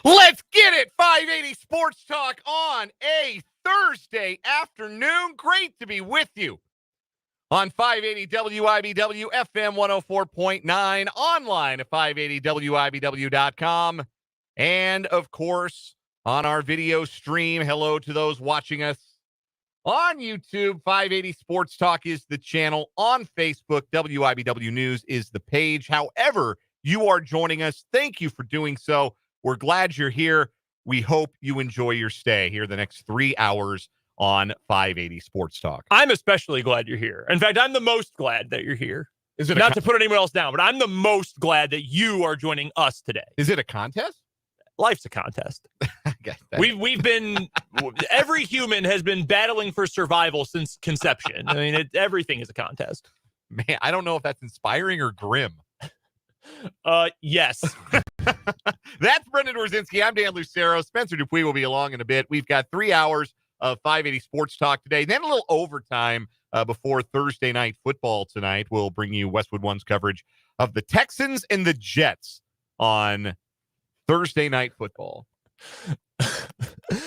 Let's get it. 580 Sports Talk on a Thursday afternoon. Great to be with you on 580 WIBW FM 104.9, online at 580WIBW.com, and of course on our video stream. Hello to those watching us on YouTube. 580 Sports Talk is the channel. On Facebook, WIBW News is the page. However you are joining us, thank you for doing so. We're glad you're here. We hope you enjoy your stay here the next 3 hours on 580 Sports Talk. I'm especially glad you're here. In fact, I'm the most glad that you're here. Is it not to put anyone else down, but I'm the most glad that you are joining us today. Is it a contest? Life's a contest. We've been every human has been battling for survival since conception. I mean, everything is a contest. Man, I don't know if that's inspiring or grim. Yes. That's Brendan Wierzinski. I'm Dan Lucero. Spencer Dupuis will be along in a bit. We've got 3 hours of 580 Sports Talk today. Then a little overtime before Thursday night football tonight. We'll bring you Westwood One's coverage of the Texans and the Jets on Thursday night football.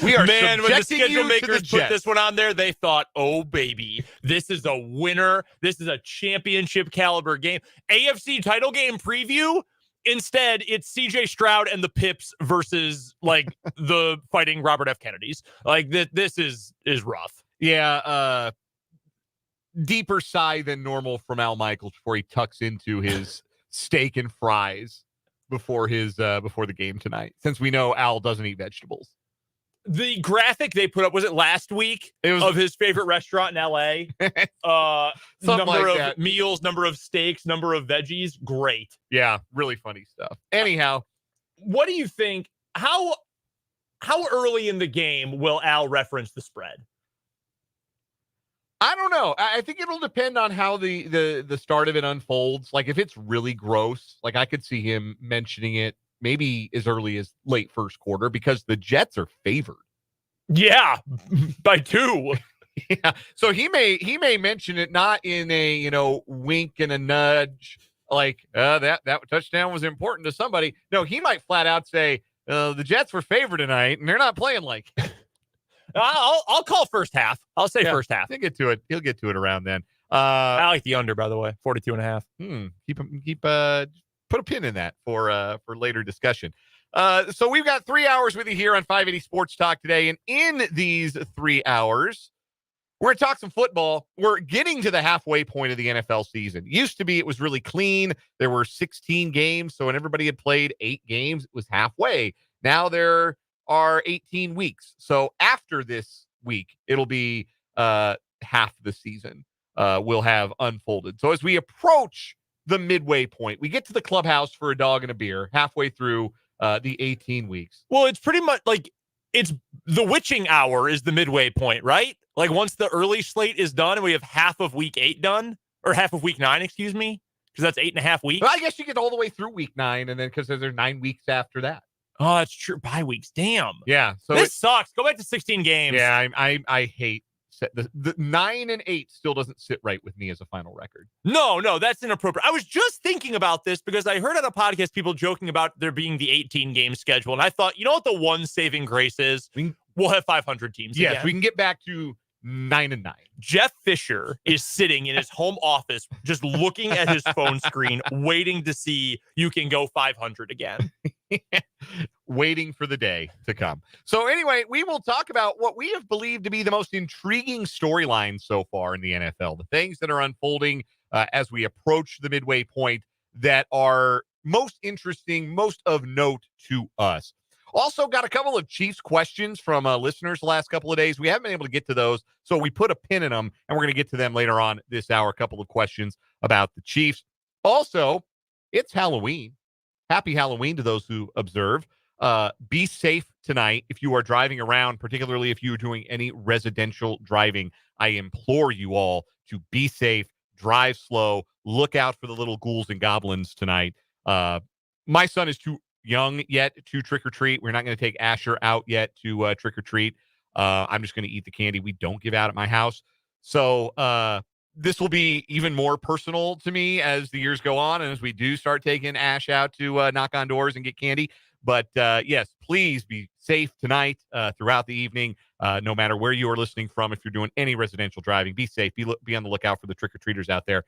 We are Man, when the schedule makers put Jets. this one on there, they thought, oh, baby, this is a winner. This is a championship caliber game. AFC title game preview. Instead, it's CJ Stroud and the Pips versus like the fighting Robert F. Kennedys. Like this is rough. Yeah. Deeper sigh than normal from Al Michaels before he tucks into his steak and fries before the game tonight, since we know Al doesn't eat vegetables. The graphic they put up, was it last week, of his favorite restaurant in L.A.? Number like of that. meals, number of steaks, number of veggies. Great. Yeah, really funny stuff. Anyhow, what do you think? How early in the game will Al reference the spread? I don't know. I think it'll depend on how the start of it unfolds. Like if it's really gross, like I could see him mentioning it maybe as early as late first quarter, because the Jets are favored. Yeah, by 2. Yeah. So he may mention it not in a, wink and a nudge, like that touchdown was important to somebody. No, he might flat out say the Jets were favored tonight and they're not playing like I'll call first half. I'll say first half. He'll get to it. He'll get to it around then. I like the under, by the way, 42.5. Keep put a pin in that for later discussion. So we've got 3 hours with you here on 580 Sports Talk today. And in these 3 hours, we're going to talk some football. We're getting to the halfway point of the NFL season. Used to be it was really clean. There were 16 games. So when everybody had played 8 games, it was halfway. Now there are 18 weeks. So after this week, it'll be half the season will have unfolded. So as we approach the midway point, we get to the clubhouse for a dog and a beer halfway through the 18 weeks. Well, it's pretty much like it's the witching hour is the midway point, right? Like once the early slate is done and we have half of week 8 done, or half of week 9, excuse me, because that's 8.5 weeks. Well, I guess you get all the way through week 9, and then because there's 9 weeks after that. Oh, that's true. Bye weeks. Damn. Yeah. So this sucks. Go back to 16 games. Yeah, I hate the 9 and 8 still doesn't sit right with me as a final record. No, that's inappropriate. I was just thinking about this because I heard on a podcast people joking about there being the 18 game schedule, and I thought, you know what the one saving grace is? We'll have 500 teams. Yes, again. we can get back to 9 and 9. Jeff Fisher is sitting in his home office, just looking at his phone screen, waiting to see you can go 500 again. Waiting for the day to come. So anyway, we will talk about what we have believed to be the most intriguing storylines so far in the NFL, the things that are unfolding as we approach the midway point that are most interesting, most of note to us. Also got a couple of Chiefs questions from listeners the last couple of days. We haven't been able to get to those, so we put a pin in them, and we're going to get to them later on this hour. A couple of questions about the Chiefs. Also, it's Halloween. Happy Halloween to those who observe. Be safe tonight if you are driving around, particularly if you're doing any residential driving. I implore you all to be safe, drive slow, look out for the little ghouls and goblins tonight. My son is too young yet to trick-or-treat. We're not going to take Asher out yet to trick-or-treat. I'm just going to eat the candy we don't give out at my house. So this will be even more personal to me as the years go on and as we do start taking Ash out to knock on doors and get candy. But yes, please be safe tonight throughout the evening, no matter where you are listening from. If you're doing any residential driving, be safe. Be on the lookout for the trick-or-treaters out there.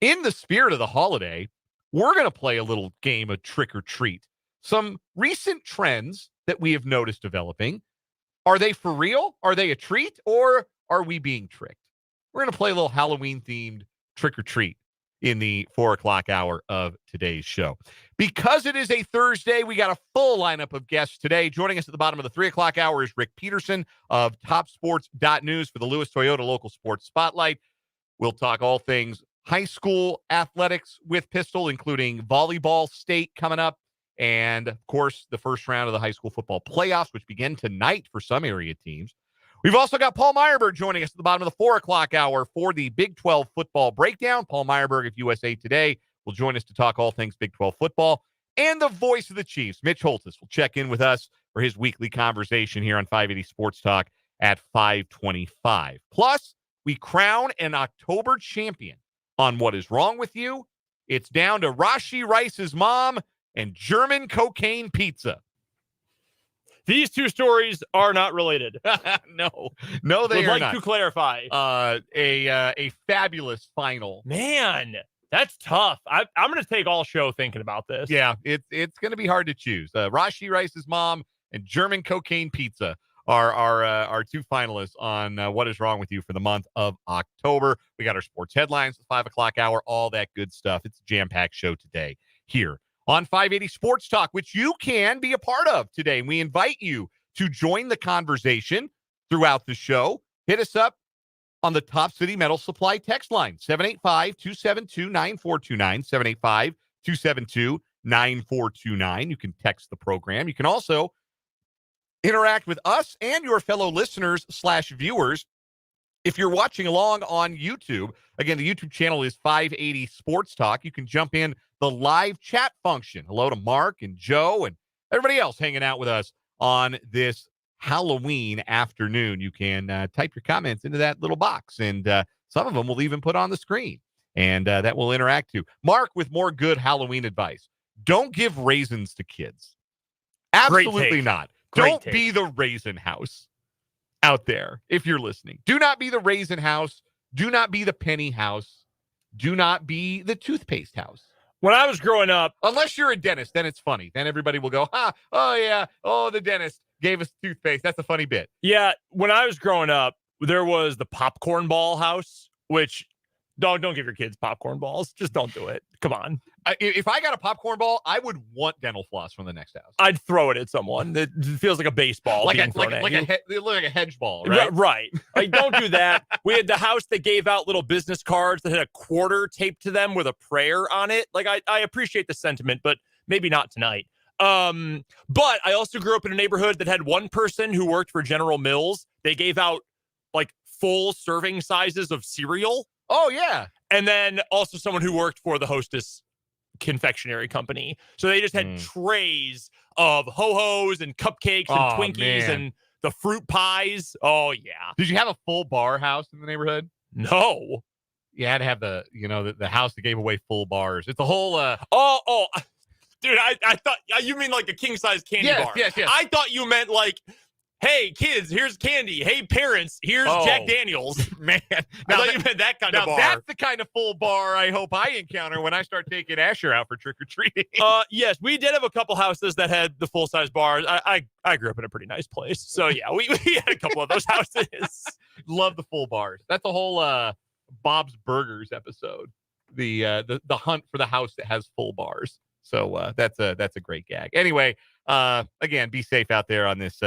In the spirit of the holiday, we're going to play a little game of trick-or-treat. Some recent trends that we have noticed developing. Are they for real? Are they a treat? Or are we being tricked? We're going to play a little Halloween-themed trick-or-treat in the 4 o'clock hour of today's show. Because it is a Thursday, we got a full lineup of guests today. Joining us at the bottom of the 3 o'clock hour is Rick Peterson of TopSports.News for the Lewis Toyota Local Sports Spotlight. We'll talk all things high school athletics with Pistol, including volleyball state coming up. And, of course, the first round of the high school football playoffs, which begin tonight for some area teams. We've also got Paul Myerberg joining us at the bottom of the 4 o'clock hour for the Big 12 football breakdown. Paul Myerberg of USA Today will join us to talk all things Big 12 football. And the voice of the Chiefs, Mitch Holthus, will check in with us for his weekly conversation here on 580 Sports Talk at 5:25. Plus, we crown an October champion on What Is Wrong With You. It's down to Rashee Rice's mom and German cocaine pizza. These two stories are not related. No, they Would are like not. to clarify. A fabulous final. Man, that's tough. I'm going to take all show thinking about this. Yeah, it's going to be hard to choose. Rashee Rice's mom and German cocaine pizza are our two finalists on What Is Wrong With You for the month of October. We got our sports headlines at 5 o'clock hour, all that good stuff. It's a jam-packed show today here on 580 Sports Talk, which you can be a part of today. We invite you to join the conversation throughout the show. Hit us up on the Top City Metal Supply text line, 785-272-9429, 785-272-9429. You can text the program. You can also interact with us and your fellow listeners/viewers if you're watching along on YouTube. Again, the YouTube channel is 580 Sports Talk. You can jump in the live chat function. Hello to Mark and Joe and everybody else hanging out with us on this Halloween afternoon. You can type your comments into that little box, and some of them we'll even put on the screen, and that will interact too. Mark with more good Halloween advice. Don't give raisins to kids. Absolutely not. Don't be the raisin house out there if you're listening. Do not be the raisin house. Do not be the penny house. Do not be the toothpaste house. When I was growing up, unless you're a dentist, then it's funny. Then everybody will go, oh yeah, oh, the dentist gave us toothpaste. That's a funny bit. Yeah, when I was growing up, there was the popcorn ball house, which don't give your kids popcorn balls. Just don't do it. Come on. If I got a popcorn ball, I would want dental floss from the next house. I'd throw it at someone. It feels like a baseball. It looked like a hedge ball, right? Right. Like, don't do that. We had the house that gave out little business cards that had a quarter taped to them with a prayer on it. Like, I appreciate the sentiment, but maybe not tonight. But I also grew up in a neighborhood that had one person who worked for General Mills. They gave out like full serving sizes of cereal. Oh, yeah. And then also someone who worked for the Hostess confectionery company. So they just had trays of Ho-Hos and cupcakes and Twinkies and the fruit pies. Oh, yeah. Did you have a full bar house in the neighborhood? No. You had to have the house that gave away full bars. It's a whole... Dude, I thought you mean like a king-size candy bar. Yes. I thought you meant like, hey, kids, here's candy. Hey, parents, here's Jack Daniels. Man. I thought you meant that kind of bar. That's the kind of full bar I hope I encounter when I start taking Asher out for trick-or-treating. Yes, we did have a couple houses that had the full-size bars. I grew up in a pretty nice place. So, yeah, we had a couple of those houses. Love the full bars. That's a whole Bob's Burgers episode. The hunt for the house that has full bars. So that's a great gag. Anyway, again, be safe out there on this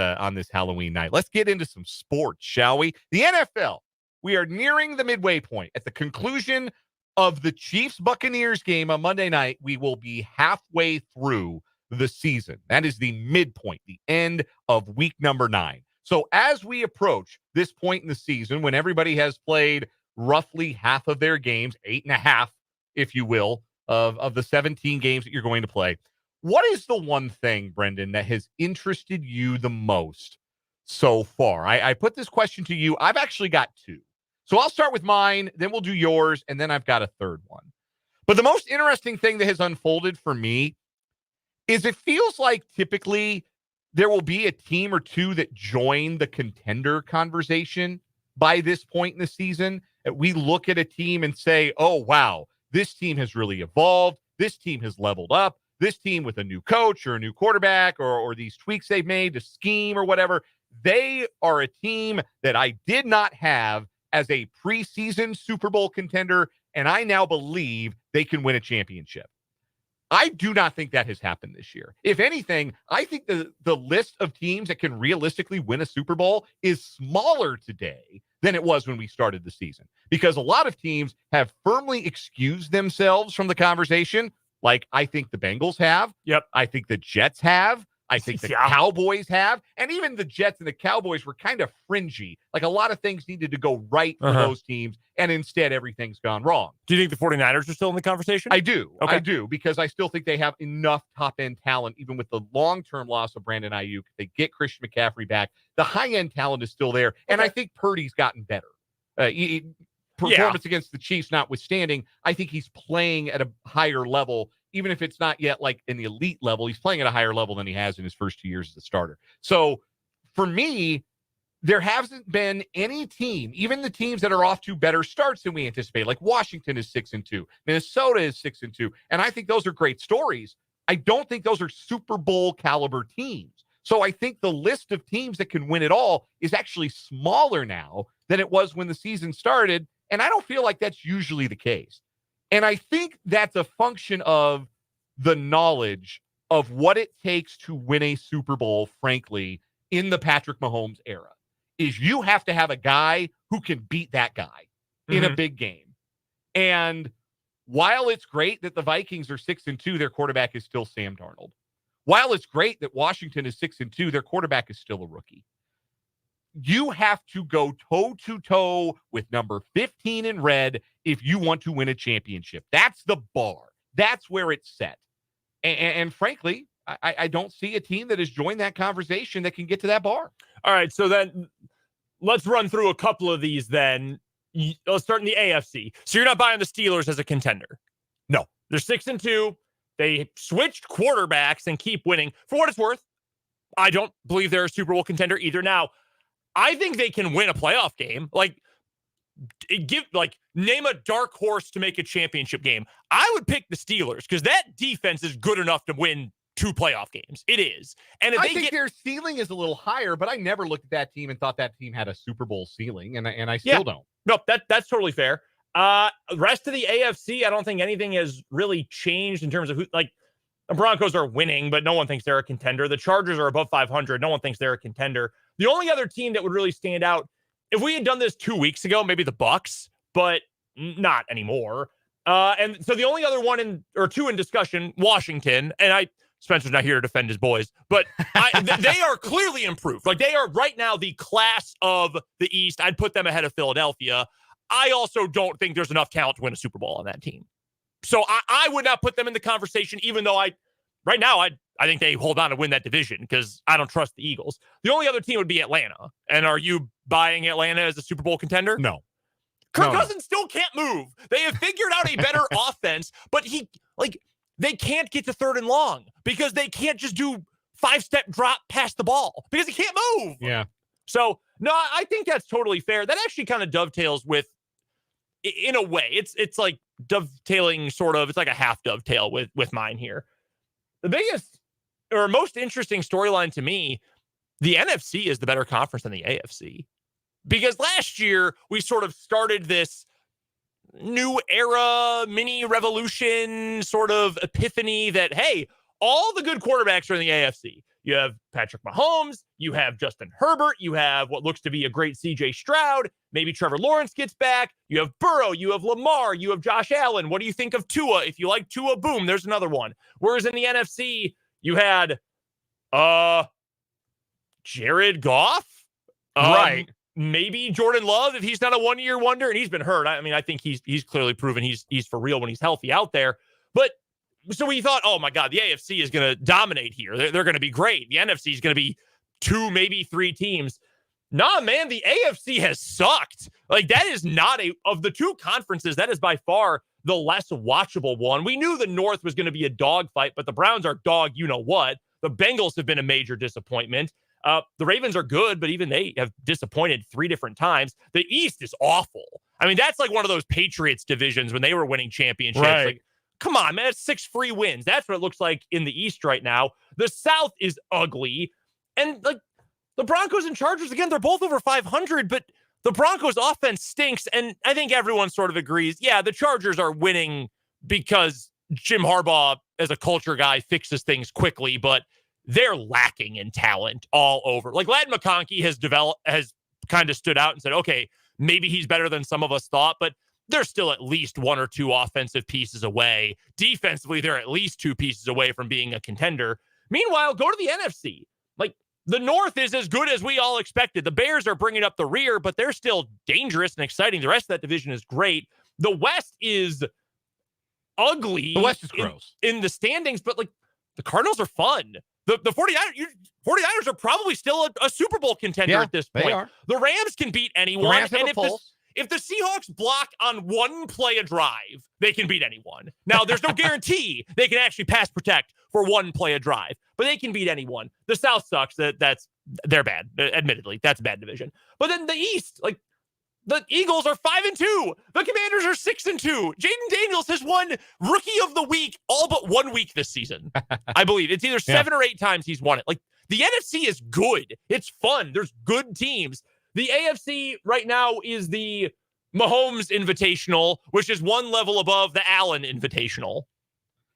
Halloween night. Let's get into some sports, shall we? The NFL. We are nearing the midway point. At the conclusion of the Chiefs-Buccaneers game on Monday night, we will be halfway through the season. That is the midpoint, the end of week number 9. So as we approach this point in the season, when everybody has played roughly half of their games, 8.5, if you will, of the 17 games that you're going to play, what is the one thing, Brendan, that has interested you the most so far? I put this question to you. I've actually got two. So I'll start with mine, then we'll do yours, and then I've got a third one. But the most interesting thing that has unfolded for me is it feels like typically there will be a team or two that join the contender conversation by this point in the season. We look at a team and say, oh, wow, this team has really evolved. This team has leveled up. This team with a new coach or a new quarterback or these tweaks they've made to scheme or whatever, they are a team that I did not have as a preseason Super Bowl contender, and I now believe they can win a championship. I do not think that has happened this year. If anything, I think the list of teams that can realistically win a Super Bowl is smaller today than it was when we started the season, because a lot of teams have firmly excused themselves from the conversation. Like I think the Bengals have. Yep. I think the Jets have. I think the Cowboys have. And even the Jets and the Cowboys were kind of fringy. Like a lot of things needed to go right for those teams, and instead everything's gone wrong. Do you think the 49ers are still in the conversation? I do. Okay. I do, because I still think they have enough top-end talent, even with the long-term loss of Brandon Ayuk. They get Christian McCaffrey back. The high-end talent is still there, and I think Purdy's gotten better. Performance against the Chiefs notwithstanding, I think he's playing at a higher level. Even if it's not yet like an elite level, he's playing at a higher level than he has in his first 2 years as a starter. So for me, there hasn't been any team, even the teams that are off to better starts than we anticipate, like Washington is 6-2, Minnesota is 6-2. And I think those are great stories. I don't think those are Super Bowl caliber teams. So I think the list of teams that can win it all is actually smaller now than it was when the season started. And I don't feel like that's usually the case. And I think that's a function of the knowledge of what it takes to win a Super Bowl, frankly, in the Patrick Mahomes era, is you have to have a guy who can beat that guy in a big game. And while it's great that the Vikings are 6-2, their quarterback is still Sam Darnold. While it's great that Washington is 6-2, their quarterback is still a rookie. You have to go toe-to-toe with number 15 in red if you want to win a championship. That's the bar. That's where it's set. And frankly, I don't see a team that has joined that conversation that can get to that bar. All right, so then let's run through a couple of these then. Let's start in the AFC. So you're not buying the Steelers as a contender? No. They're 6-2. They switched quarterbacks and keep winning. For what it's worth, I don't believe they're a Super Bowl contender either. Now, I think they can win a playoff game. Name a dark horse to make a championship game. I would pick the Steelers because that defense is good enough to win 2 playoff games. It is. And if I think their ceiling is a little higher, but I never looked at that team and thought that team had a Super Bowl ceiling, and I still don't. No, that's totally fair. Rest of the AFC, I don't think anything has really changed in terms of who, like, the Broncos are winning, but no one thinks they're a contender. The Chargers are above 500. No one thinks they're a contender. The only other team that would really stand out, if we had done this 2 weeks ago, maybe the Bucks, but not anymore. And so the only other one or two in discussion, Washington, and Spencer's not here to defend his boys, but they are clearly improved. Like, they are right now the class of the East. I'd put them ahead of Philadelphia. I also don't think there's enough talent to win a Super Bowl on that team. So I would not put them in the conversation, even though right now I think they hold on to win that division because I don't trust the Eagles. The only other team would be Atlanta. And are you buying Atlanta as a Super Bowl contender? No. Kirk Cousins still can't move. They have figured out a better offense, but they can't get to 3rd and long because they can't just do 5-step drop past the ball because he can't move. Yeah. So, no, I think that's totally fair. That actually kind of dovetails with, in a way, it's like dovetailing sort of, it's like a half dovetail with mine here. The biggest or most interesting storyline to me, the NFC is the better conference than the AFC. Because last year we sort of started this new era, mini revolution sort of epiphany that, hey, all the good quarterbacks are in the AFC. You have Patrick Mahomes, you have Justin Herbert, you have what looks to be a great CJ Stroud, maybe Trevor Lawrence gets back, you have Burrow, you have Lamar, you have Josh Allen. What do you think of Tua? If you like Tua, boom, there's another one. Whereas in the NFC, you had Jared Goff, right? Maybe Jordan Love if he's not a one-year wonder, and he's been hurt. I mean, I think he's clearly proven he's for real when he's healthy out there. But so we thought, oh my God, the AFC is going to dominate here. They're going to be great. The NFC is going to be 2, maybe 3 teams. Nah, man, the AFC has sucked. Like, that is not of the two conferences, that is by far the less watchable one. We knew the North was going to be a dogfight, but the Browns are dog, you know what. The Bengals have been a major disappointment. The Ravens are good, but even they have disappointed 3 different times. The East is awful. I mean, that's like one of those Patriots divisions when they were winning championships. Right. Like, come on, man, it's 6 free wins. That's what it looks like in the East right now. The South is ugly. And, like, the Broncos and Chargers, again, they're both over 500, but the Broncos offense stinks. And I think everyone sort of agrees, yeah, the Chargers are winning because Jim Harbaugh, as a culture guy, fixes things quickly, but they're lacking in talent all over. Like, Ladd McConkey has kind of stood out and said, okay, maybe he's better than some of us thought, but they're still at least 1 or 2 offensive pieces away. Defensively, they're at least 2 pieces away from being a contender. Meanwhile, go to the NFC. Like, the North is as good as we all expected. The Bears are bringing up the rear, but they're still dangerous and exciting. The rest of that division is great. The West is ugly. The West is gross in the standings, but like the Cardinals are fun. The 49ers are probably still a Super Bowl contender at this point. They are. The Rams can beat anyone. The Rams have and a pulse. If the Seahawks block on one play a drive, they can beat anyone. Now, there's no guarantee they can actually pass protect for one play a drive, but they can beat anyone. The South sucks. They're bad. Admittedly, that's a bad division. But then the East, like the Eagles are 5-2. The Commanders are 6-2. Jaden Daniels has won Rookie of the Week all but 1 week this season. I believe it's either 7 or 8 times he's won it. Like, the NFC is good. It's fun. There's good teams. The AFC right now is the Mahomes Invitational, which is one level above the Allen Invitational.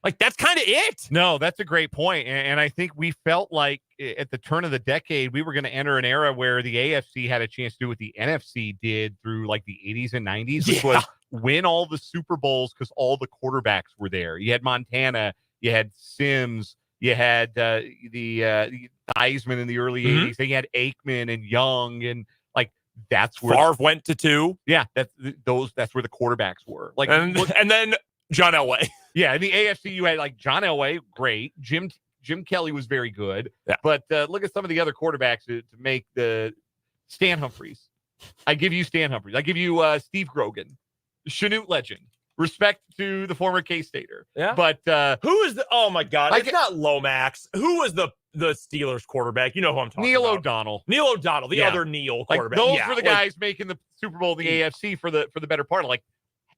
Like, that's kind of it. No, that's a great point. And I think we felt like at the turn of the decade, we were going to enter an era where the AFC had a chance to do what the NFC did through like the 80s and 90s, which was win all the Super Bowls because all the quarterbacks were there. You had Montana, you had Sims, you had the Heisman in the early 80s. Then you had Aikman and Young, and like that's where Favre went to 2. Yeah, that's where the quarterbacks were. Like, and then John Elway. Yeah, in the AFC, you had like John Elway, great. Jim Kelly was very good. Yeah. But look at some of the other quarterbacks to make the Stan Humphries. I give you Stan Humphries. I give you Steve Grogan, Chanute legend. Respect to the former K-Stater. Yeah. But who is the? Oh my God! It's not Lomax. Who was the Steelers quarterback? You know who I'm talking Neil about. O'Donnell. Neil O'Donnell, the other Neil quarterback. Those were the guys making the Super Bowl in the AFC for the better part of like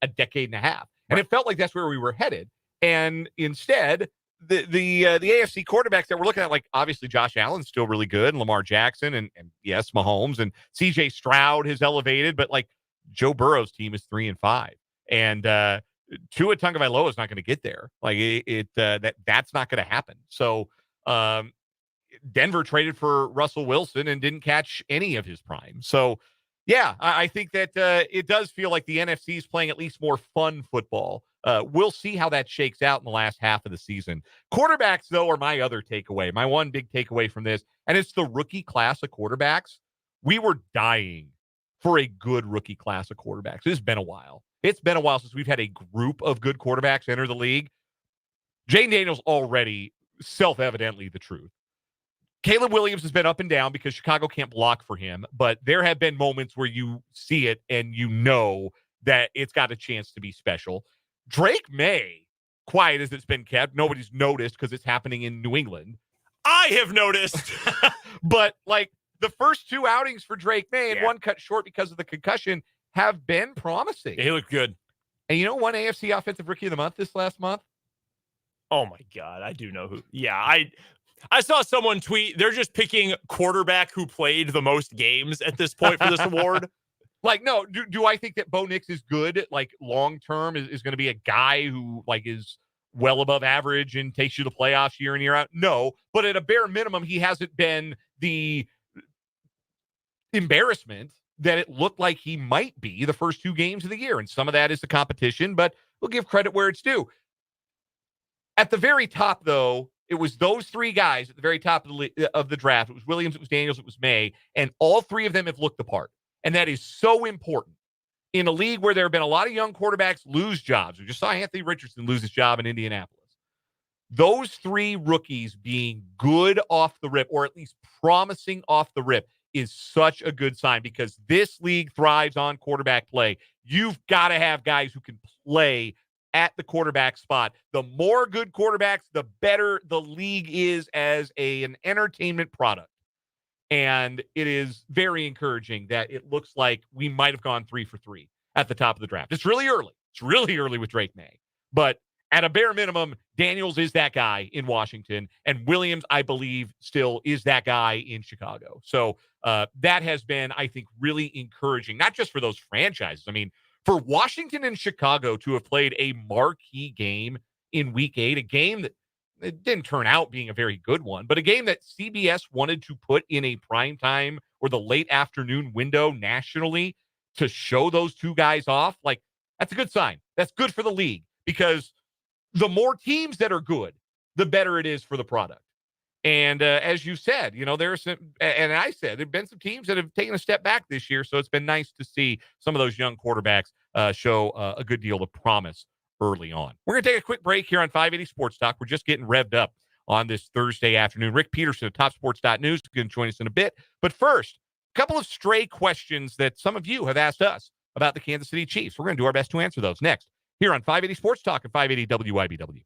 a decade and a half. And it felt like that's where we were headed. And instead, the AFC quarterbacks that we're looking at, like obviously Josh Allen's still really good, and Lamar Jackson, and yes, Mahomes, and CJ Stroud has elevated, but like Joe Burrow's team is 3-5, and Tua Tagovailoa is not going to get there. Like that's not going to happen. So Denver traded for Russell Wilson and didn't catch any of his prime. So yeah, I think that it does feel like the NFC is playing at least more fun football. We'll see how that shakes out in the last half of the season. Quarterbacks, though, are my other takeaway, my one big takeaway from this, and it's the rookie class of quarterbacks. We were dying for a good rookie class of quarterbacks. It's been a while. It's been a while since we've had a group of good quarterbacks enter the league. Jaden Daniels already self-evidently the truth. Caleb Williams has been up and down because Chicago can't block for him, but there have been moments where you see it and you know that it's got a chance to be special. Drake May, quiet as it's been kept, nobody's noticed because it's happening in New England. I have noticed. But like the first 2 outings for Drake May and one cut short because of the concussion have been promising. He looked good. And you know one AFC Offensive Rookie of the Month this last month? Oh my God, I do know who. Yeah, I saw someone tweet, they're just picking quarterback who played the most games at this point for this award. Like, no, do I think that Bo Nix is good, like, long-term, is going to be a guy who, like, is well above average and takes you to playoffs year in, year out? No, but at a bare minimum, he hasn't been the embarrassment that it looked like he might be the first 2 games of the year. And some of that is the competition, but we'll give credit where it's due. At the very top, though, it was those 3 guys at the very top of the draft. It was Williams, it was Daniels, it was May, and all 3 of them have looked the part. And that is so important in a league where there have been a lot of young quarterbacks lose jobs. We just saw Anthony Richardson lose his job in Indianapolis. Those 3 rookies being good off the rip, or at least promising off the rip, is such a good sign because this league thrives on quarterback play. You've got to have guys who can play at the quarterback spot. The more good quarterbacks, the better the league is as an entertainment product. And it is very encouraging that it looks like we might have gone 3 for 3 at the top of the draft. It's really early. It's really early with Drake May. But at a bare minimum, Daniels is that guy in Washington, and Williams, I believe, still is that guy in Chicago. So that has been, I think, really encouraging, not just for those franchises. I mean, for Washington and Chicago to have played a marquee game in Week 8, a game that it didn't turn out being a very good one, but a game that CBS wanted to put in a primetime or the late afternoon window nationally to show those two guys off, like, that's a good sign. That's good for the league because the more teams that are good, the better it is for the product. And as you said, there's some, and I said, there have been some teams that have taken a step back this year. So it's been nice to see some of those young quarterbacks show a good deal of promise early on. We're going to take a quick break here on 580 Sports Talk. We're just getting revved up on this Thursday afternoon. Rick Peterson of TopSports.News is going to join us in a bit. But first, a couple of stray questions that some of you have asked us about the Kansas City Chiefs. We're going to do our best to answer those next here on 580 Sports Talk and 580 WIBW.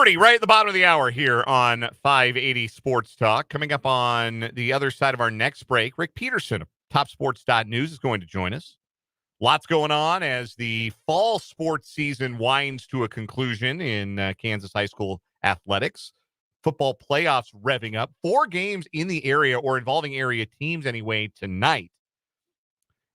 .30 right at the bottom of the hour here on 580 Sports Talk. Coming up on the other side of our next break, Rick Peterson of TopSports.News is going to join us. Lots going on as the fall sports season winds to a conclusion in Kansas high school athletics. Football playoffs revving up. 4 games in the area or involving area teams anyway tonight.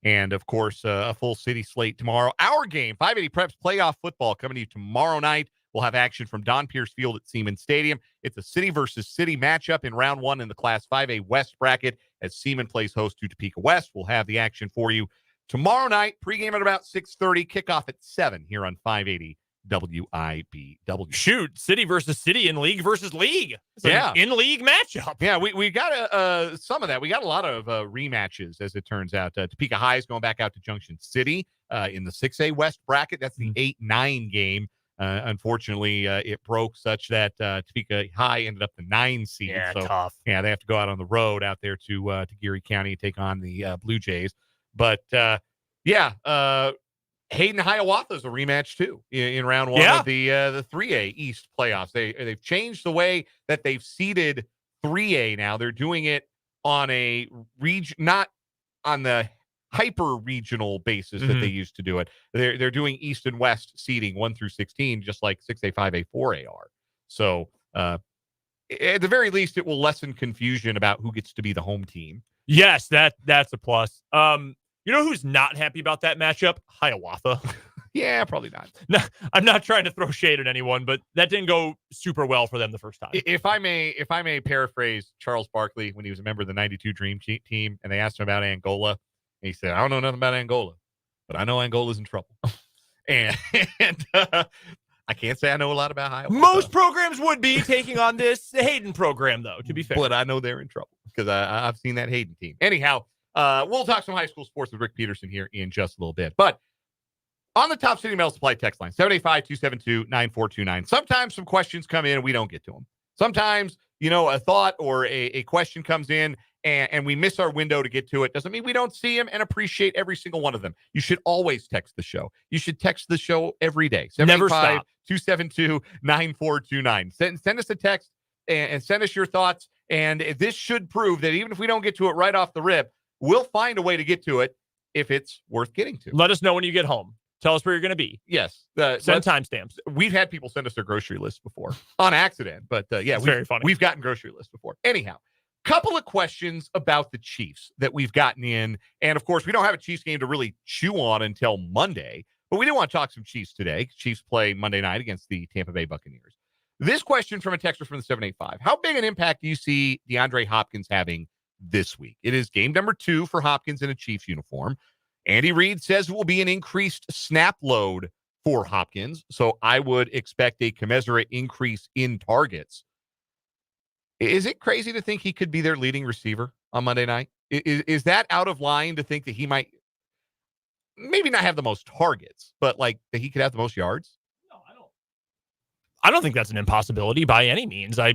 And, of course, a full city slate tomorrow. Our game, 580 Preps playoff football coming to you tomorrow night. We'll have action from Don Pierce Field at Siemens Stadium. It's a city versus city matchup in round 1 in the Class 5A West bracket as Siemens plays host to Topeka West. We'll have the action for you tomorrow night. Pregame at about 6:30, kickoff at 7 here on 580 WIBW. Shoot, city versus city and league versus league. It's an in-league matchup. Yeah, we got some of that. We got a lot of rematches, as it turns out. Topeka High is going back out to Junction City in the 6A West bracket. That's the 8-9 game. Unfortunately, it broke such that Topeka High ended up the 9 seed. Yeah, so, tough. Yeah, they have to go out on the road out there to Geary County and take on the Blue Jays. But, Hayden Hiawatha is a rematch too in round one of the 3A East playoffs. They've changed the way that they've seeded 3A now. They're doing it on a not on the hyper regional basis that they used to do it. They're doing East and West seeding 1 through 16, just like 6A, 5A, 4A are. So at the very least, it will lessen confusion about who gets to be the home team. Yes, that's a plus. You know who's not happy about that matchup? Hiawatha. Yeah, probably not. No, I'm not trying to throw shade at anyone, but that didn't go super well for them the first time. If I may paraphrase Charles Barkley when he was a member of the 92 Dream Team, and they asked him about Angola, and he said, "I don't know nothing about Angola, but I know Angola's in trouble." and I can't say I know a lot about Hiawatha. Most programs would be taking on this Hayden program, though, to be fair. But I know they're in trouble because I've seen that Hayden team. Anyhow, we'll talk some high school sports with Rick Peterson here in just a little bit. But on the Top City Mail Supply text line, 785-272-9429. Sometimes some questions come in and we don't get to them. Sometimes, a thought or a question comes in and we miss our window to get to it. Doesn't mean we don't see them and appreciate every single one of them. You should always text the show. You should text the show every day. Never stop. 785-272-9429. Send us a text and send us your thoughts. And this should prove that even if we don't get to it right off the rip, we'll find a way to get to it if it's worth getting to. Let us know when you get home. Tell us where you're going to be. Yes. Send timestamps. We've had people send us their grocery list before on accident, but very funny. We've gotten grocery lists before. Anyhow, couple of questions about the Chiefs that we've gotten in. And of course, we don't have a Chiefs game to really chew on until Monday, but we do want to talk some Chiefs today. Chiefs play Monday night against the Tampa Bay Buccaneers. This question from a texter from the 785. How big an impact do you see DeAndre Hopkins having this week? It is game number 2 for Hopkins in a Chiefs uniform. Andy Reid says it will be an increased snap load for Hopkins, so I would expect a commensurate increase in targets. Is it crazy to think he could be their leading receiver on Monday night? Is that out of line to think that he might maybe not have the most targets, but that he could have the most yards? No, I don't think that's an impossibility by any means. I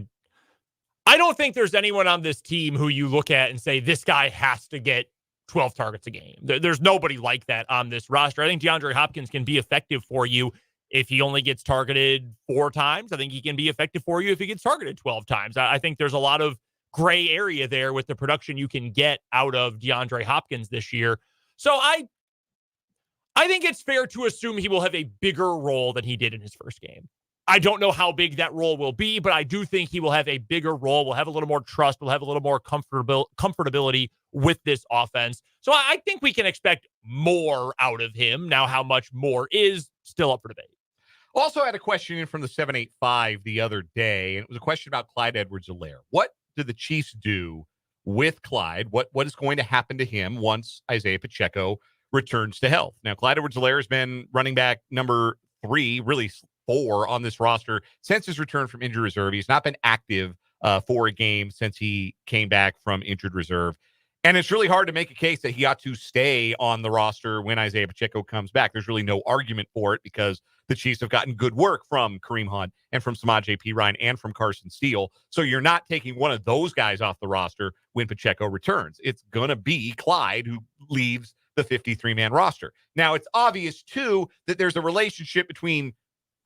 don't think there's anyone on this team who you look at and say, this guy has to get 12 targets a game. There's nobody like that on this roster. I think DeAndre Hopkins can be effective for you if he only gets targeted 4 times. I think he can be effective for you if he gets targeted 12 times. I think there's a lot of gray area there with the production you can get out of DeAndre Hopkins this year. So I think it's fair to assume he will have a bigger role than he did in his first game. I don't know how big that role will be, but I do think he will have a bigger role. We'll have a little more trust. We'll have a little more comfortability with this offense. So I think we can expect more out of him. Now, how much more is still up for debate. Also had a question in from the 785 the other day, and it was a question about Clyde Edwards-Helaire. What do the Chiefs do with Clyde? What is going to happen to him once Isaiah Pacheco returns to health? Now, Clyde Edwards-Helaire has been running back number 3, really 4 on this roster since his return from injured reserve. He's not been active for a game since he came back from injured reserve. And it's really hard to make a case that he ought to stay on the roster when Isaiah Pacheco comes back. There's really no argument for it because the Chiefs have gotten good work from Kareem Hunt and from Samaj P. Ryan and from Carson Steele. So you're not taking one of those guys off the roster when Pacheco returns. It's going to be Clyde who leaves the 53-man roster. Now, it's obvious, too, that there's a relationship between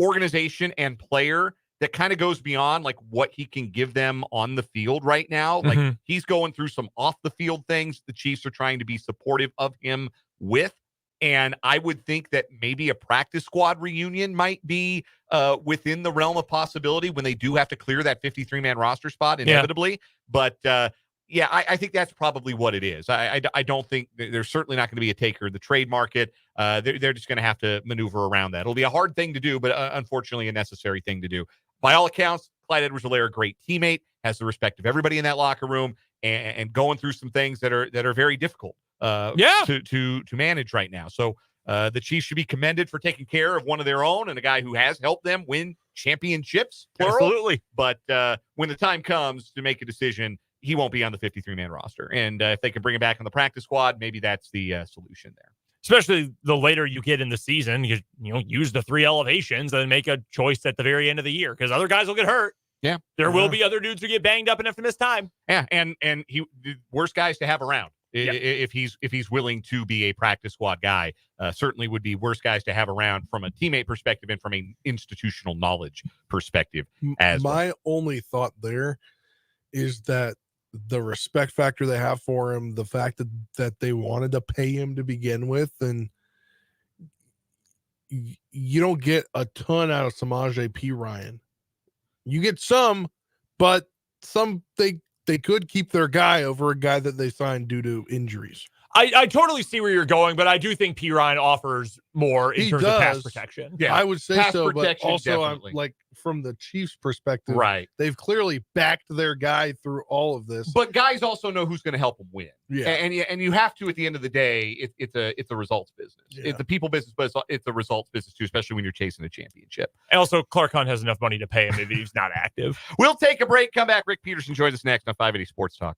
organization and player that kind of goes beyond what he can give them on the field right now. He's going through some off the field things the Chiefs are trying to be supportive of him with. And I would think that maybe a practice squad reunion might be within the realm of possibility when they do have to clear that 53-man roster spot inevitably. Yeah. But I think that's probably what it is. I don't think there's certainly not going to be a taker in the trade market. They're just going to have to maneuver around that. It'll be a hard thing to do, but unfortunately a necessary thing to do. By all accounts, Clyde Edwards-Helaire, a great teammate, has the respect of everybody in that locker room, and going through some things that are very difficult to manage right now. So The Chiefs should be commended for taking care of one of their own and a guy who has helped them win championships, plural. Absolutely. But when the time comes to make a decision, he won't be on the 53-man roster. And if they can bring him back on the practice squad, maybe that's the solution there. Especially the later you get in the season, you use the 3 elevations and make a choice at the very end of the year because other guys will get hurt. Yeah. There will be other dudes who get banged up and have to miss time. Yeah, and he worst guys to have around. Yeah. If he's willing to be a practice squad guy, certainly would be worst guys to have around from a teammate perspective and from an institutional knowledge perspective. My only thought there is that the respect factor they have for him, the fact that they wanted to pay him to begin with, and you don't get a ton out of Samaje Perine. You get some, but some they could keep their guy over a guy that they signed due to injuries. I totally see where you're going, but I do think Perine offers more in terms of pass protection. Yeah, I would say pass so, but also I'm definitely. like from the Chiefs' perspective, right? They've clearly backed their guy through all of this. But guys also know who's going to help them win. Yeah, and you have to at the end of the day. It's a results business. Yeah. It's a people business, but it's a results business too, especially when you're chasing a championship. And also, Clark Hunt has enough money to pay him if he's not active. We'll take a break. Come back. Rick Peterson joins us next on 580 Sports Talk.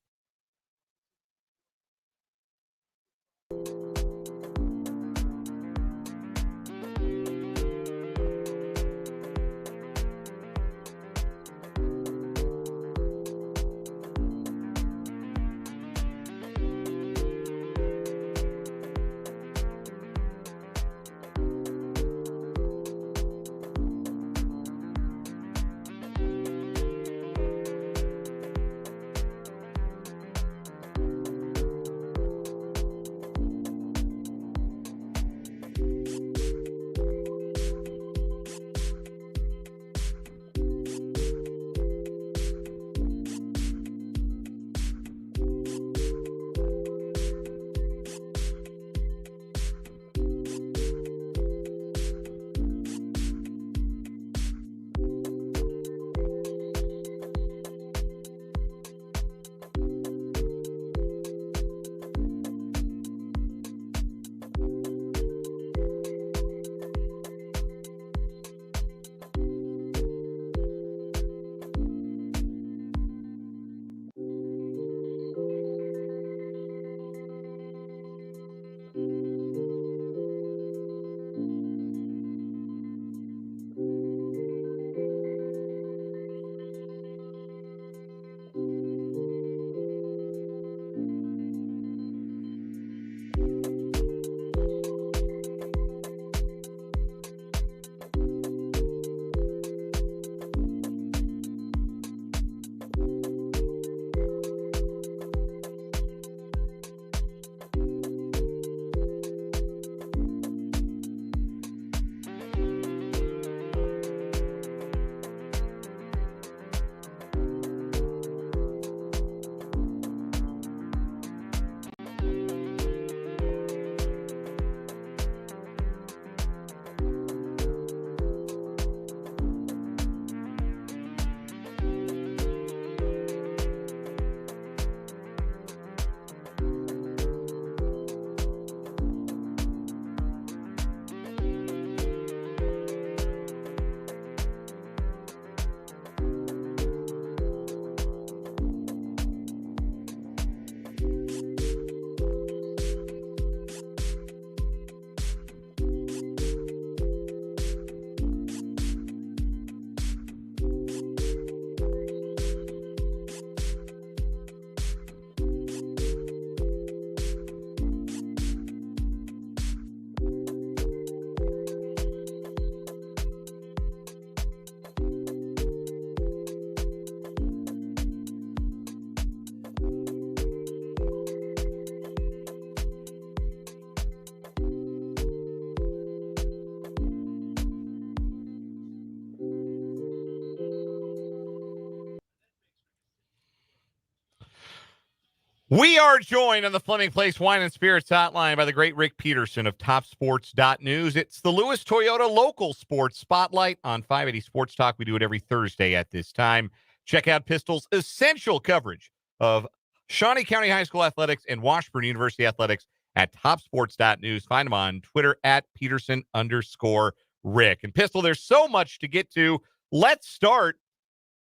We are joined on the Fleming Place Wine and Spirits hotline by the great Rick Peterson of TopSports.News. It's the Lewis Toyota Local Sports Spotlight on 580 Sports Talk. We do it every Thursday at this time. Check out Pistol's essential coverage of Shawnee County High School athletics and Washburn University athletics at TopSports.News. Find him on Twitter at Peterson_Rick. And Pistol, there's so much to get to. Let's start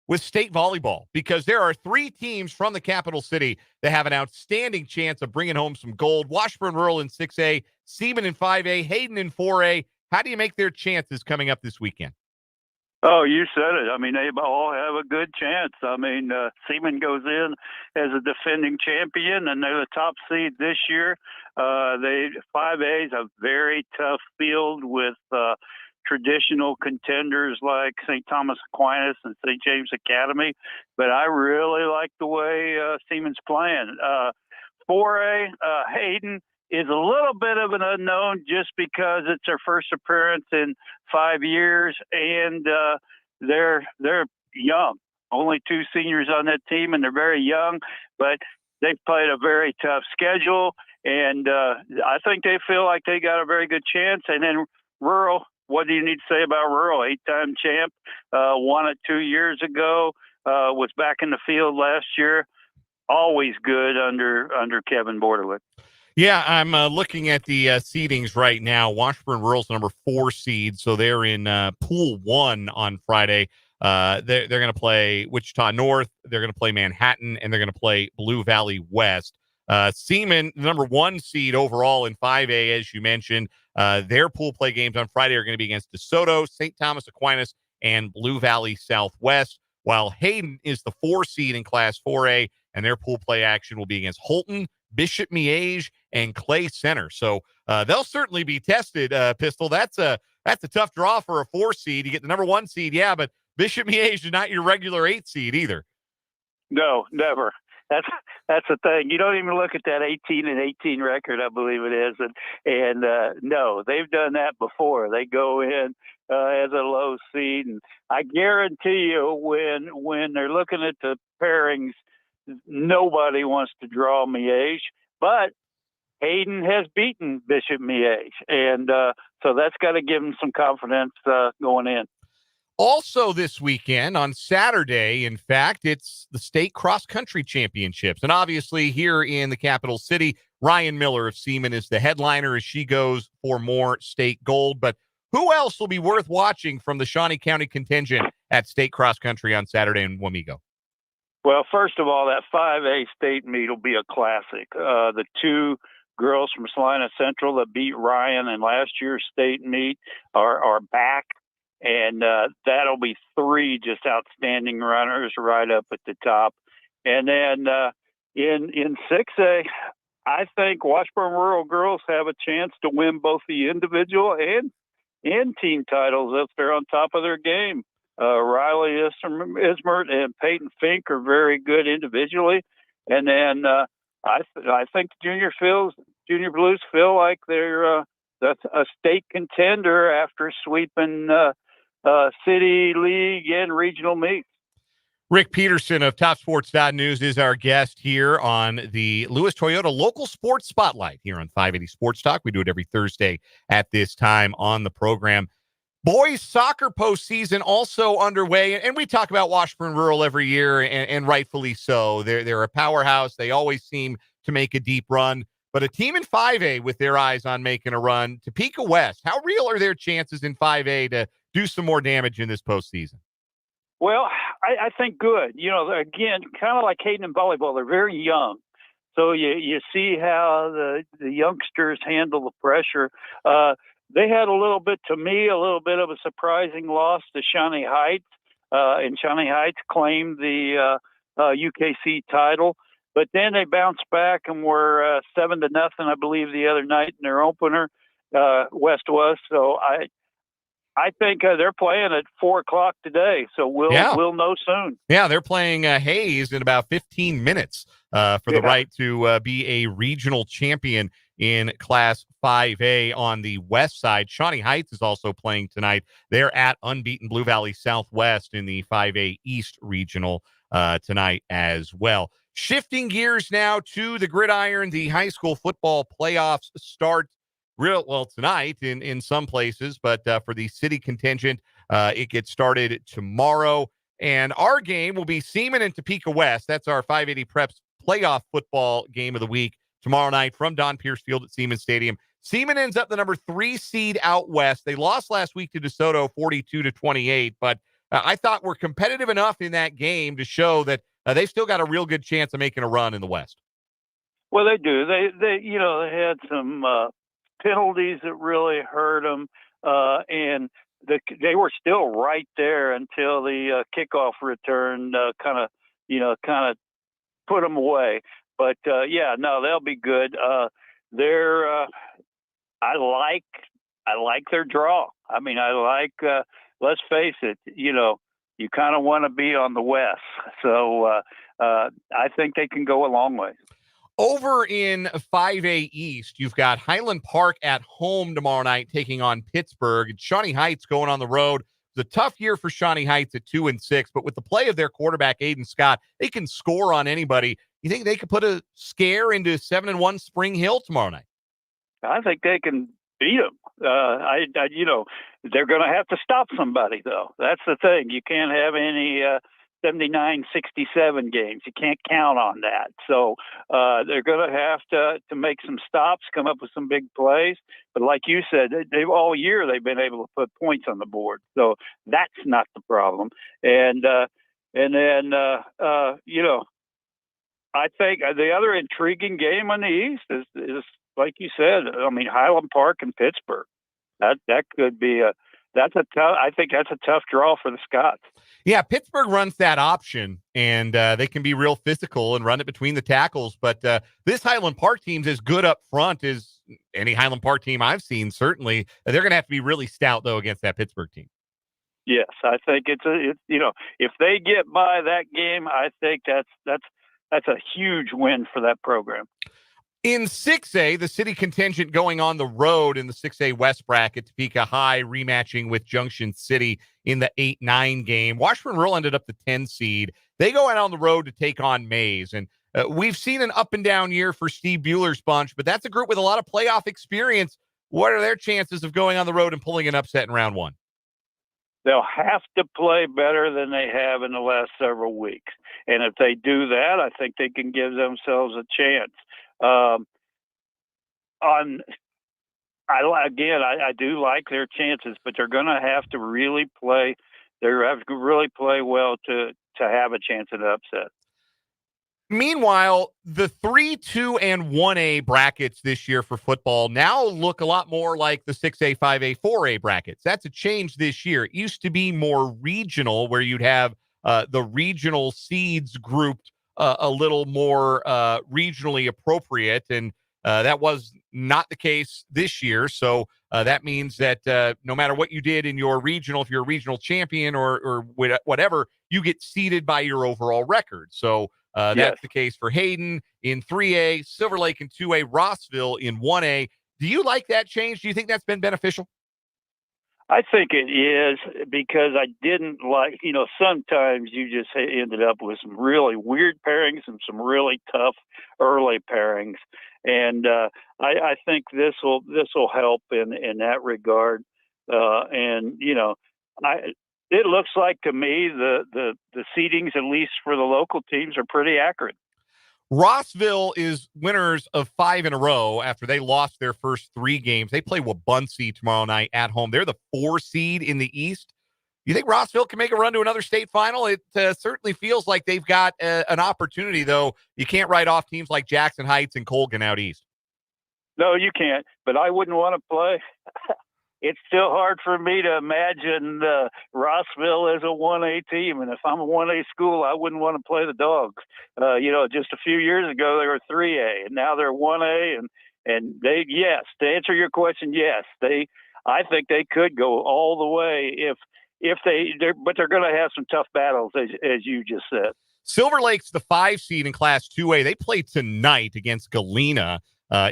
with state volleyball, because there are 3 teams from the capital city that have an outstanding chance of bringing home some gold. Washburn Rural in 6A, Seaman in 5A, Hayden in 4A. How do you make their chances coming up this weekend? Oh, you said it. I mean, they all have a good chance. I mean, Seaman goes in as a defending champion, and they're the top seed this year. 5A is a very tough field with traditional contenders like St. Thomas Aquinas and St. James Academy, but I really like the way Seaman's playing. 4A, Hayden is a little bit of an unknown just because it's their first appearance in 5 years, and they're young. Only 2 seniors on that team, and they're very young, but they've played a very tough schedule, and I think they feel like they got a very good chance. And then Rural, what do you need to say about Rural? 8-time champ, won it 2 years ago, was back in the field last year. Always good under Kevin Borderwood. Yeah, I'm looking at the seedings right now. Washburn Rural's number 4 seed, so they're in Pool 1 on Friday. They're going to play Wichita North, they're going to play Manhattan, and they're going to play Blue Valley West. Seaman, the number 1 seed overall in 5A, as you mentioned. Their pool play games on Friday are going to be against DeSoto, St. Thomas Aquinas, and Blue Valley Southwest, while Hayden is the 4 seed in Class 4A, and their pool play action will be against Holton, Bishop Miege, and Clay Center. So they'll certainly be tested, Pistol. That's a tough draw for a 4 seed. You get the number 1 seed, yeah, but Bishop Miege is not your regular 8 seed either. No, never. That's the thing. You don't even look at that 18-18 record, I believe it is, and no, they've done that before. They go in as a low seed, and I guarantee you, when they're looking at the pairings, nobody wants to draw Miege, but Hayden has beaten Bishop Miege, and so that's got to give him some confidence going in. Also this weekend, on Saturday, in fact, it's the state cross-country championships. And obviously here in the capital city, Ryan Miller of Seaman is the headliner as she goes for more state gold. But who else will be worth watching from the Shawnee County contingent at state cross-country on Saturday in Wamego? Well, first of all, that 5A state meet will be a classic. The 2 girls from Salina Central that beat Ryan in last year's state meet are back. And that'll be 3 just outstanding runners right up at the top. And then in 6A, I think Washburn Rural girls have a chance to win both the individual and team titles if they're on top of their game. Riley Ismert and Peyton Fink are very good individually. And then I think the Junior Blues feel like they're that's a state contender after sweeping city, league, and regional meets. Rick Peterson of TopSports.News is our guest here on the Lewis Toyota Local Sports Spotlight here on 580 Sports Talk. We do it every Thursday at this time on the program. Boys soccer postseason also underway, and we talk about Washburn Rural every year, and rightfully so. They're a powerhouse. They always seem to make a deep run. But a team in 5A with their eyes on making a run, Topeka West, how real are their chances in 5A to do some more damage in this postseason? Well, I think good. You know, again, kind of like Hayden in volleyball, they're very young. So you see how the youngsters handle the pressure. They had a little bit of a surprising loss to Shawnee Heights. And Shawnee Heights claimed the UKC title. But then they bounced back and were 7-0, I believe, the other night in their opener, West was. So I think they're playing at 4:00 today, so we'll know soon. Yeah, they're playing Hayes in about 15 minutes for the right to be a regional champion in Class 5A on the west side. Shawnee Heights is also playing tonight. They're at unbeaten Blue Valley Southwest in the 5A East Regional tonight as well. Shifting gears now to the gridiron, the high school football playoffs start tonight in some places, but for the city contingent, it gets started tomorrow. And our game will be Seaman and Topeka West. That's our 580 Preps playoff football game of the week. tomorrow night from Don Pierce Field at Siemens Stadium. Seaman ends up the number 3 seed out west. They lost last week to DeSoto 42-28, but I thought we're competitive enough in that game to show that they've still got a real good chance of making a run in the West. Well, they do. They they had some penalties that really hurt them, and they were still right there until the kickoff return kind of put them away. But they'll be good. They're I like their draw. I mean, let's face it, you kind of want to be on the West. So I think they can go a long way. Over in 5A East, you've got Highland Park at home tomorrow night taking on Pittsburgh. And Shawnee Heights going on the road. It's a tough year for Shawnee Heights at 2-6, but with the play of their quarterback, Aiden Scott, they can score on anybody. You think they could put a scare into 7-1 Spring Hill tomorrow night? I think they can beat them. They're going to have to stop somebody, though. That's the thing. You can't have any 79-67 games. You can't count on that. So they're going to have to make some stops, come up with some big plays. But like you said, they've all year they've been able to put points on the board. So that's not the problem. And then I think the other intriguing game on the East is like you said. I mean, Highland Park and Pittsburgh. That could be I think that's a tough draw for the Scots. Yeah, Pittsburgh runs that option, and they can be real physical and run it between the tackles. But this Highland Park team's as good up front as any Highland Park team I've seen, certainly. They're going to have to be really stout, though, against that Pittsburgh team. Yes, I think it's if they get by that game, I think that's a huge win for that program. In 6A, the city contingent going on the road in the 6A West bracket, Topeka High rematching with Junction City in the 8-9 game. Washburn Rural ended up the 10 seed. They go out on the road to take on Mays. And we've seen an up and down year for Steve Bueller's bunch, but that's a group with a lot of playoff experience. What are their chances of going on the road and pulling an upset in round one? They'll have to play better than they have in the last several weeks. And if they do that, I think they can give themselves a chance. I do like their chances, but they're going to have to really play. They have to really play well to have a chance at an upset. Meanwhile, the 3, 2, and 1A brackets this year for football now look a lot more like the 6A, 5A, 4A brackets. That's a change this year. It used to be more regional, where you'd have the regional seeds grouped a little more regionally appropriate, and that was not the case this year. So that means that no matter what you did in your regional, if you're a regional champion or whatever, you get seeded by your overall record. So that's the case for Hayden in 3A, Silver Lake in 2A, Rossville in 1A. Do you like that change? Do you think that's been beneficial? I think it is, because I didn't like, sometimes you just ended up with some really weird pairings and some really tough early pairings. And I think this will help in that regard. It looks like to me the seedings, at least for the local teams, are pretty accurate. Rossville is winners of 5 in a row after they lost their first 3 games. They play Wabaunsee tomorrow night at home. They're the 4 seed in the East. You think Rossville can make a run to another state final? It certainly feels like they've got an opportunity, though. You can't write off teams like Jackson Heights and Colgan out east. No, you can't, but I wouldn't want to play. It's still hard for me to imagine Rossville as a 1A team. And if I'm a 1A school, I wouldn't want to play the Dogs. Just a few years ago, they were 3A, and now they're 1A. And they, yes, to answer your question, yes, I think they could go all the way but they're going to have some tough battles, as you just said. Silver Lake's the 5 seed in Class 2A. They play tonight against Galena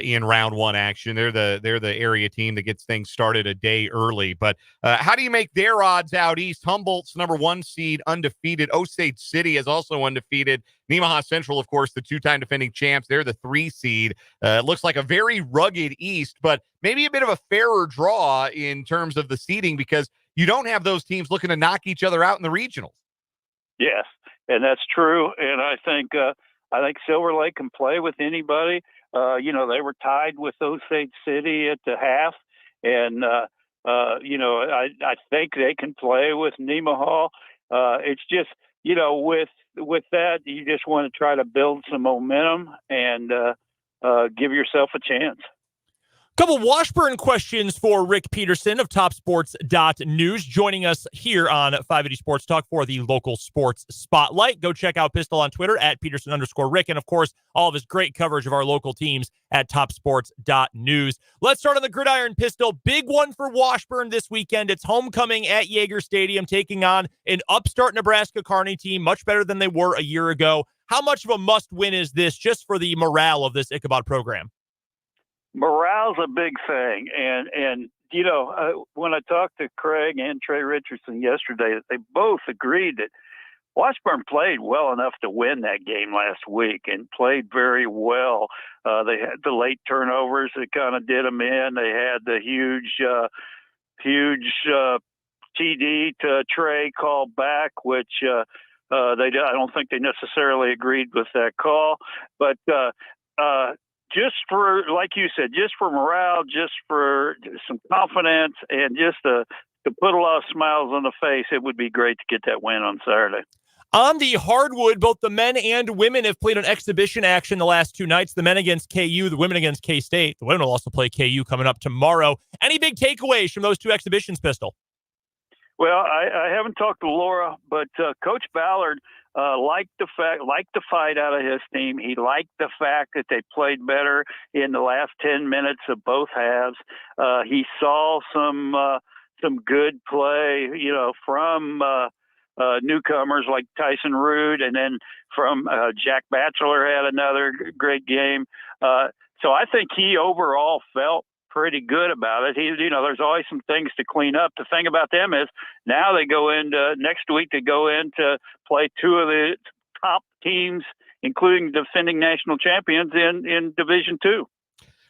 in round 1 action. They're the area team that gets things started a day early. But how do you make their odds out east? Humboldt's number 1 seed, undefeated. Osage City is also undefeated. Nemaha Central, of course, the 2-time defending champs. They're the 3 seed. It looks like a very rugged east, but maybe a bit of a fairer draw in terms of the seeding, because you don't have those teams looking to knock each other out in the regionals. Yes, and that's true. And I think I think Silver Lake can play with anybody. They were tied with Osage City at the half, and I think they can play with Nemaha. It's just, with that, you just want to try to build some momentum and give yourself a chance. Couple Washburn questions for Rick Peterson of TopSports.News, joining us here on 580 Sports Talk for the local sports spotlight. Go check out Pistol on Twitter at Peterson_Rick, and of course, all of his great coverage of our local teams at TopSports.News. Let's start on the gridiron, Pistol. Big one for Washburn this weekend. It's homecoming at Yager Stadium, taking on an upstart Nebraska Kearney team, much better than they were a year ago. How much of a must-win is this just for the morale of this Ichabod program? Morale's a big thing, and when I talked to Craig and Trey Richardson yesterday, they both agreed that Washburn played well enough to win that game last week and played very well. They had the late turnovers that kind of did them in. They had the huge TD to Trey call back, which I don't think they necessarily agreed with that call, but just for, like you said, just for morale, just for some confidence, and just to put a lot of smiles on the face, it would be great to get that win on Saturday. On the hardwood, both the men and women have played an exhibition action the last two nights. The men against KU, the women against K-State. The women will also play KU coming up tomorrow. Any big takeaways from those two exhibitions, Pistol? Well, I haven't talked to Laura, but Coach Ballard liked the fight out of his team. He liked the fact that they played better in the last 10 minutes of both halves. He saw some good play, from newcomers like Tyson Rude, and then from Jack Batchelor had another great game. So I think he overall felt pretty good about it. There's always some things to clean up. The thing about them is now they go into next week to go in to play two of the top teams, including defending national champions in Division II.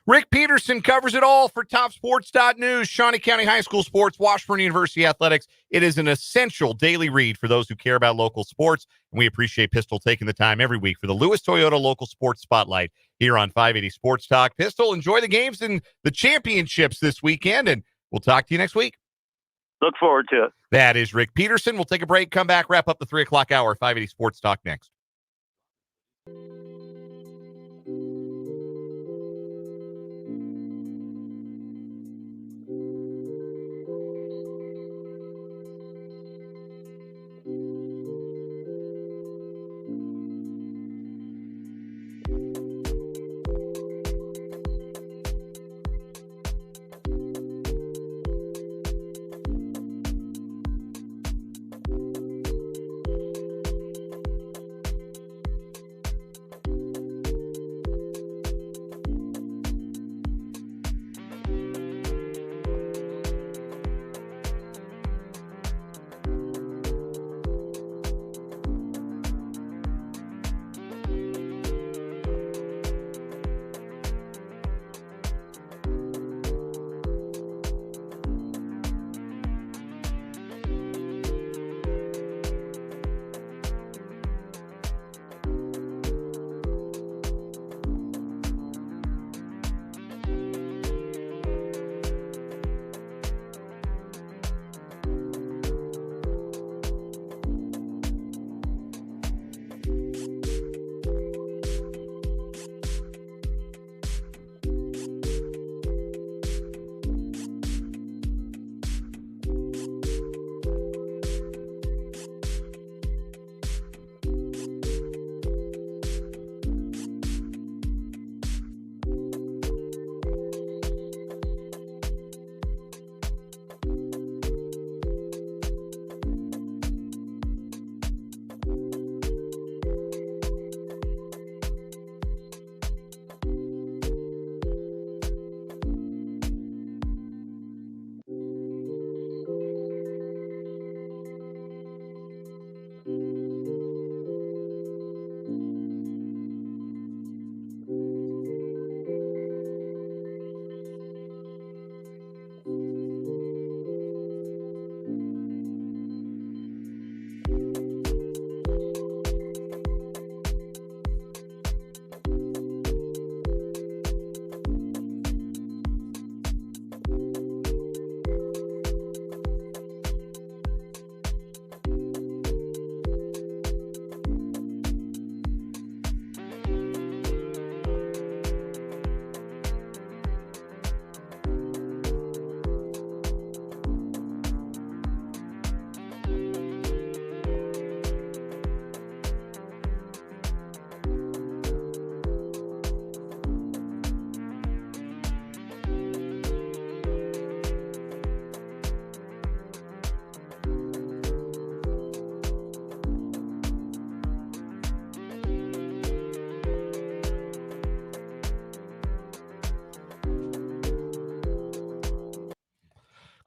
Rick Peterson covers it all for TopSports.News, Shawnee County High School sports, Washburn University athletics. It is an essential daily read for those who care about local sports, and we appreciate Pistol taking the time every week for the Lewis Toyota Local Sports Spotlight here on 580 Sports Talk. Pistol, enjoy the games and the championships this weekend, and we'll talk to you next week. Look forward to it. That is Rick Peterson. We'll take a break, come back, wrap up the 3 o'clock hour. 580 Sports Talk next.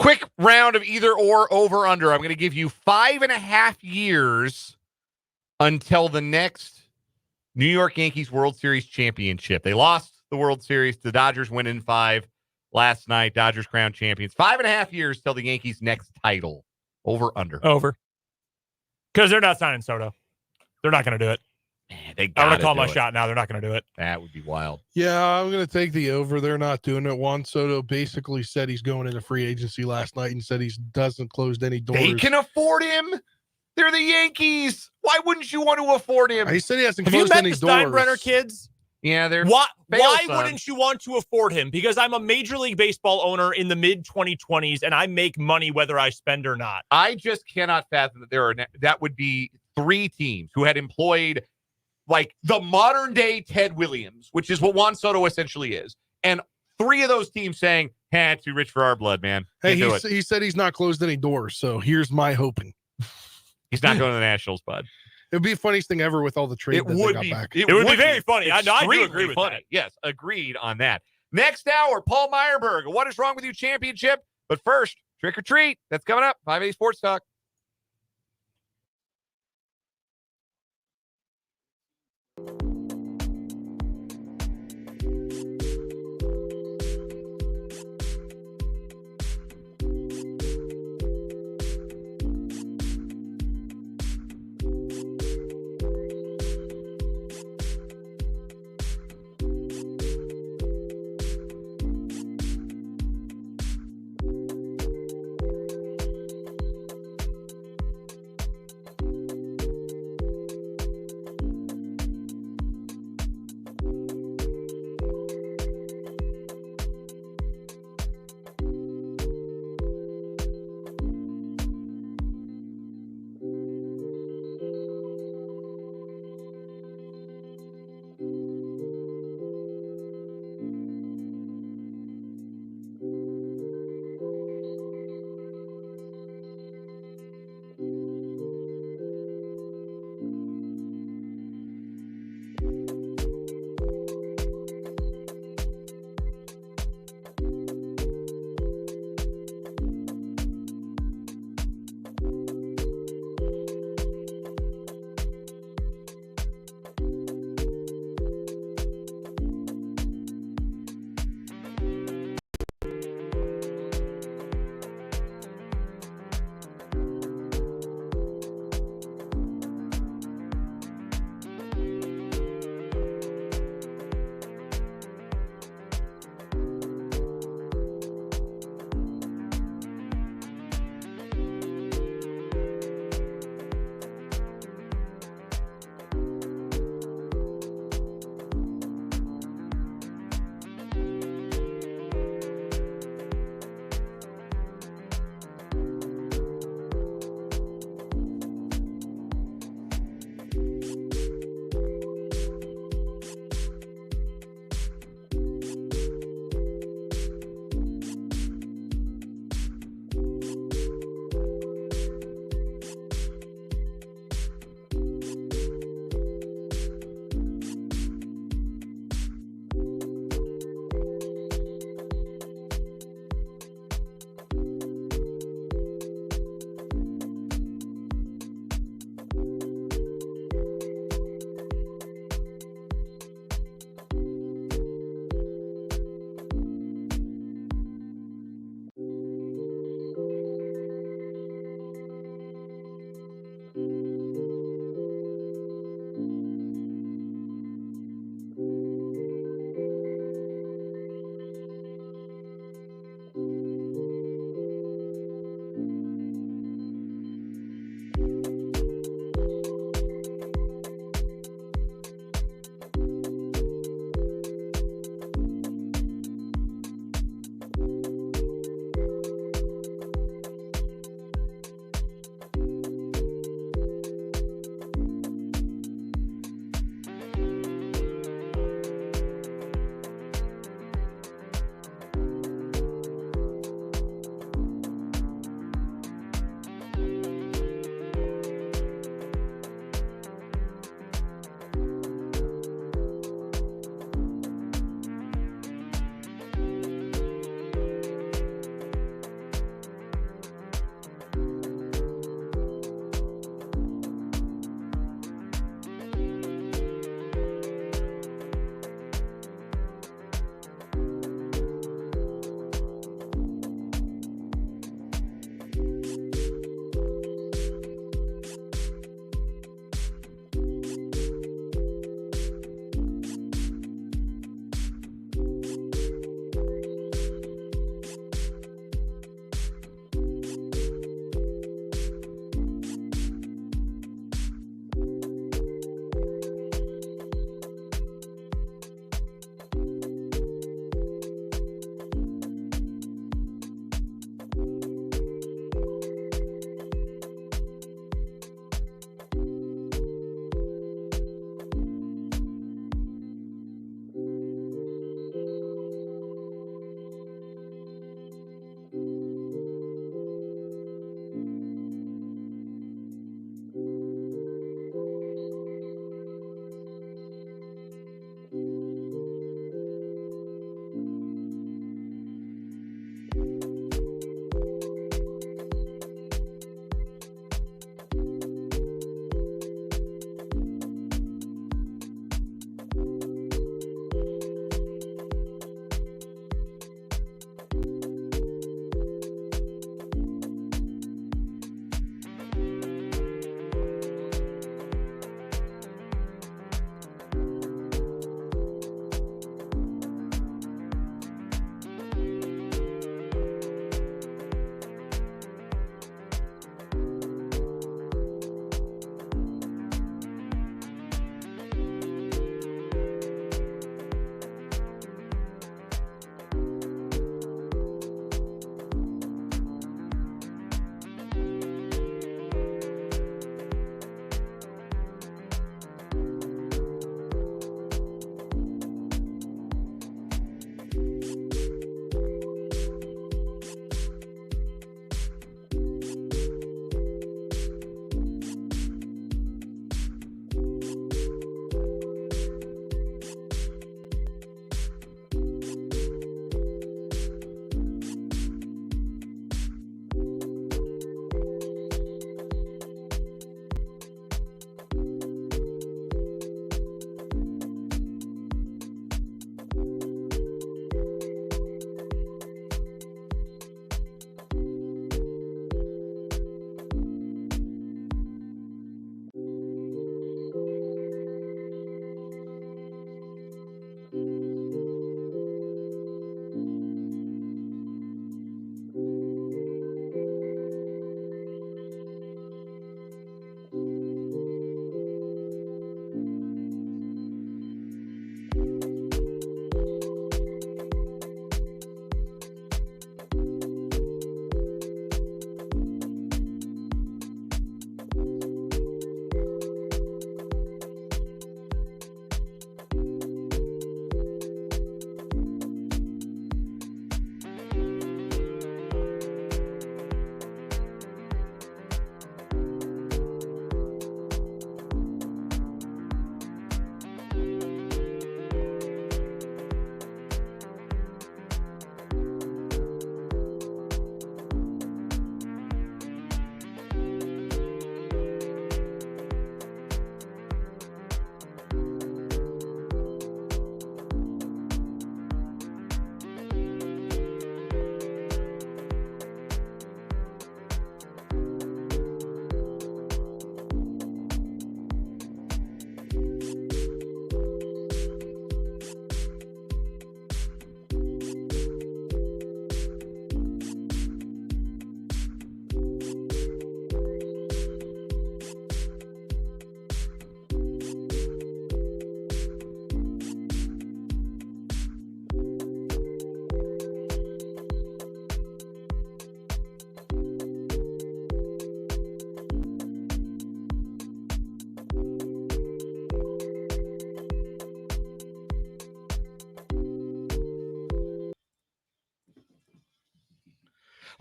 Quick round of either or, over, under. I'm going to give you 5.5 years until the next New York Yankees World Series championship. They lost the World Series. The Dodgers went in 5 last night. Dodgers crowned champions. 5.5 years till the Yankees' next title. Over, under. Over. Because they're not signing Soto. They're not going to do it. Man, they I'm going gotta to call do my it. shot now. They're not going to do it. That would be wild. Yeah, I'm going to take the over. They're not doing it. Juan Soto basically said he's going into free agency last night and said he doesn't close any doors. They can afford him. They're the Yankees. Why wouldn't you want to afford him? He said he hasn't Have you closed met any the doors. Steinbrenner kids? Yeah, they're Why son. wouldn't you want to afford him? Because I'm a Major League Baseball owner in the mid-2020s, and I make money whether I spend or not. I just cannot fathom that that would be 3 teams who had employed like the modern day Ted Williams, which is what Juan Soto essentially is. And 3 of those teams saying, hey, it's too rich for our blood, man. Hey, Can't do it. he said he's not closed any doors. So here's my hoping. He's not going to the Nationals, bud. It would be the funniest thing ever with all the trade It that would they be. got back. It would be very funny. I do Extremely agree with funny. that. Yes, agreed on that. Next hour, Paul Myerberg, What Is Wrong With You Championship. But first, Trick or Treat. That's coming up. 580 Sports Talk.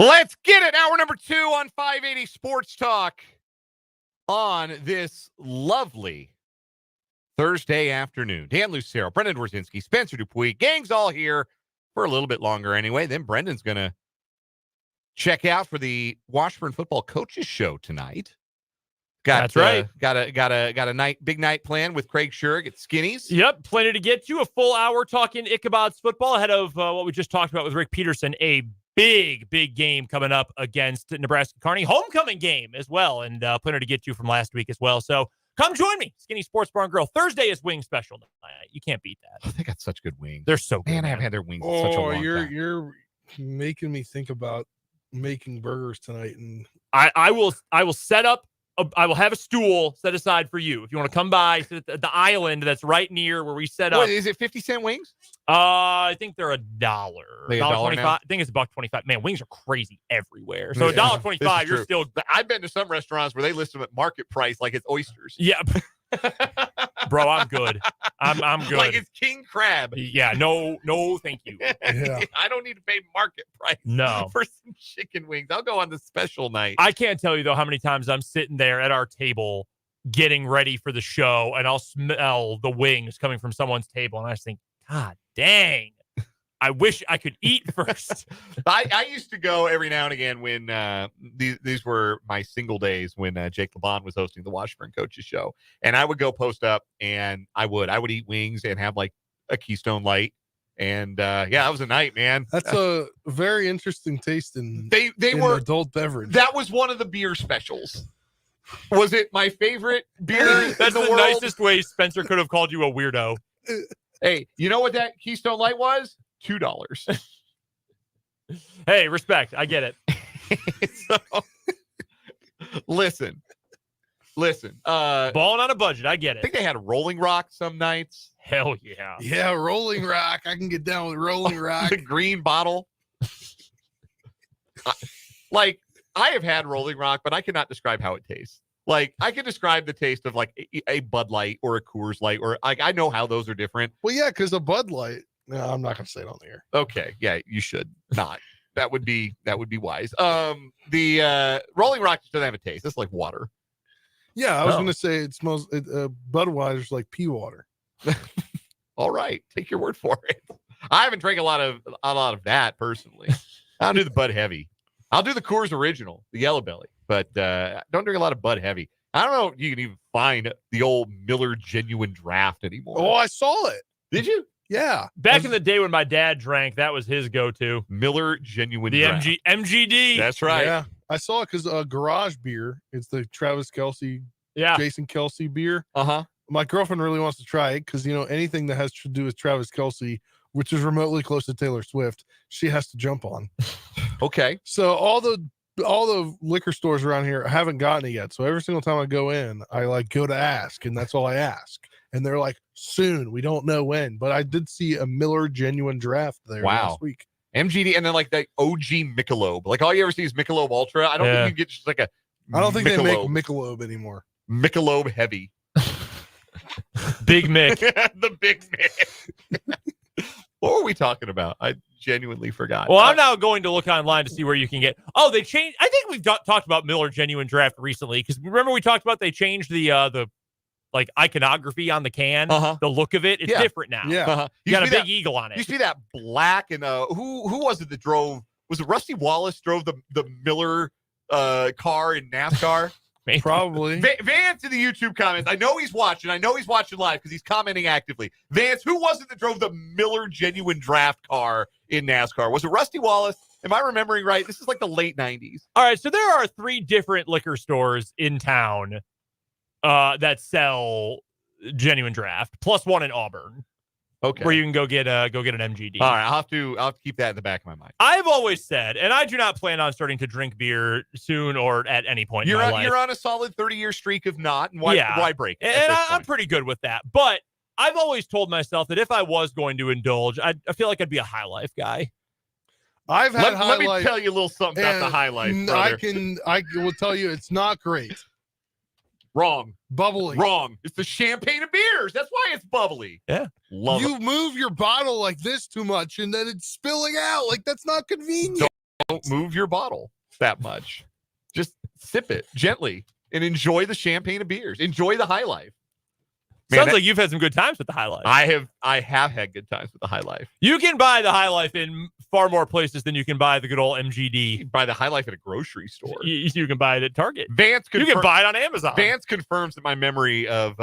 Let's get it. Hour number 2 on 580 Sports Talk on this lovely Thursday afternoon. Dan Lucero, Brendan Dworzinski, Spencer Dupuis. Gang's all here for a little bit longer anyway. Then Brendan's going to check out for the Washburn Football Coaches Show tonight. That's right. Got a big night planned with Craig Shurig at Skinny's. Yep, plenty to get to. A full hour talking Ichabod's football ahead of what we just talked about with Rick Peterson. A big game coming up against Nebraska Kearney. Homecoming game as well, and plenty to get to from last week as well. So come join me, Skinny Sports Bar and Grill. Thursday is wing special tonight. You can't beat that. Oh, they got such good wings. They're so good. Man, I haven't had their wings in such a long time. You're making me think about making burgers tonight, and I will set up. I will have a stool set aside for you if you want to come by, sit at the island that's right near where we set up. Wait, is it 50-cent wings? I think they're $1. Like $1.25. I think it's $1.25. Man, wings are crazy everywhere. So $1.25, you're still. I've been to some restaurants where they list them at market price like it's oysters. Yeah, bro, I'm good. I'm good. Like it's king crab. Yeah, no, thank you. yeah. I don't need to pay market price. No. For some chicken wings. I'll go on the special night. I can't tell you though how many times I'm sitting there at our table getting ready for the show, and I'll smell the wings coming from someone's table, and I just think, God dang. I wish I could eat first. I used to go every now and again when these were my single days when Jake LeBon was hosting the Washburn Coaches Show. And I would go post up and I would eat wings and have like a Keystone Light. And that was a night, man. That's a very interesting taste in they in were adult beverage. That was one of the beer specials. Was it my favorite beer That's in the the world? nicest way Spencer could have called you a weirdo. Hey, you know what that Keystone Light was? $2. Hey, respect. I get it. So, listen. Balling on a budget. I get I it. think they had Rolling Rock some nights. Hell yeah. Yeah, Rolling Rock. I can get down with Rolling Rock. The green bottle. I have had Rolling Rock, but I cannot describe how it tastes. Like, I can describe the taste of like a Bud Light or a Coors Light, or like I know how those are different. Well, yeah, because a Bud Light. No, I'm not going to say it on the air. Okay, yeah, you should not. That would be wise. The Rolling Rock just doesn't have a taste. It's like water. Yeah, I was going to say it smells. Budweiser's like pea water. All right, take your word for it. I haven't drank a lot of that personally. I'll do the Bud Heavy. I'll do the Coors Original, the Yellow Belly, but don't drink a lot of Bud Heavy. I don't know if you can even find the old Miller Genuine Draft anymore. Oh, I saw it. Did you? Yeah. Back in the day when my dad drank, that was his go-to. Miller Genuine The Draft. MGD. That's right. Yeah. I saw it because Garage Beer. It's the Travis Kelce, Yeah. Jason Kelce beer. Uh-huh. My girlfriend really wants to try it because, anything that has to do with Travis Kelce, which is remotely close to Taylor Swift, she has to jump on. Okay. So all the liquor stores around here haven't gotten it yet. So every single time I go in, I go to ask, and that's all I ask. And they're like, soon. We don't know when. But I did see a Miller Genuine Draft there last week. MGD, and then like that OG Michelob. Like all you ever see is Michelob Ultra. I don't think you get just like a I don't think Michelob. they make Michelob anymore. Michelob Heavy. Big Mick. The Big Mick. What were we talking about? I genuinely forgot. Well, I'm now going to look online to see where you can get. Oh, they changed. I think we've talked about Miller Genuine Draft recently because remember we talked about they changed the like iconography on the can, the look of it. It's different now. Yeah. You got a big eagle on it. You see that black and who was it that drove? Was it Rusty Wallace drove the Miller car in NASCAR? Probably. Vance in the YouTube comments. I know he's watching live because he's commenting actively. Vance, who was it that drove the Miller Genuine Draft car in NASCAR? Was it Rusty Wallace? Am I remembering right? This is like the late 90s. All right, so there are 3 different liquor stores in town that sell Genuine Draft, plus one in Auburn. Okay. Where you can go get an MGD. All right, I'll have to keep that in the back of my mind. I've always said, and I do not plan on starting to drink beer soon or at any point in my life. You're on a solid 30-year streak of not, and why break it? And I'm pretty good with that. But I've always told myself that if I was going to indulge, I feel like I'd be a High Life guy. I've had High Let me Life, tell you a little something about the High Life, brother. I will tell you it's not great. Wrong. Bubbly. Wrong. It's the champagne of beers. That's why it's bubbly. Yeah. Love it. You move your bottle like this too much and then it's spilling out. Like, that's not convenient. don't move your bottle that much. Just sip it gently and enjoy the champagne of beers. Enjoy the high life. Sounds like you've had some good times with the High Life. I have had good times with the High Life. You can buy the High Life in far more places than you can buy the good old MGD. You can buy the High Life at a grocery store. You can buy it at Target. You can buy it on Amazon. Vance confirms that my memory of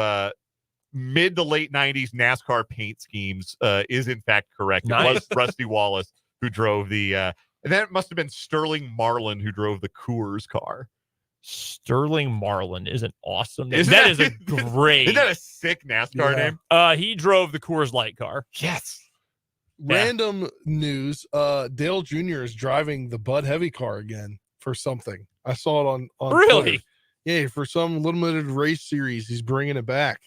mid to late 90s NASCAR paint schemes is in fact correct. Nice. It was Rusty Wallace who drove the and then it must have been Sterling Marlin who drove the Coors car. Sterling Marlin is an awesome name. Isn't That is a great. Isn't that a sick NASCAR name? He drove the Coors Light car. Yes. Random news. Dale Jr. is driving the Bud Heavy car again for something. I saw it on Really? Twitter. Yeah, for some limited race series, he's bringing it back.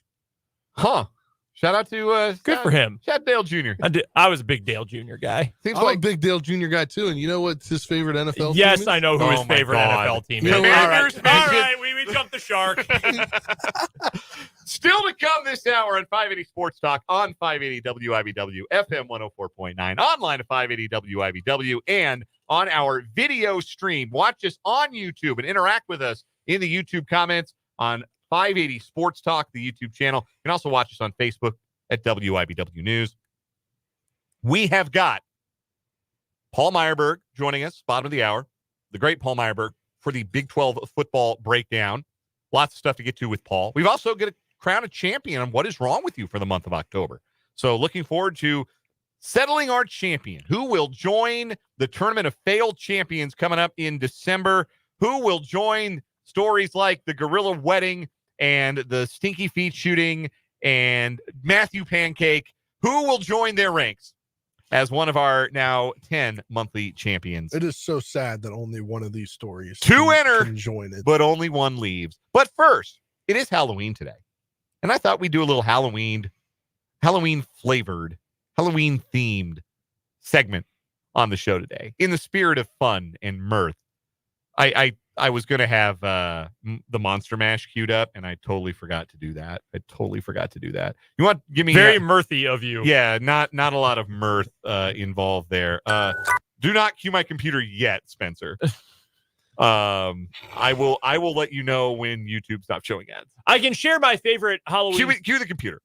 Huh. Shout out to Good for him. Shout out Dale Jr. I was a big Dale Jr. guy. Seems I'm like a big Dale Jr. guy too, and you know what's his favorite NFL team Yes, is? I know who Oh his my favorite God. NFL team You is. know All what? right, Commanders, we jumped the shark. Still to come this hour on 580 Sports Talk on 580 WIBW, FM 104.9, online at 580 WIBW, and on our video stream. Watch us on YouTube and interact with us in the YouTube comments on 580 Sports Talk, the YouTube channel. You can also watch us on Facebook at WIBW News. We have got Paul Myerberg joining us, bottom of the hour, the great Paul Myerberg, for the Big 12 football breakdown. Lots of stuff to get to with Paul. We've also got to crown a champion on what is wrong with you for the month of October. So looking forward to settling our champion. Who will join the tournament of failed champions coming up in December? Who will join stories like the gorilla wedding and the stinky feet shooting and Matthew Pancake? Who will join their ranks as one of our now 10 monthly champions? It is so sad that only one of these stories Two enter, can join it. but only one leaves. But first, it is Halloween today. And I thought we'd do a little Halloween flavored, Halloween themed segment on the show today. In the spirit of fun and mirth, I was going to have the Monster Mash queued up, and I totally forgot to do that. You want to give me Very mirthy of you. Yeah, not a lot of mirth involved there. Do not cue my computer yet, Spencer. I will let you know when YouTube stops showing ads. I can share my favorite Halloween. Cue the computer.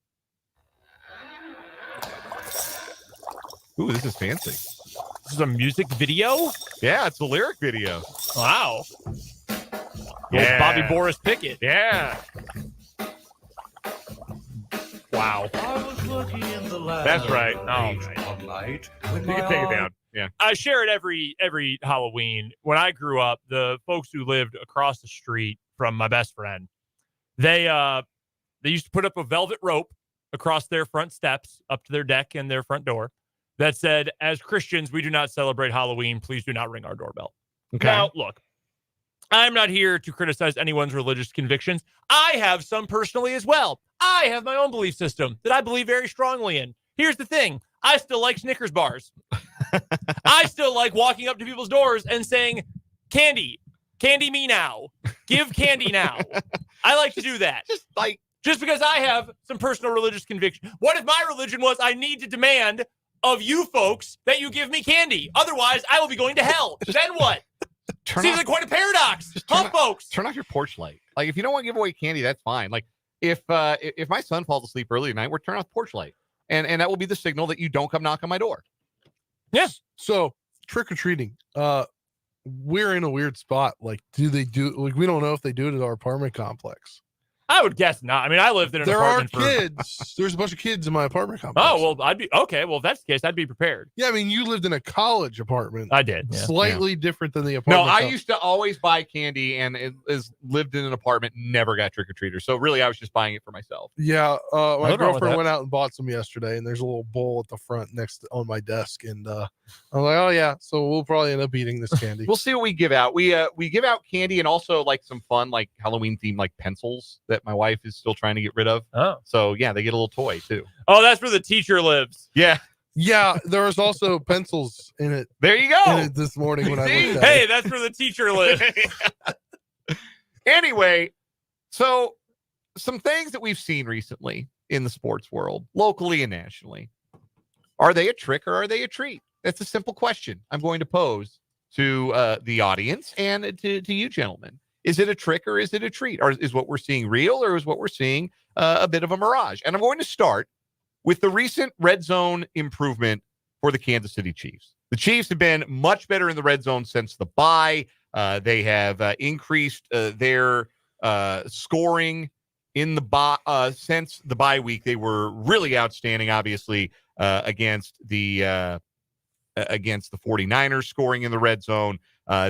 Ooh, this is fancy. This is a music video? Yeah, it's a lyric video. Wow. Yeah. Bobby Boris Pickett. Yeah. Wow. That's right. You can take it down. Yeah. I share it every Halloween. When I grew up, the folks who lived across the street from my best friend, they used to put up a velvet rope across their front steps up to their deck and their front door that said, "As Christians, we do not celebrate Halloween. Please do not ring our doorbell." Okay. Now, look, I'm not here to criticize anyone's religious convictions. I have some personally as well. I have my own belief system that I believe very strongly in. Here's the thing. I still like Snickers bars. I still like walking up to people's doors and saying, candy me now. Give candy now. I like to do that. Just because I have some personal religious conviction. What if my religion was I need to demand of you folks that you give me candy? Otherwise, I will be going to hell. Then what? Seems like quite a paradox. Folks. Turn off your porch light. Like, if you don't want to give away candy, that's fine. Like, if my son falls asleep early tonight, we're turning off the porch light. And that will be the signal that you don't come knock on my door. Yeah. So trick-or-treating. We're in a weird spot. Like, we don't know if they do it at our apartment complex. I would guess not. I mean, I lived in an apartment. There are kids. There's a bunch of kids in my apartment complex. Oh, well, I'd be okay. Well, if that's the case, I'd be prepared. Yeah, I mean, you lived in a college apartment. I did. Yeah. Slightly different than the No, apartment. I used to always buy candy and lived in an apartment, never got trick-or-treaters. So really, I was just buying it for myself. Yeah, my wrong with girlfriend that. went out and bought some yesterday, and there's a little bowl at the front on my desk, and I'm like, oh yeah, so we'll probably end up eating this candy. We'll see what we give out. We give out candy and also like some fun like Halloween themed like pencils that my wife is still trying to get rid of. Oh. So yeah, they get a little toy too. Oh, that's where the teacher lives. Yeah. Yeah, there was also pencils in it There you go. this morning when I See? looked at Hey, it. that's where the teacher lives. Anyway, so some things that we've seen recently in the sports world, locally and nationally. Are they a trick or are they a treat? That's a simple question I'm going to pose to the audience and to you gentlemen. Is it a trick or is it a treat? Or is what we're seeing real, or is what we're seeing a bit of a mirage? And I'm going to start with the recent red zone improvement for the Kansas City Chiefs. The Chiefs have been much better in the red zone since the bye. They have increased their scoring in the since the bye week. They were really outstanding, obviously, against the 49ers, scoring in the red zone.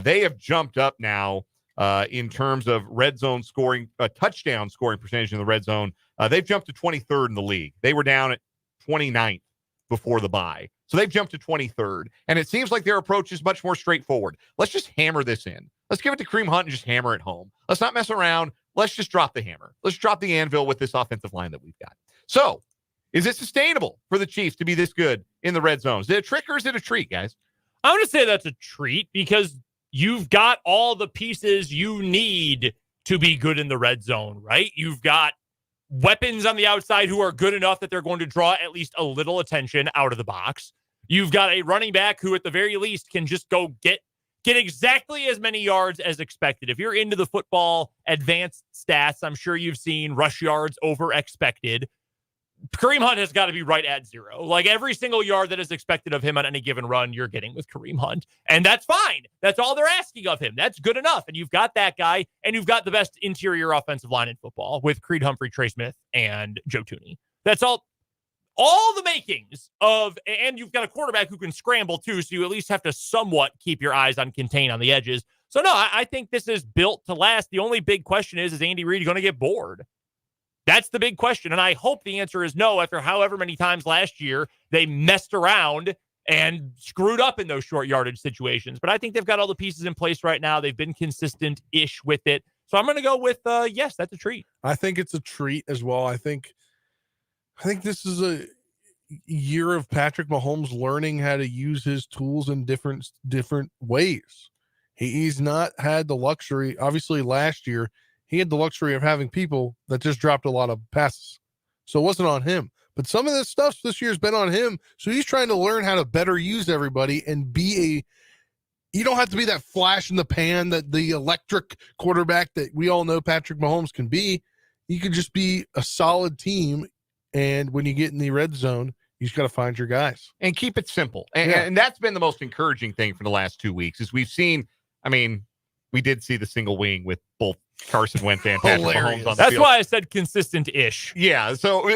They have jumped up now in terms of red zone scoring, touchdown scoring percentage in the red zone. They've jumped to 23rd in the league. They were down at 29th before the bye. So they've jumped to 23rd. And it seems like their approach is much more straightforward. Let's just hammer this in. Let's give it to Kareem Hunt and just hammer it home. Let's not mess around. Let's just drop the hammer. Let's drop the anvil with this offensive line that we've got. So, is it sustainable for the Chiefs to be this good in the red zone? Is it a trick or is it a treat, guys? I'm going to say that's a treat because you've got all the pieces you need to be good in the red zone, right? You've got weapons on the outside who are good enough that they're going to draw at least a little attention out of the box. You've got a running back who at the very least can just go get exactly as many yards as expected. If you're into the football advanced stats, I'm sure you've seen rush yards over expected. Kareem Hunt has got to be right at 0. Like every single yard that is expected of him on any given run, you're getting with Kareem Hunt. And that's fine. That's all they're asking of him. That's good enough. And you've got that guy, and you've got the best interior offensive line in football with Creed Humphrey, Trey Smith, and Joe Thuney. That's all the makings of, and you've got a quarterback who can scramble too, so you at least have to somewhat keep your eyes on contain on the edges. So no, I think this is built to last. The only big question is Andy Reid going to get bored? That's the big question. And I hope the answer is no, after however many times last year they messed around and screwed up in those short yardage situations. But I think they've got all the pieces in place right now. They've been consistent-ish with it. So I'm going to go with, yes, that's a treat. I think it's a treat as well. I think this is a year of Patrick Mahomes learning how to use his tools in different ways. He's not had the luxury. Obviously, last year, he had the luxury of having people that just dropped a lot of passes. So it wasn't on him. But some of this stuff this year has been on him. So he's trying to learn how to better use everybody and you don't have to be that flash in the pan, that the electric quarterback that we all know Patrick Mahomes can be. You could just be a solid team. And when you get in the red zone, you just got to find your guys. And keep it simple. And that's been the most encouraging thing for the last 2 weeks is we've seen, we did see the single wing with both Carson Wentz and Patrick Mahomes on the That's field. why I said consistent-ish. Yeah, so,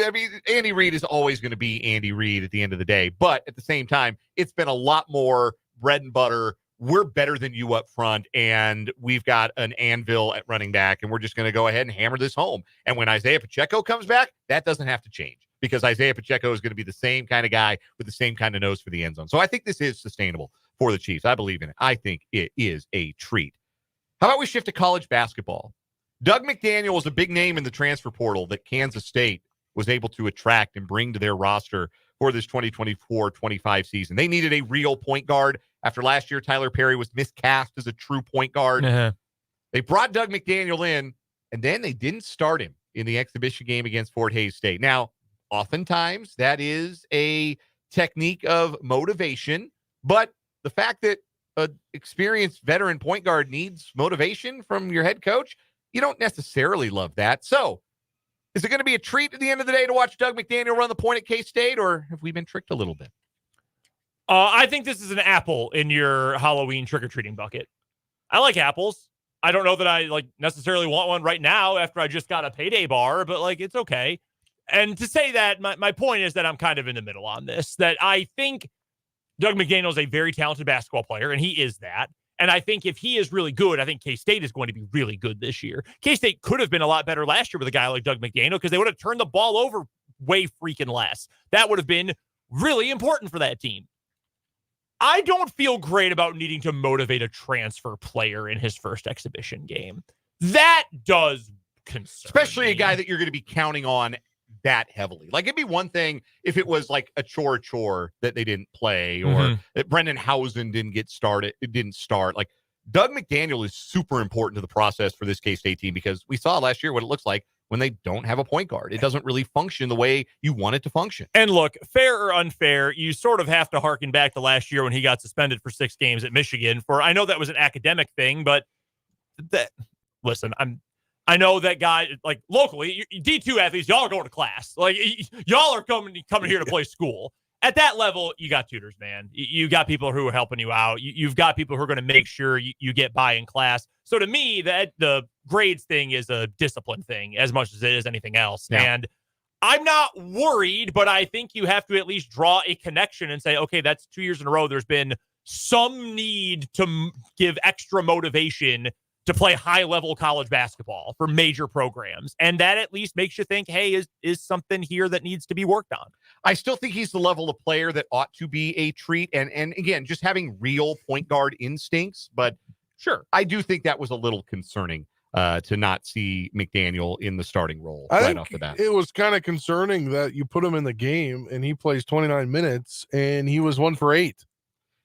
Andy Reid is always going to be Andy Reid at the end of the day. But at the same time, it's been a lot more bread and butter. We're better than you up front, and we've got an anvil at running back, and we're just going to go ahead and hammer this home. And when Isaiah Pacheco comes back, that doesn't have to change because Isaiah Pacheco is going to be the same kind of guy with the same kind of nose for the end zone. So I think this is sustainable for the Chiefs. I believe in it. I think it is a treat. How about we shift to college basketball? Doug McDaniel was a big name in the transfer portal that Kansas State was able to attract and bring to their roster for this 2024-25 season. They needed a real point guard. After last year, Tyler Perry was miscast as a true point guard. Uh-huh. They brought Doug McDaniel in, and then they didn't start him in the exhibition game against Fort Hays State. Now, oftentimes that is a technique of motivation, but the fact that an experienced veteran point guard needs motivation from your head coach, you don't necessarily love that. So is it going to be a treat at the end of the day to watch Doug McDaniel run the point at K-State, or have we been tricked a little bit? I think this is an apple in your Halloween trick-or-treating bucket. I like apples. I don't know that I necessarily want one right now after I just got a payday bar, but it's okay. And to say that, my point is that I'm kind of in the middle on this, that I think Doug McDaniel is a very talented basketball player, and he is that. And I think if he is really good, I think K-State is going to be really good this year. K-State could have been a lot better last year with a guy like Doug McDaniel because they would have turned the ball over way freaking less. That would have been really important for that team. I don't feel great about needing to motivate a transfer player in his first exhibition game. That does concern Especially me. a guy that you're going to be counting on that heavily. It'd be one thing if it was like a chore that they didn't play or that Brendan Housen didn't start. Doug McDaniel is super important to the process for this K-State team because we saw last year what it looks like when they don't have a point guard. It doesn't really function the way you want it to function. And look, fair or unfair, you sort of have to harken back to last year when he got suspended for 6 games at Michigan. I know that was an academic thing, but listen, I know that guy, like locally, D2 athletes, y'all are going to class. Like y'all are coming here to play school. At that level, you got tutors, man. You got people who are helping you out. You've got people who are going to make sure you get by in class. So to me, the grades thing is a discipline thing as much as it is anything else. Yeah. And I'm not worried, but I think you have to at least draw a connection and say, okay, that's 2 years in a row. There's been some need to give extra motivation to play high-level college basketball for major programs. And that at least makes you think, hey, is something here that needs to be worked on. I still think he's the level of player that ought to be a treat. And again, just having real point guard instincts. But sure, I do think that was a little concerning to not see McDaniel in the starting role right off the bat. It was kind of concerning that you put him in the game and he plays 29 minutes and he was 1 for 8.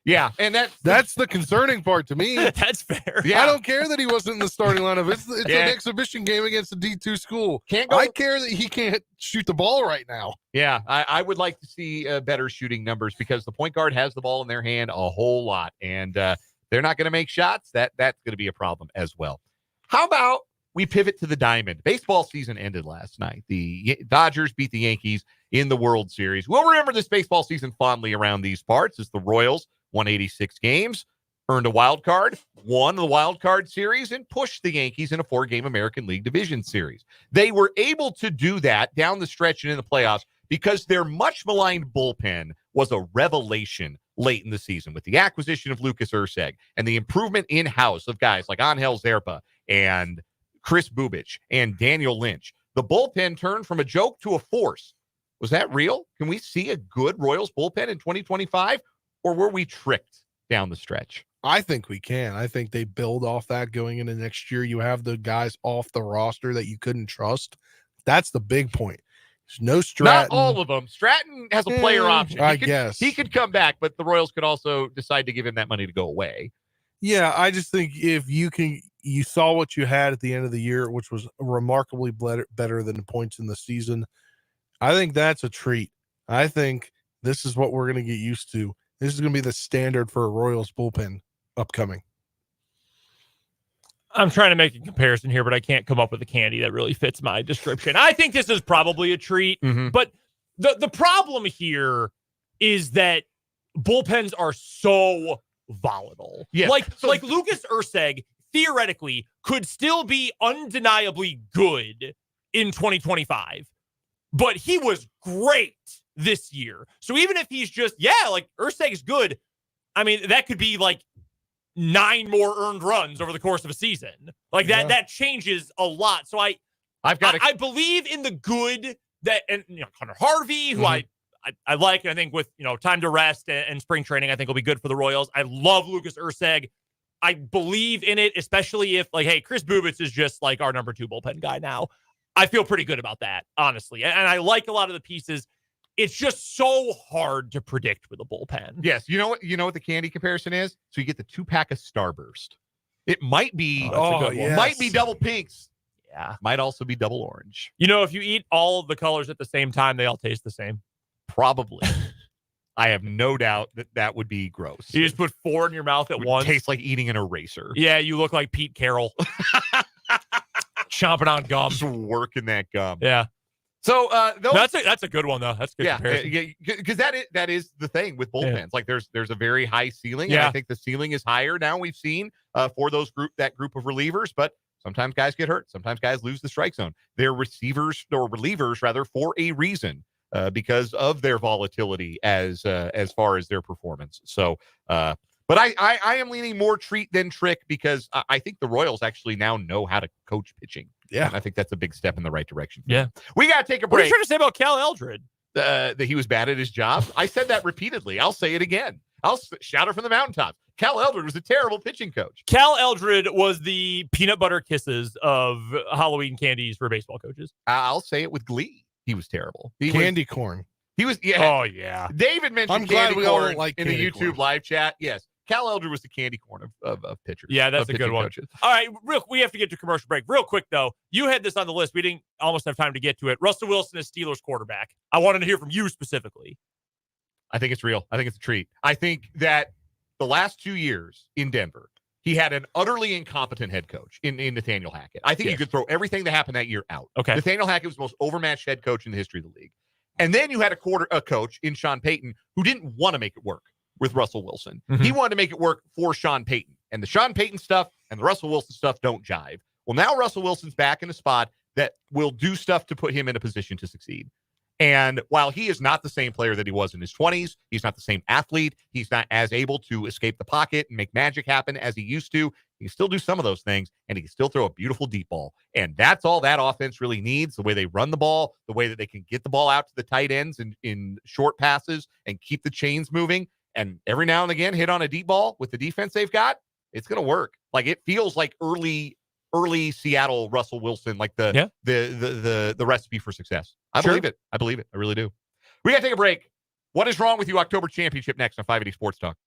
Yeah, and that's the concerning part to me. That's fair. Yeah. I don't care that he wasn't in the starting lineup. It's an exhibition game against a D2 school. I care that he can't shoot the ball right now. Yeah, I would like to see better shooting numbers because the point guard has the ball in their hand a whole lot, and they're not going to make shots. That's going to be a problem as well. How about we pivot to the diamond? Baseball season ended last night. The Dodgers beat the Yankees in the World Series. We'll remember this baseball season fondly around these parts as the Royals won 86 games, earned a wild card, won the wild card series, and pushed the Yankees in a 4-game American League Division Series. They were able to do that down the stretch and in the playoffs because their much maligned bullpen was a revelation late in the season with the acquisition of Lucas Erceg and the improvement in-house of guys like Angel Zerpa and Chris Bubich and Daniel Lynch. The bullpen turned from a joke to a force. Was that real? Can we see a good Royals bullpen in 2025? Or were we tricked down the stretch? I think we can. I think they build off that going into next year. You have the guys off the roster that you couldn't trust. That's the big point. There's no Stratton. Not all of them. Stratton has a player option. I guess. He could come back, but the Royals could also decide to give him that money to go away. Yeah, I just think if you saw what you had at the end of the year, which was remarkably better than the points in the season. I think that's a treat. I think this is what we're going to get used to. This is going to be the standard for a Royals bullpen upcoming. I'm trying to make a comparison here, but I can't come up with a candy that really fits my description. I think this is probably a treat, but the problem here is that bullpens are so volatile. Yeah. Like Lucas Erceg theoretically could still be undeniably good in 2025, but he was great this year. So even if he's just, like Erceg's good, I mean, that could be like 9 more earned runs over the course of a season. Like that changes a lot. So I believe in the good that, and Connor Harvey, who I like, and I think with, time to rest and spring training, I think will be good for the Royals. I love Lucas Erceg. I believe in it, especially if Chris Bubich is just like our number 2 bullpen guy now. I feel pretty good about that, honestly. And I like a lot of the pieces. It's just so hard to predict with a bullpen. Yes. You know what the candy comparison is? So you get the 2-pack of Starburst. It might be, might be double pinks. Yeah. Might also be double orange. If you eat all of the colors at the same time, they all taste the same. Probably. I have no doubt that would be gross. You just put 4 in your mouth at once. Tastes like eating an eraser. Yeah, you look like Pete Carroll. Chomping on gum. Just working that gum. Yeah. So that's a good one though. That's a good comparison. Yeah, because that is the thing with bullpens. Yeah. Like there's a very high ceiling, and I think the ceiling is higher now. We've seen for that group of relievers, but sometimes guys get hurt. Sometimes guys lose the strike zone. They're relievers rather for a reason because of their volatility as far as their performance. So, but I am leaning more treat than trick because I think the Royals actually now know how to coach pitching. Yeah. And I think that's a big step in the right direction. Yeah. We got to take a break. What are you trying to say about Cal Eldred? That he was bad at his job. I said that repeatedly. I'll say it again. I'll shout it from the mountaintops. Cal Eldred was a terrible pitching coach. Cal Eldred was the peanut butter kisses of Halloween candies for baseball coaches. I'll say it with glee. He was terrible. Candy corn. He was, Oh, yeah. David mentioned I'm glad we all don't like in the YouTube live chat. Yes. Cal Elder was the candy corn of pitchers. Yeah, that's a good one. Coaches. All right, we have to get to commercial break. Real quick, though. You had this on the list. We didn't almost have time to get to it. Russell Wilson is Steelers quarterback. I wanted to hear from you specifically. I think it's real. I think it's a treat. I think that the last 2 years in Denver, he had an utterly incompetent head coach in Nathaniel Hackett. I think you could throw everything that happened that year out. Okay. Nathaniel Hackett was the most overmatched head coach in the history of the league. And then you had a coach in Sean Payton who didn't want to make it work with Russell Wilson. Mm-hmm. He wanted to make it work for Sean Payton. And the Sean Payton stuff and the Russell Wilson stuff don't jive. Well, now Russell Wilson's back in a spot that will do stuff to put him in a position to succeed. And while he is not the same player that he was in his 20s, he's not the same athlete. He's not as able to escape the pocket and make magic happen as he used to. He can still do some of those things, and he can still throw a beautiful deep ball. And that's all that offense really needs, the way they run the ball, the way that they can get the ball out to the tight ends in short passes and keep the chains moving. And every now and again, hit on a deep ball with the defense they've got. It's going to work. Like, it feels like early Seattle Russell Wilson, like the recipe for success. I believe it. I believe it. I really do. We got to take a break. What is wrong with you? October Championship next on 580 Sports Talk.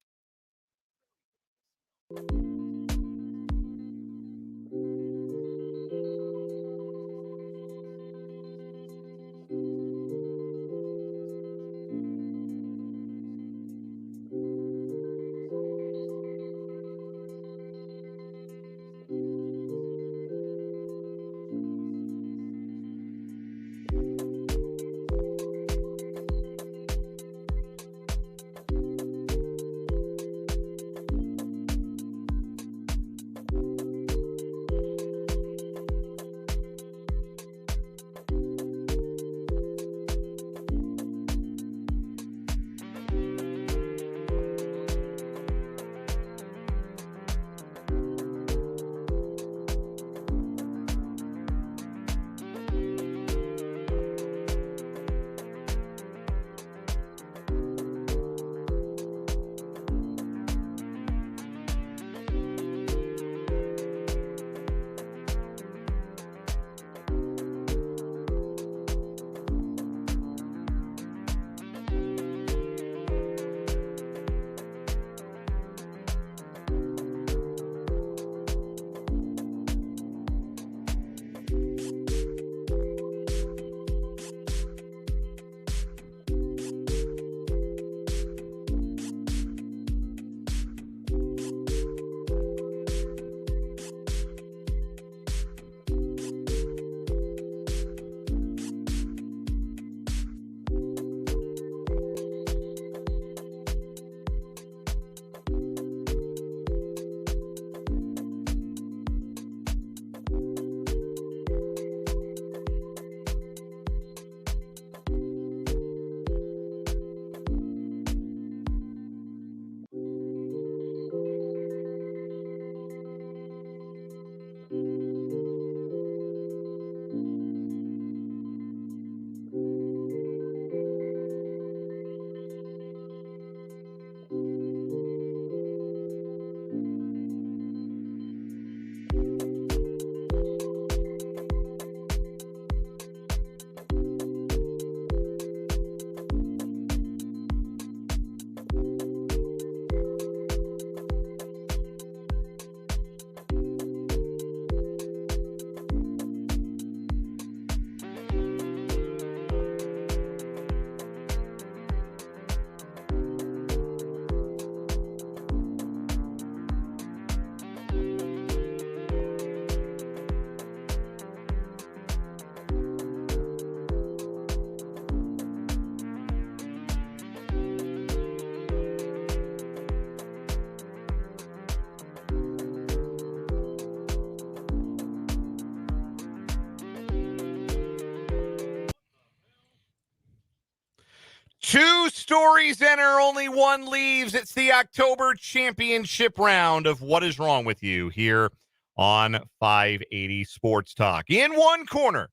Two stories enter, only one leaves. It's the October Championship round of What Is Wrong With You here on 580 Sports Talk. In one corner,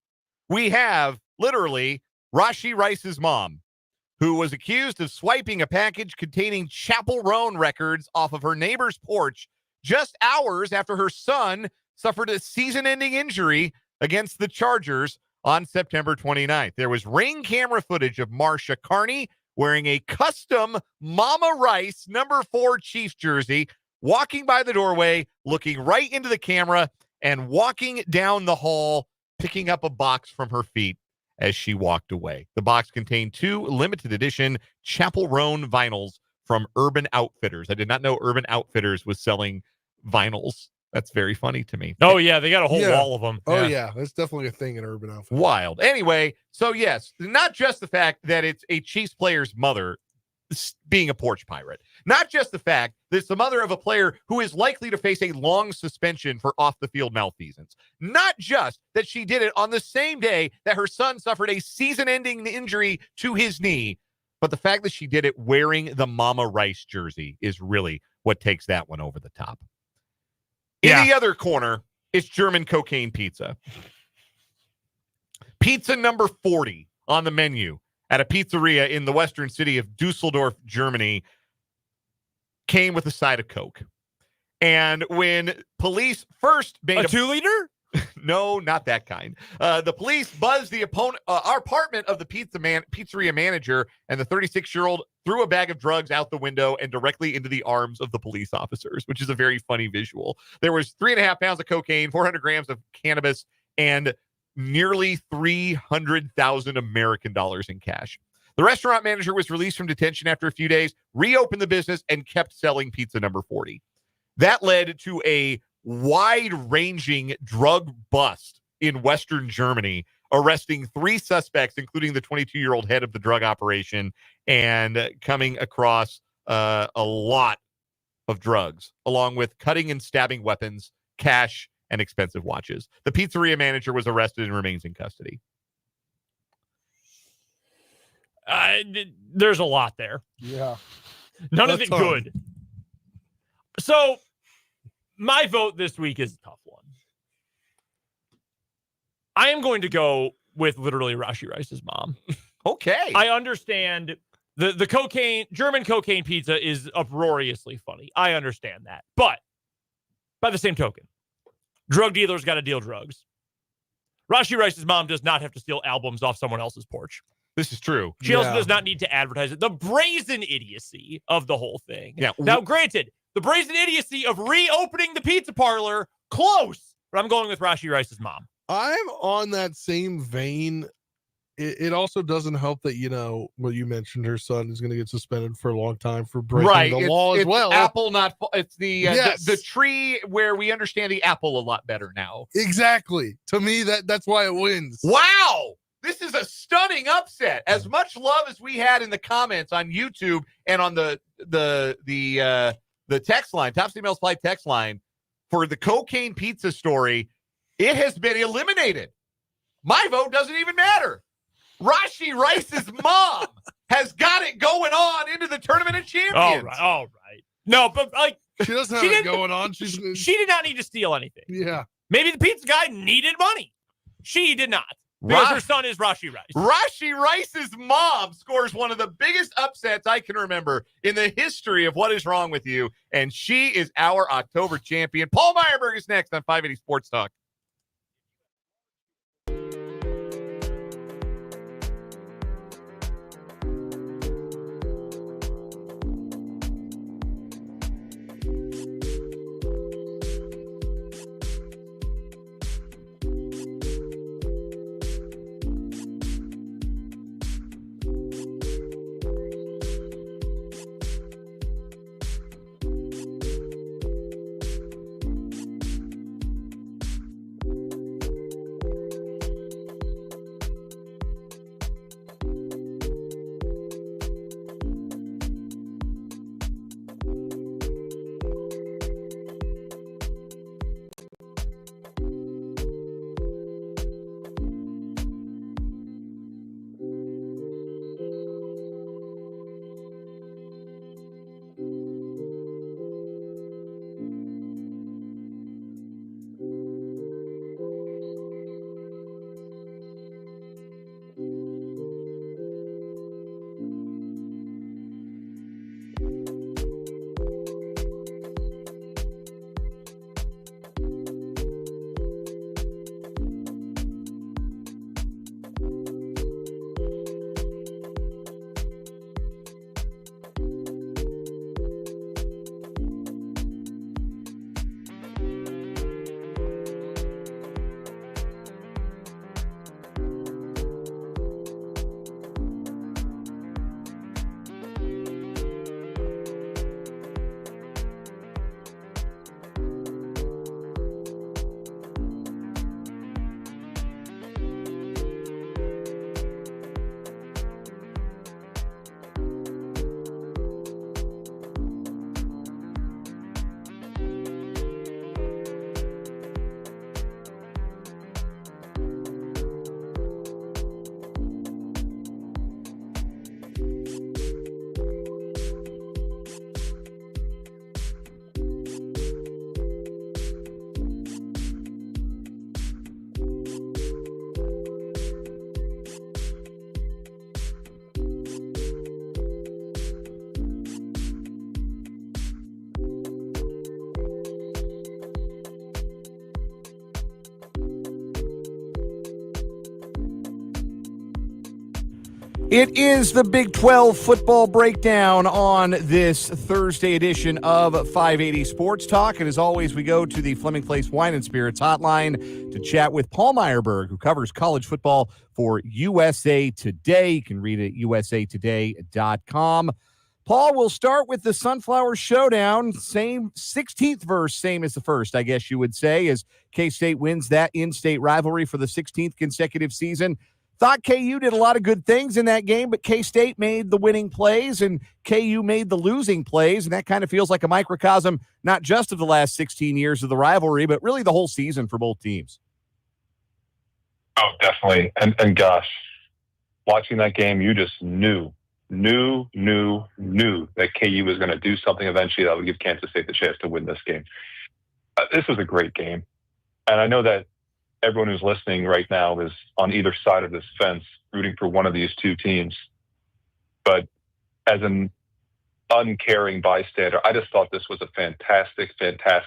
we have literally Rashee Rice's mom, who was accused of swiping a package containing Chapel Roan records off of her neighbor's porch just hours after her son suffered a season-ending injury against the Chargers on September 29th. There was ring camera footage of Marsha Carney wearing a custom Mama Rice number 4 Chiefs jersey, walking by the doorway, looking right into the camera, and walking down the hall, picking up a box from her feet as she walked away. The box contained 2 limited edition Chapel Roan vinyls from Urban Outfitters. I did not know Urban Outfitters was selling vinyls. That's very funny to me. Oh, yeah. They got a whole wall of them. Oh, yeah. That's definitely a thing in Urban Outfitters. Wild. Anyway, so yes, not just the fact that it's a Chiefs player's mother being a porch pirate, not just the fact that it's the mother of a player who is likely to face a long suspension for off-the-field malfeasance, not just that she did it on the same day that her son suffered a season-ending injury to his knee, but the fact that she did it wearing the Mama Rice jersey is really what takes that one over the top. In the other corner, it's German cocaine pizza. Pizza number 40 on the menu at a pizzeria in the western city of Dusseldorf, Germany, came with a side of Coke. And when police first made a 2-liter? No, not that kind. The police buzzed the apartment of the pizzeria manager, and the 36-year-old threw a bag of drugs out the window and directly into the arms of the police officers, which is a very funny visual. There was 3.5 pounds of cocaine, 400 grams of cannabis, and nearly 300,000 American dollars in cash. The restaurant manager was released from detention after a few days, reopened the business, and kept selling pizza number 40. That led to a wide-ranging drug bust in Western Germany, arresting 3 suspects, including the 22-year-old head of the drug operation, and coming across a lot of drugs, along with cutting and stabbing weapons, cash, and expensive watches. The pizzeria manager was arrested and remains in custody. There's a lot there. Yeah. None of it good. So, my vote this week is a tough one. I am going to go with literally Rashi Rice's mom. Okay. I understand the German cocaine pizza is uproariously funny. I understand that. But by the same token, drug dealers got to deal drugs. Rashi Rice's mom does not have to steal albums off someone else's porch. This is true. She also does not need to advertise it. The brazen idiocy of the whole thing. Yeah. Now, granted, the brazen idiocy of reopening the pizza parlor, close, but I'm going with Rashi Rice's mom. I'm on that same vein. It also doesn't help that, what you mentioned, her son is going to get suspended for a long time for breaking the law as well. Apple, it's the tree where we understand the apple a lot better now. Exactly. To me, that's why it wins. Wow. This is a stunning upset. As much love as we had in the comments on YouTube and on the text line, Top Emails Fly text line for the cocaine pizza story, it has been eliminated. My vote doesn't even matter. Rashi Rice's mom has got it going on into the Tournament of Champions. All right. No, but she doesn't have it going on. She did not need to steal anything. Yeah. Maybe the pizza guy needed money. She did not. Because her son is Rashi Rice. Rashi Rice's mom scores one of the biggest upsets I can remember in the history of What Is Wrong With You, and she is our October champion. Paul Myerberg is next on 580 Sports Talk. It is the Big 12 football breakdown on this Thursday edition of 580 Sports Talk. And as always, we go to the Fleming Place Wine and Spirits hotline to chat with Paul Myerberg, who covers college football for USA Today. You can read it at usatoday.com. Paul, we'll start with the Sunflower Showdown. Same 16th verse, same as the first, I guess you would say, as K-State wins that in-state rivalry for the 16th consecutive season. Thought KU did a lot of good things in that game, but K-State made the winning plays and KU made the losing plays, and that kind of feels like a microcosm not just of the last 16 years of the rivalry, but really the whole season for both teams. Oh, definitely. And gosh, watching that game, you just knew that KU was going to do something eventually that would give Kansas State the chance to win this game. This was a great game. And I know that everyone who's listening right now is on either side of this fence rooting for one of these two teams. But as an uncaring bystander, I just thought this was a fantastic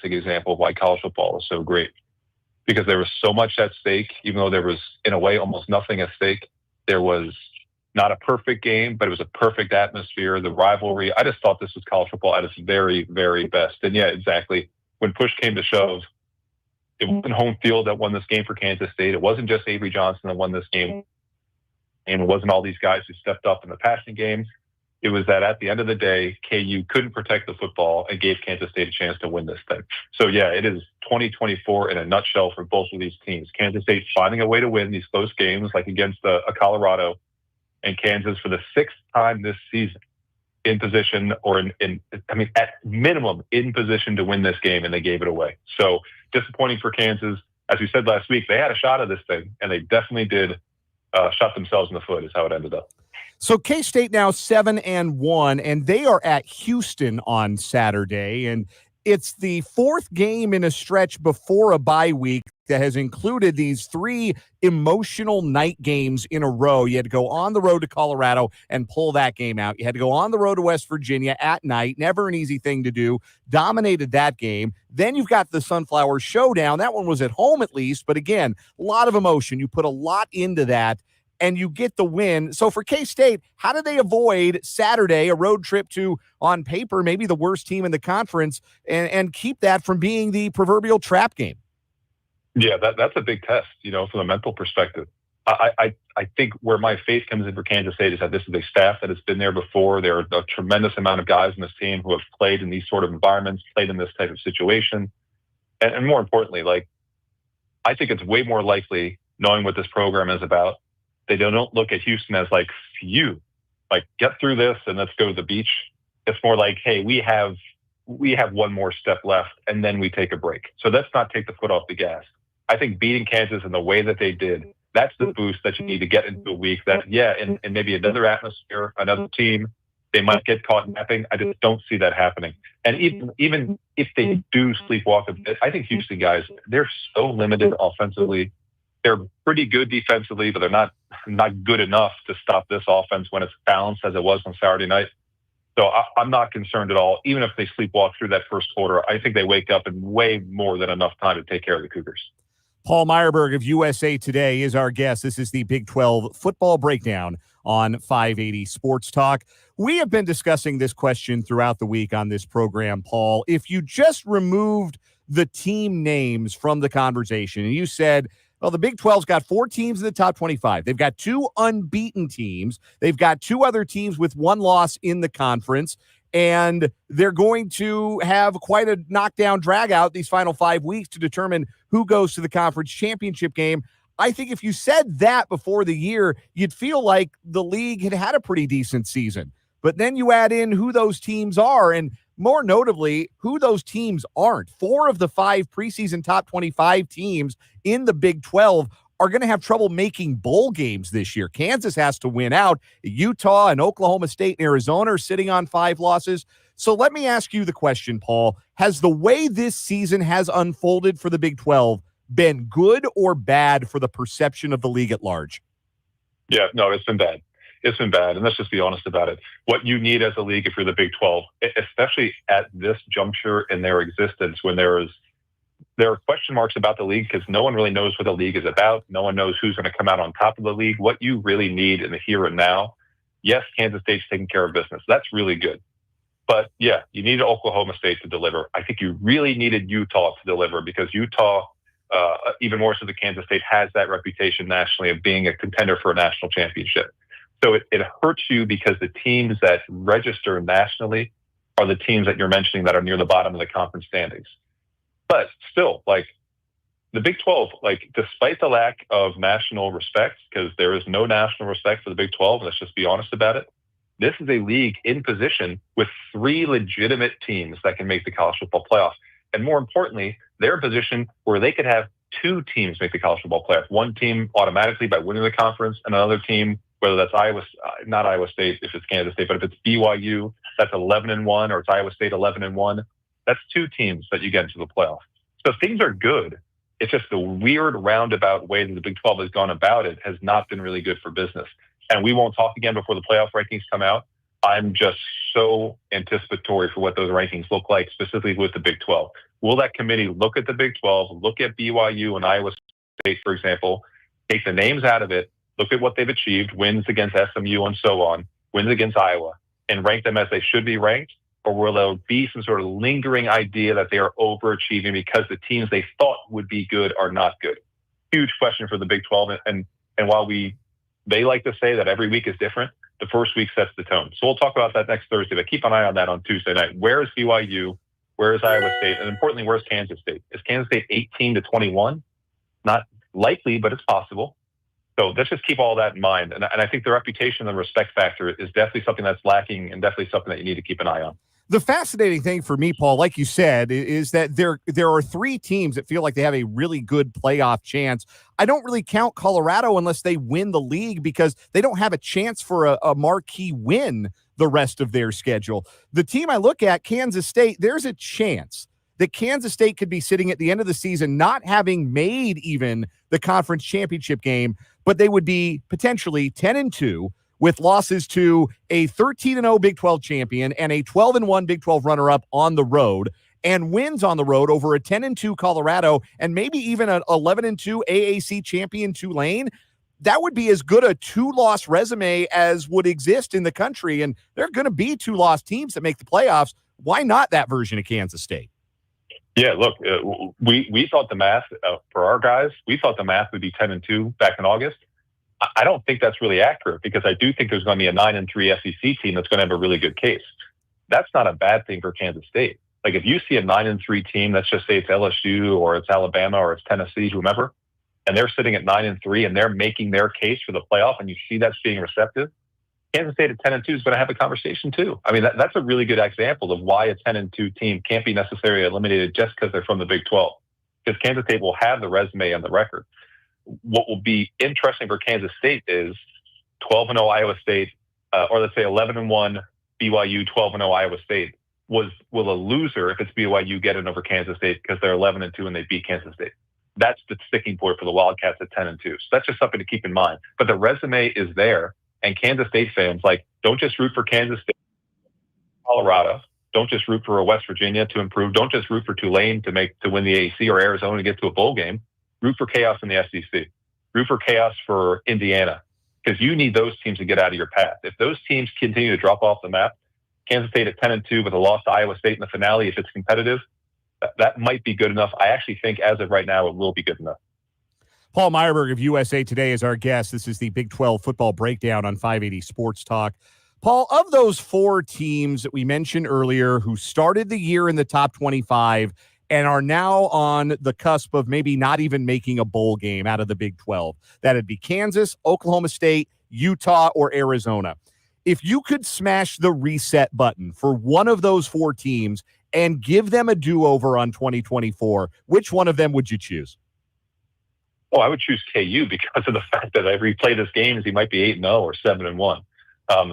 example of why college football is so great. Because there was so much at stake, even though there was, in a way, almost nothing at stake. There was not a perfect game, but it was a perfect atmosphere, the rivalry. I just thought this was college football at its very, very best. And yeah, exactly. When push came to shove, it wasn't home field that won this game for Kansas State. It wasn't just Avery Johnson that won this game. And it wasn't all these guys who stepped up in the passing game. It was that at the end of the day, KU couldn't protect the football and gave Kansas State a chance to win this thing. So yeah, it is 2024 in a nutshell for both of these teams. Kansas State finding a way to win these close games, like against a Colorado, and Kansas for the sixth time this season in position, or at minimum in position to win this game, and they gave it away. So disappointing for Kansas. As we said last week, they had a shot at this thing, and they definitely did shot themselves in the foot is how it ended up. So K-State now 7-1, and they are at Houston on Saturday, and it's the fourth game in a stretch before a bye week that has included these three emotional night games in a row. You had to go on the road to Colorado and pull that game out. You had to go on the road to West Virginia at night. Never an easy thing to do. Dominated that game. Then you've got the Sunflower Showdown. That one was at home at least, but again, a lot of emotion. You put a lot into that, and you get the win. So for K-State, how do they avoid Saturday, a road trip to, on paper, maybe the worst team in the conference, and keep that from being the proverbial trap game? Yeah, that's a big test, from a mental perspective. I think where my faith comes in for Kansas State is that this is a staff that has been there before. There are a tremendous amount of guys in this team who have played in these sort of environments, played in this type of situation. And more importantly, I think it's way more likely, knowing what this program is about, they don't look at Houston as get through this and let's go to the beach. It's more like, hey, we have one more step left and then we take a break. So let's not take the foot off the gas. I think beating Kansas in the way that they did, that's the boost that you need to get into a week that, in maybe another atmosphere, another team, they might get caught napping. I just don't see that happening. And even if they do sleepwalk a bit, I think Houston guys, they're so limited offensively. They're pretty good defensively, but they're not good enough to stop this offense when it's balanced as it was on Saturday night. So I'm not concerned at all. Even if they sleepwalk through that first quarter, I think they wake up in way more than enough time to take care of the Cougars. Paul Myerberg of USA Today is our guest. This is the Big 12 football breakdown on 580 Sports Talk. We have been discussing this question throughout the week on this program, Paul. If you just removed the team names from the conversation and you said, well, the Big 12's got 4 teams in the top 25. They've got 2 unbeaten teams. They've got 2 other teams with 1 loss in the conference, and they're going to have quite a knockdown drag out these final 5 weeks to determine who goes to the conference championship game. I think if you said that before the year, you'd feel like the league had a pretty decent season. But then you add in who those teams are, and more notably, who those teams aren't. 4 of the 5 preseason top 25 teams in the Big 12 are going to have trouble making bowl games this year. Kansas has to win out. Utah and Oklahoma State and Arizona are sitting on 5 losses. So let me ask you the question, Paul. Has the way this season has unfolded for the Big 12 been good or bad for the perception of the league at large? Yeah, no, it's been bad. It's been bad, and let's just be honest about it. What you need as a league, if you're the Big 12, especially at this juncture in their existence, when there are question marks about the league because no one really knows what the league is about. No one knows who's going to come out on top of the league. What you really need in the here and now Yes, Kansas State's taking care of business. That's really good. But yeah, you needed Oklahoma State to deliver. I think you really needed Utah to deliver because Utah, even more so than Kansas State, has that reputation nationally of being a contender for a national championship. So it hurts you because the teams that register nationally are the teams that you're mentioning that are near the bottom of the conference standings. But still, like the Big 12, like despite the lack of national respect, because there is no national respect for the Big 12, let's just be honest about it. This is a league in position with 3 legitimate teams that can make the college football playoff. And more importantly, they're in a position where they could have 2 teams make the college football playoff. One team automatically by winning the conference, and another team, whether that's not Iowa State if it's Kansas State, but if it's BYU, that's 11-1, or it's Iowa State 11-1. That's 2 teams that you get into the playoff. So things are good. It's just the weird roundabout way that the Big 12 has gone about it has not been really good for business. And we won't talk again before the playoff rankings come out. I'm just so anticipatory for what those rankings look like, specifically with the Big 12. Will that committee look at the Big 12, look at BYU and Iowa State, for example, take the names out of it, look at what they've achieved, wins against SMU and so on, wins against Iowa, and rank them as they should be ranked? Or will there be some sort of lingering idea that they are overachieving because the teams they thought would be good are not good? Huge question for the Big 12. And while they like to say that every week is different, the first week sets the tone. So we'll talk about that next Thursday, but keep an eye on that on Tuesday night. Where is BYU? Where is Iowa State? And importantly, where's Kansas State? Is Kansas State 18-21? Not likely, but it's possible. So let's just keep all that in mind. And I think the reputation and the respect factor is definitely something that's lacking and definitely something that you need to keep an eye on. The fascinating thing for me, Paul, like you said, is that there are 3 teams that feel like they have a really good playoff chance. I don't really count Colorado unless they win the league because they don't have a chance for a marquee win the rest of their schedule. The team I look at, Kansas State, there's a chance that Kansas State could be sitting at the end of the season not having made even the conference championship game, but they would be potentially 10-2 with losses to a 13-0 Big 12 champion and a 12-1 Big 12 runner-up on the road, and wins on the road over a 10-2 Colorado and maybe even an 11-2 AAC champion Tulane. That would be as good a 2-loss resume as would exist in the country, and there are going to be 2-loss teams that make the playoffs. Why not that version of Kansas State? Yeah, look, we thought the math for our guys, we thought the math would be 10-2 back in August. I don't think that's really accurate because I do think there's going to be a 9-3 SEC team that's going to have a really good case. That's not a bad thing for Kansas State. Like if you see a 9-3 team, let's just say it's LSU or it's Alabama or it's Tennessee, whomever, and they're sitting at 9-3 and they're making their case for the playoff and you see that's being receptive, Kansas State at 10-2 is going to have a conversation too. I mean, that's a really good example of why a 10-2 team can't be necessarily eliminated just because they're from the Big 12. Because Kansas State will have the resume and the record. What will be interesting for Kansas State is 12-0 Iowa State, or let's say 11-1 BYU, 12-0 Iowa State. Will a loser, if it's BYU, get in over Kansas State because they're 11-2 and they beat Kansas State? That's the sticking point for the Wildcats at 10-2. So that's just something to keep in mind. But the resume is there, and Kansas State fans, like, don't just root for Kansas State, Colorado. Don't just root for a West Virginia to improve. Don't just root for Tulane to win the AAC or Arizona to get to a bowl game. Root for chaos in the SEC. Root for chaos for Indiana, because you need those teams to get out of your path. If those teams continue to drop off the map, Kansas State at 10-2 with a loss to Iowa State in the finale, if it's competitive, that might be good enough. I actually think as of right now, it will be good enough. Paul Myerberg of USA Today is our guest. This is the Big 12 football breakdown on 580 Sports Talk. Paul, of those 4 teams that we mentioned earlier who started the year in the top 25 and are now on the cusp of maybe not even making a bowl game out of the Big 12. That'd be Kansas, Oklahoma State, Utah, or Arizona. If you could smash the reset button for one of those 4 teams and give them a do-over on 2024, which one of them would you choose? Oh, I would choose KU because of the fact that every play this game, he might be 8-0 or 7-1.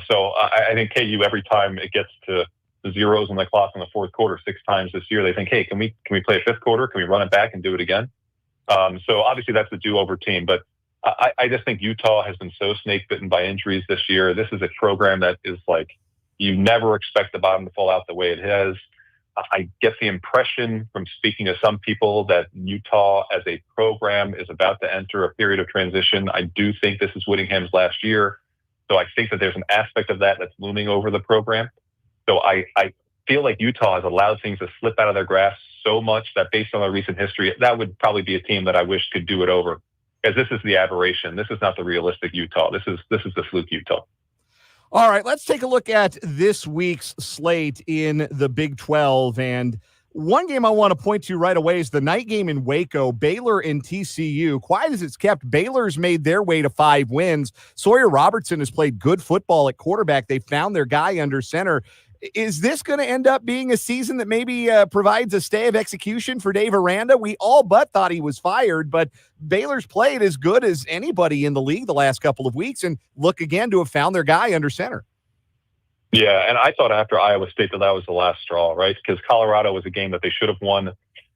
So I think KU, every time it gets to the zeros on the clock in the fourth quarter 6 times this year, they think, hey, can we play a 5th quarter? Can we run it back and do it again? So obviously that's the do-over team, but I just think Utah has been so snake-bitten by injuries this year. This is a program that is like, you never expect the bottom to fall out the way it has. I get the impression from speaking to some people that Utah as a program is about to enter a period of transition. I do think this is Whittingham's last year. So I think that there's an aspect of that that's looming over the program. So I feel like Utah has allowed things to slip out of their grasp so much that based on their recent history, that would probably be a team that I wish could do it over. Because this is the aberration. This is not the realistic Utah. This is the fluke Utah. All right, let's take a look at this week's slate in the Big 12. And one game I want to point to right away is the night game in Waco, Baylor and TCU. Quiet as it's kept, Baylor's made their way to 5 wins. Sawyer Robertson has played good football at quarterback. They found their guy under center. Is this going to end up being a season that maybe provides a stay of execution for Dave Aranda? We all but thought he was fired, but Baylor's played as good as anybody in the league the last couple of weeks, and look again to have found their guy under center. Yeah, and I thought after Iowa State that was the last straw, right? Because Colorado was a game that they should have won.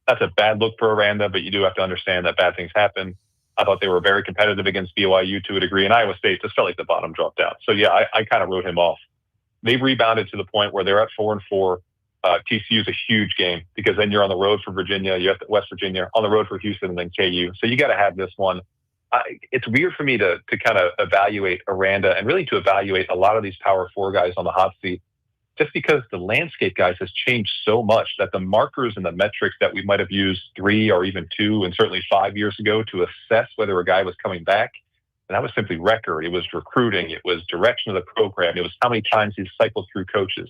That's a bad look for Aranda, but you do have to understand that bad things happen. I thought they were very competitive against BYU to a degree, and Iowa State just felt like the bottom dropped out. So, yeah, I kind of wrote him off. They've rebounded to the point where they're at 4-4. TCU is a huge game because then you're on the road for Virginia, you're at West Virginia, on the road for Houston, and then KU. So you got to have this one. It's weird for me to kind of evaluate Aranda and really to evaluate a lot of these Power 4 guys on the hot seat, just because the landscape, guys, has changed so much that the markers and the metrics that we might have used 3 or even 2 and certainly 5 years ago to assess whether a guy was coming back, and that was simply record. It was recruiting. It was direction of the program. It was how many times he's cycled through coaches.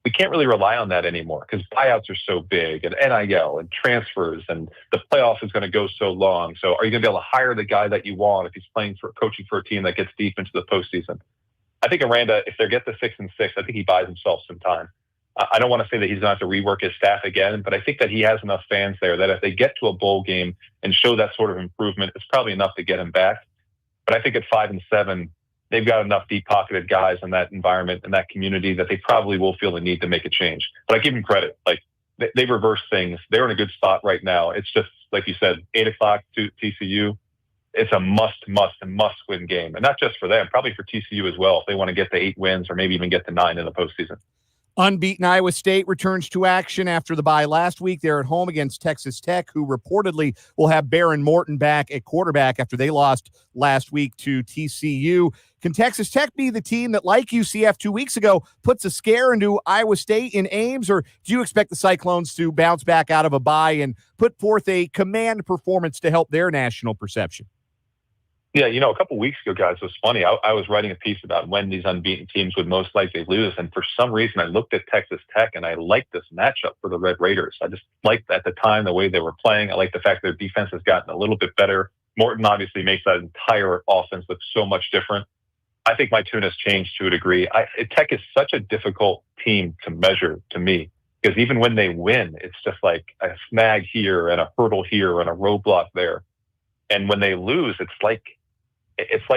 We can't really rely on that anymore because buyouts are so big and NIL and transfers and the playoff is going to go so long. So are you going to be able to hire the guy that you want if he's coaching for a team that gets deep into the postseason? I think Aranda, if they get to 6-6, I think he buys himself some time. I don't want to say that he's going to have to rework his staff again, but I think that he has enough fans there that if they get to a bowl game and show that sort of improvement, it's probably enough to get him back. But I think at 5-7, they've got enough deep-pocketed guys in that environment, in that community, that they probably will feel the need to make a change. But I give them credit. Like, they reverse things. They're in a good spot right now. It's just, like you said, 8 o'clock to TCU. It's a must-win game. And not just for them, probably for TCU as well, if they want to get to 8 wins or maybe even get to 9 in the postseason. Unbeaten Iowa State returns to action after the bye last week. They're at home against Texas Tech, who reportedly will have Baron Morton back at quarterback after they lost last week to TCU. Can Texas Tech be the team that, like UCF 2 weeks ago, puts a scare into Iowa State in Ames, or do you expect the Cyclones to bounce back out of a bye and put forth a command performance to help their national perception? Yeah, a couple of weeks ago, guys, it was funny. I was writing a piece about when these unbeaten teams would most likely lose, and for some reason I looked at Texas Tech, and I liked this matchup for the Red Raiders. I just liked, at the time, the way they were playing. I liked the fact that their defense has gotten a little bit better. Morton obviously makes that entire offense look so much different. I think my tune has changed to a degree. Tech is such a difficult team to measure to me, because even when they win, it's just like a snag here and a hurdle here and a roadblock there. And when they lose, it's like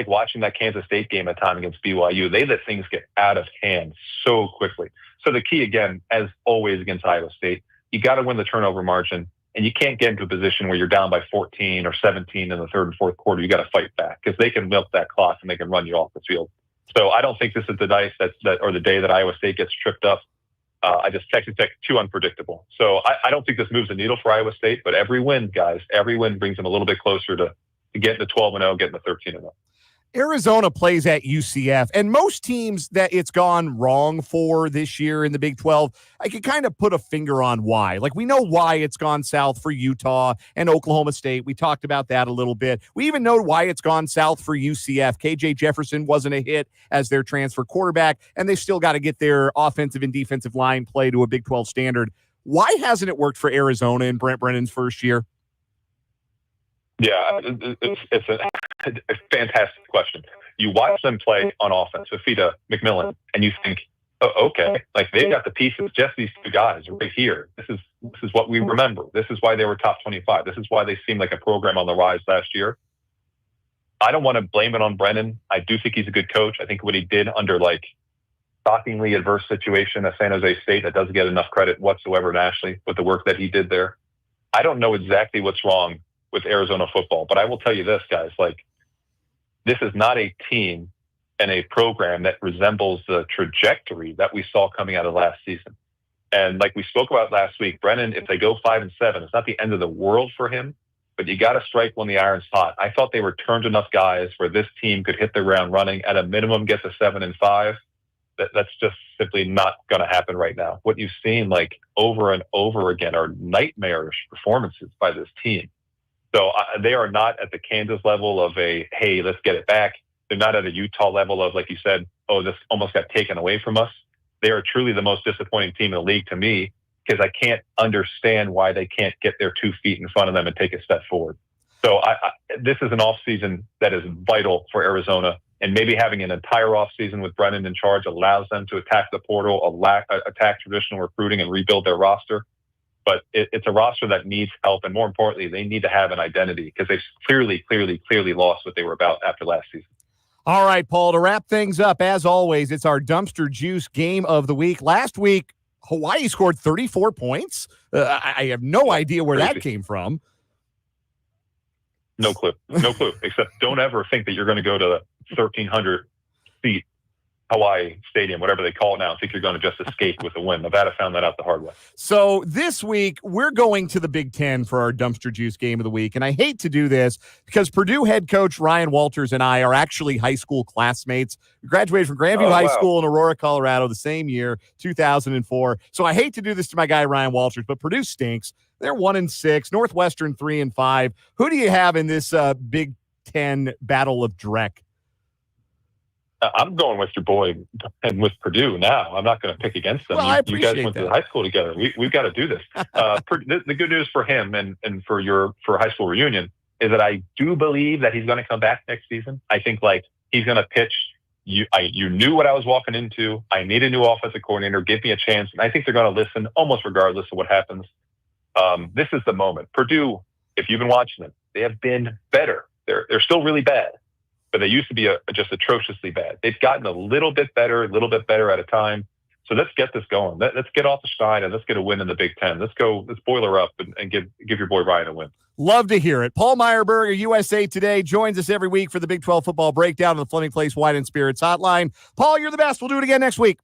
watching that Kansas State game at time against BYU. They let things get out of hand so quickly. So the key, again, as always against Iowa State, you got to win the turnover margin, and you can't get into a position where you're down by 14 or 17 in the third and fourth quarter. You got to fight back because they can milk that clock and they can run you off the field. So I don't think this is the dice or the day that Iowa State gets tripped up. Texas Tech too unpredictable. So I don't think this moves the needle for Iowa State, but every win, guys, every win brings them a little bit closer to getting to 12-0, getting to 13-0. Arizona plays at UCF, and most teams that it's gone wrong for this year in the Big 12, I can kind of put a finger on why. Like, we know why it's gone south for Utah and Oklahoma State. We talked about that a little bit. We even know why it's gone south for UCF. KJ Jefferson wasn't a hit as their transfer quarterback, and they've still got to get their offensive and defensive line play to a Big 12 standard. Why hasn't it worked for Arizona in Brent Brennan's first year? Yeah, it's a fantastic question. You watch them play on offense with Fida McMillan, and you think, oh, okay, like they've got the pieces, just these two guys right here. This is what we remember. This is why they were top 25. This is why they seemed like a program on the rise last year. I don't want to blame it on Brennan. I do think he's a good coach. I think what he did under shockingly adverse situation at San Jose State that doesn't get enough credit whatsoever nationally with the work that he did there. I don't know exactly what's wrong with Arizona football, but I will tell you this, guys, this is not a team and a program that resembles the trajectory that we saw coming out of last season. And like we spoke about last week, Brennan, if they go 5-7, it's not the end of the world for him, but you got to strike when the iron's hot. I thought they returned enough guys where this team could hit the ground running, at a minimum get to 7-5. That's just simply not going to happen right now. What you've seen like over and over again are nightmarish performances by this team. So they are not at the Kansas level of a, hey, let's get it back. They're not at a Utah level of, like you said, oh, this almost got taken away from us. They are truly the most disappointing team in the league to me, because I can't understand why they can't get their 2 feet in front of them and take a step forward. So this is an offseason that is vital for Arizona. And maybe having an entire offseason with Brennan in charge allows them to attack the portal, attack traditional recruiting, and rebuild their roster. But it's a roster that needs help. And more importantly, they need to have an identity, because they've clearly lost what they were about after last season. All right, Paul, to wrap things up, as always, it's our Dumpster Juice game of the week. Last week, Hawaii scored 34 points. I have no idea where that came from. No clue. Except don't ever think that you're going to go to the 1,300 seat Hawaii Stadium, whatever they call it now, and think you're going to just escape with a win. Nevada found that out the hard way. So this week, we're going to the Big Ten for our Dumpster Juice game of the week. And I hate to do this because Purdue head coach Ryan Walters and I are actually high school classmates. We graduated from Grandview High School in Aurora, Colorado the same year, 2004. So I hate to do this to my guy Ryan Walters, but Purdue stinks. They're 1-6, Northwestern 3-5. Who do you have in this Big Ten battle of Dreck? I'm going with your boy and with Purdue now. I'm not going to pick against them. Well, you guys went to high school together. We've got to do this. The good news for him and for high school reunion is that I do believe that he's going to come back next season. I think like he's going to pitch. You knew what I was walking into. I need a new offensive coordinator. Give me a chance. And I think they're going to listen almost regardless of what happens. This is the moment. Purdue, if you've been watching them, they have been better. They're still really bad, but they used to be just atrociously bad. They've gotten a little bit better at a time. So let's get this going. Let's get off the schneid and let's get a win in the Big Ten. Let's boil her up and give your boy Ryan a win. Love to hear it. Paul Myerberg of USA Today joins us every week for the Big 12 football breakdown on the Fleming Place Wine and Spirits hotline. Paul, you're the best. We'll do it again next week.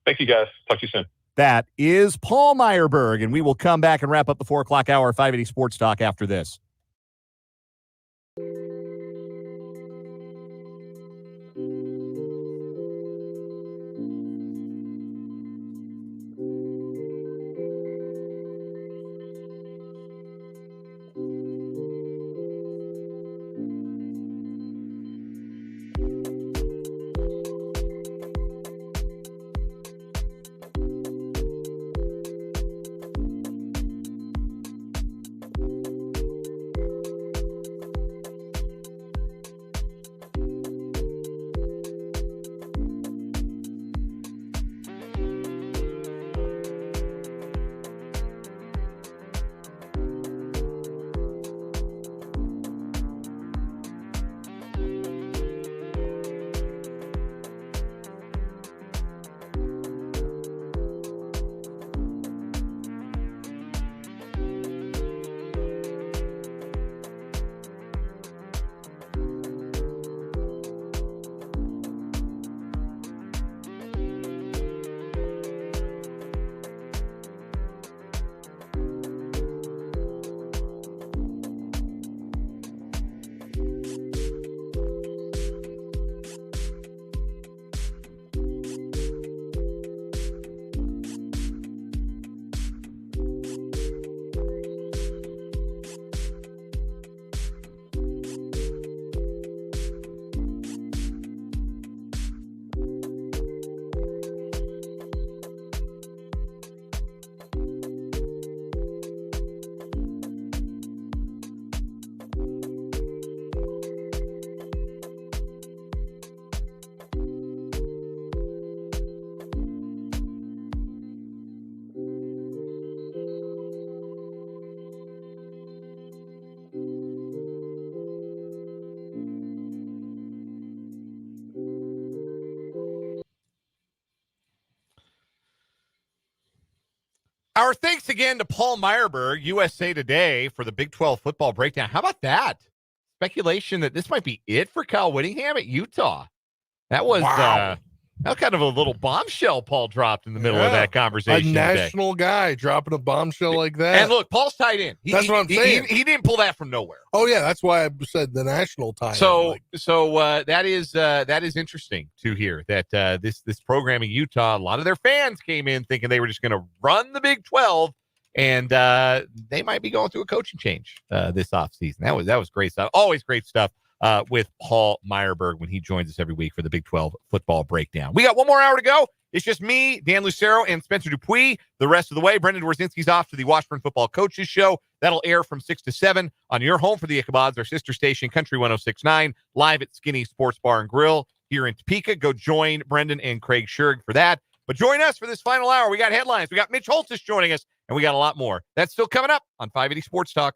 Thank you, guys. Talk to you soon. That is Paul Myerberg, and we will come back and wrap up the 4 o'clock hour 580 Sports Talk after this. Our thanks again to Paul Myerberg, USA Today, for the Big 12 football breakdown. How about that? Speculation that this might be it for Kyle Whittingham at Utah. That was That's kind of a little bombshell Paul dropped in the middle of Yeah. that A conversation today. national guy dropping a bombshell like that. And look, Paul's tight end. That's what I'm saying. He didn't pull that from nowhere. Oh yeah, that's why I said the national tie. So that is interesting to hear that this program in Utah, a lot of their fans came in thinking they were just going to run the Big 12, and they might be going through a coaching change this offseason. That was great stuff. Always great stuff with Paul Myerberg when he joins us every week for the Big 12 football breakdown. We got one more hour to go. It's just me, Dan Lucero, and Spencer Dupuis the rest of the way. Brendan Dworzinski's off to the Washburn Football Coaches Show. That'll air from 6 to 7 on your home for the Ichabods, our sister station, Country 106.9, live at Skinny Sports Bar and Grill here in Topeka. Go join Brendan and Craig Sherg for that. But join us for this final hour. We got headlines. We got Mitch Holthus joining us, and we got a lot more. That's still coming up on 580 Sports Talk.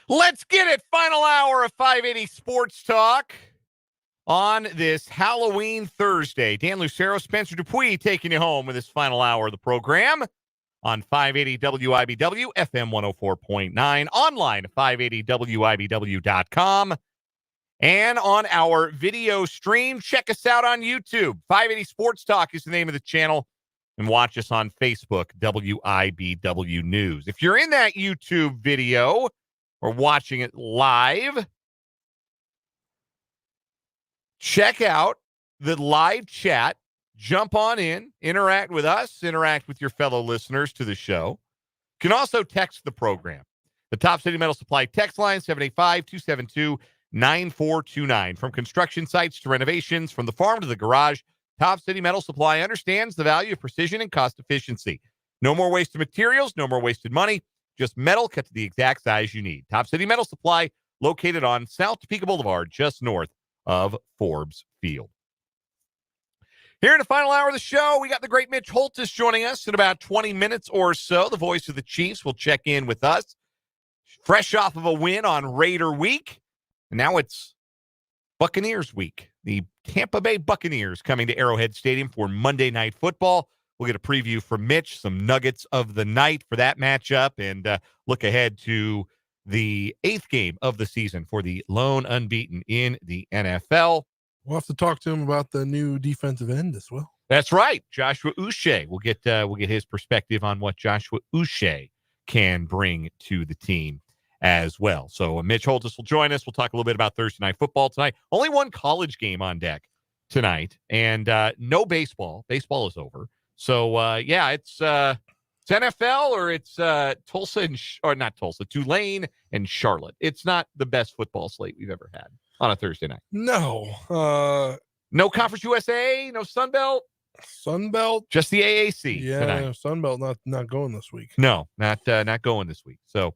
Let's get it. Final hour of 580 Sports Talk on this Halloween Thursday. Dan Lucero, Spencer Dupuis taking you home with this final hour of the program on 580 WIBW, FM 104.9, online at 580WIBW.com, and on our video stream. Check us out on YouTube. 580 Sports Talk is the name of the channel. And watch us on Facebook, WIBW News. If you're in that YouTube video or watching it live, check out the live chat. Jump on in, interact with us, interact with your fellow listeners to the show. You can also text the program. The Top City Metal Supply text line, 785-272-9429. From construction sites to renovations, from the farm to the garage, Top City Metal Supply understands the value of precision and cost efficiency. No more wasted materials, no more wasted money, just metal cut to the exact size you need. Top City Metal Supply, located on South Topeka Boulevard, just north of Forbes Field. Here in the final hour of the show, we got the great Mitch Holthus joining us in about 20 minutes or so. The voice of the Chiefs will check in with us. Fresh off of a win on Raider Week. And now it's Buccaneers Week. The Tampa Bay Buccaneers coming to Arrowhead Stadium for Monday Night Football. We'll get a preview from Mitch, some nuggets of the night for that matchup, and look ahead to the 8th game of the season for the lone unbeaten in the NFL. We'll have to talk to him about the new defensive end as well. That's right. Joshua Uche. We'll get his perspective on what Joshua Uche can bring to the team as well. So Mitch Holthus will join us. We'll talk a little bit about Thursday Night Football tonight. Only one college game on deck tonight, and no baseball. Baseball is over. So, it's NFL or it's Tulsa or not Tulsa, Tulane and Charlotte. It's not the best football slate we've ever had on a Thursday night. No. No Conference USA, no Sun Belt. Sun Belt, just the AAC. Yeah, tonight. Sun Belt not going this week. No, not going this week. So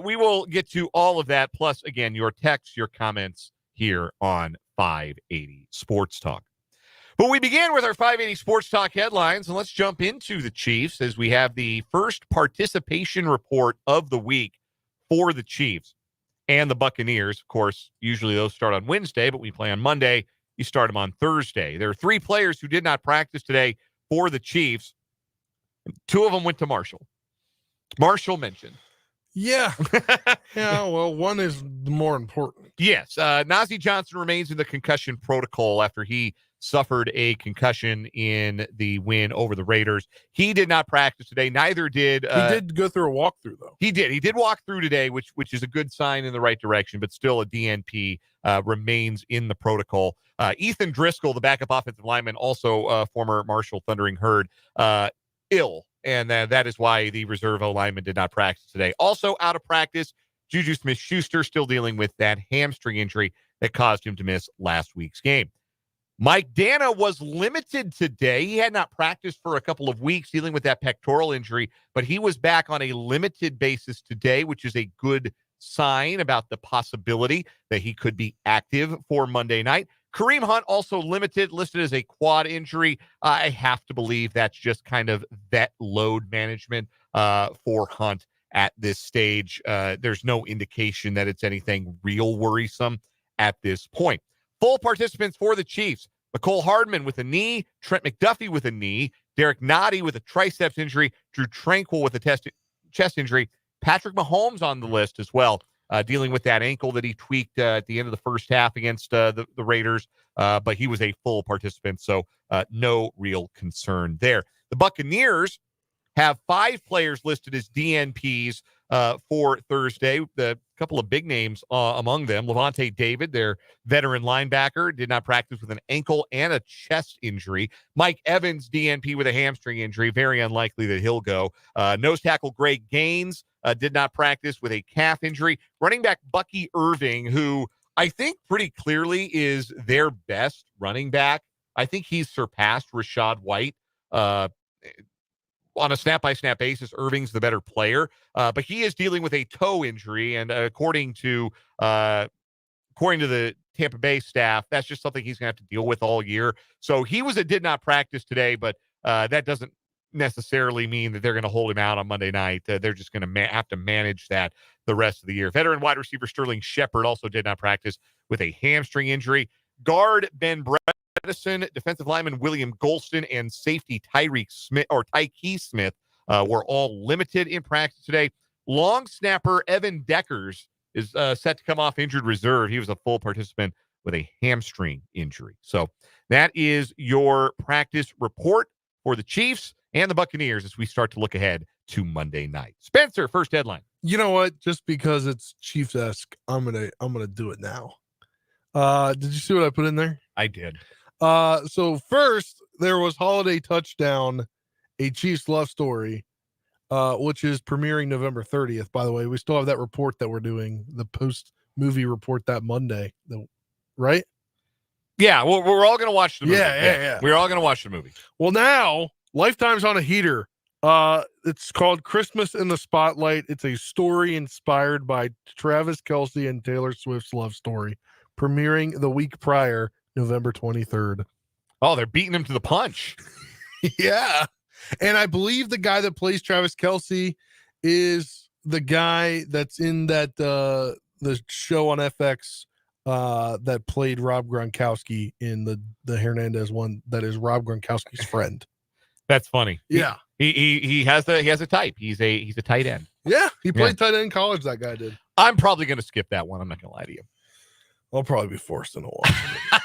we will get to all of that. Plus, again, your texts, your comments here on 580 Sports Talk. But we begin with our 580 Sports Talk headlines, and let's jump into the Chiefs as we have the first participation report of the week for the Chiefs and the Buccaneers. Of course, usually those start on Wednesday, but we play on Monday. You start them on Thursday. There are 3 players who did not practice today for the Chiefs. 2 of them went to Marshall. Marshall mentioned. Yeah. Yeah, well, one is more important. Yes. Najee Johnson remains in the concussion protocol after he suffered a concussion in the win over the Raiders. He did not practice today. Neither did. He did go through a walkthrough, though. He did. He did walk through today, which is a good sign in the right direction, but still a DNP remains in the protocol. Ethan Driscoll, the backup offensive lineman, also former Marshall Thundering Herd, ill. And that is why the reserve O-lineman did not practice today. Also out of practice, Juju Smith-Schuster still dealing with that hamstring injury that caused him to miss last week's game. Mike Dana was limited today. He had not practiced for a couple of weeks dealing with that pectoral injury, but he was back on a limited basis today, which is a good sign about the possibility that he could be active for Monday night. Kareem Hunt also limited, listed as a quad injury. I have to believe that's just kind of vet load management for Hunt at this stage. There's no indication that it's anything real worrisome at this point. Full participants for the Chiefs: McCole Hardman with a knee, Trent McDuffie with a knee, Derek Nottie with a triceps injury, Drew Tranquil with a chest injury, Patrick Mahomes on the list as well, dealing with that ankle that he tweaked at the end of the first half against the Raiders, but he was a full participant, so no real concern there. The Buccaneers have 5 players listed as DNPs for Thursday. The couple of big names among them: Levante David, their veteran linebacker, did not practice with an ankle and a chest injury. Mike Evans, DNP with a hamstring injury. Very unlikely that he'll go. Nose tackle Greg Gaines did not practice with a calf injury. Running back Bucky Irving, who I think pretty clearly is their best running back. I think he's surpassed Rashad White. On a snap-by-snap basis, Irving's the better player, but he is dealing with a toe injury, and according to the Tampa Bay staff, that's just something he's going to have to deal with all year. So he did not practice today, but that doesn't necessarily mean that they're going to hold him out on Monday night. They're just going to have to manage that the rest of the year. Veteran wide receiver Sterling Shepard also did not practice with a hamstring injury. Guard Ben Bredesen, defensive lineman William Golston, and safety Tyke Smith were all limited in practice today. Long snapper Evan Deckers is set to come off injured reserve. He was a full participant with a hamstring injury. So that is your practice report for the Chiefs and the Buccaneers as we start to look ahead to Monday night. Spencer, first headline. You know what? Just because it's Chiefs-esque, I'm gonna do it now. Did you see what I put in there? I did. So first there was Holiday Touchdown, a Chiefs love story, which is premiering November 30th. By the way, we still have that report that we're doing, the post-movie report that Monday, right? Yeah, well, we're all going to watch the movie. Yeah. We're all going to watch the movie. Well, now Lifetime's on a heater. It's called Christmas in the Spotlight. It's a story inspired by Travis Kelce and Taylor Swift's love story, premiering the week prior, November 23rd. Oh, they're beating him to the punch. Yeah. And I believe the guy that plays Travis Kelce is the guy that's in that the show on FX that played Rob Gronkowski in the Hernandez one that is Rob Gronkowski's friend. That's funny. Yeah. He has a type. He's a tight end. Yeah, he played tight end in college, that guy did. I'm probably going to skip that one. I'm not going to lie to you. I'll probably be forced into watching it.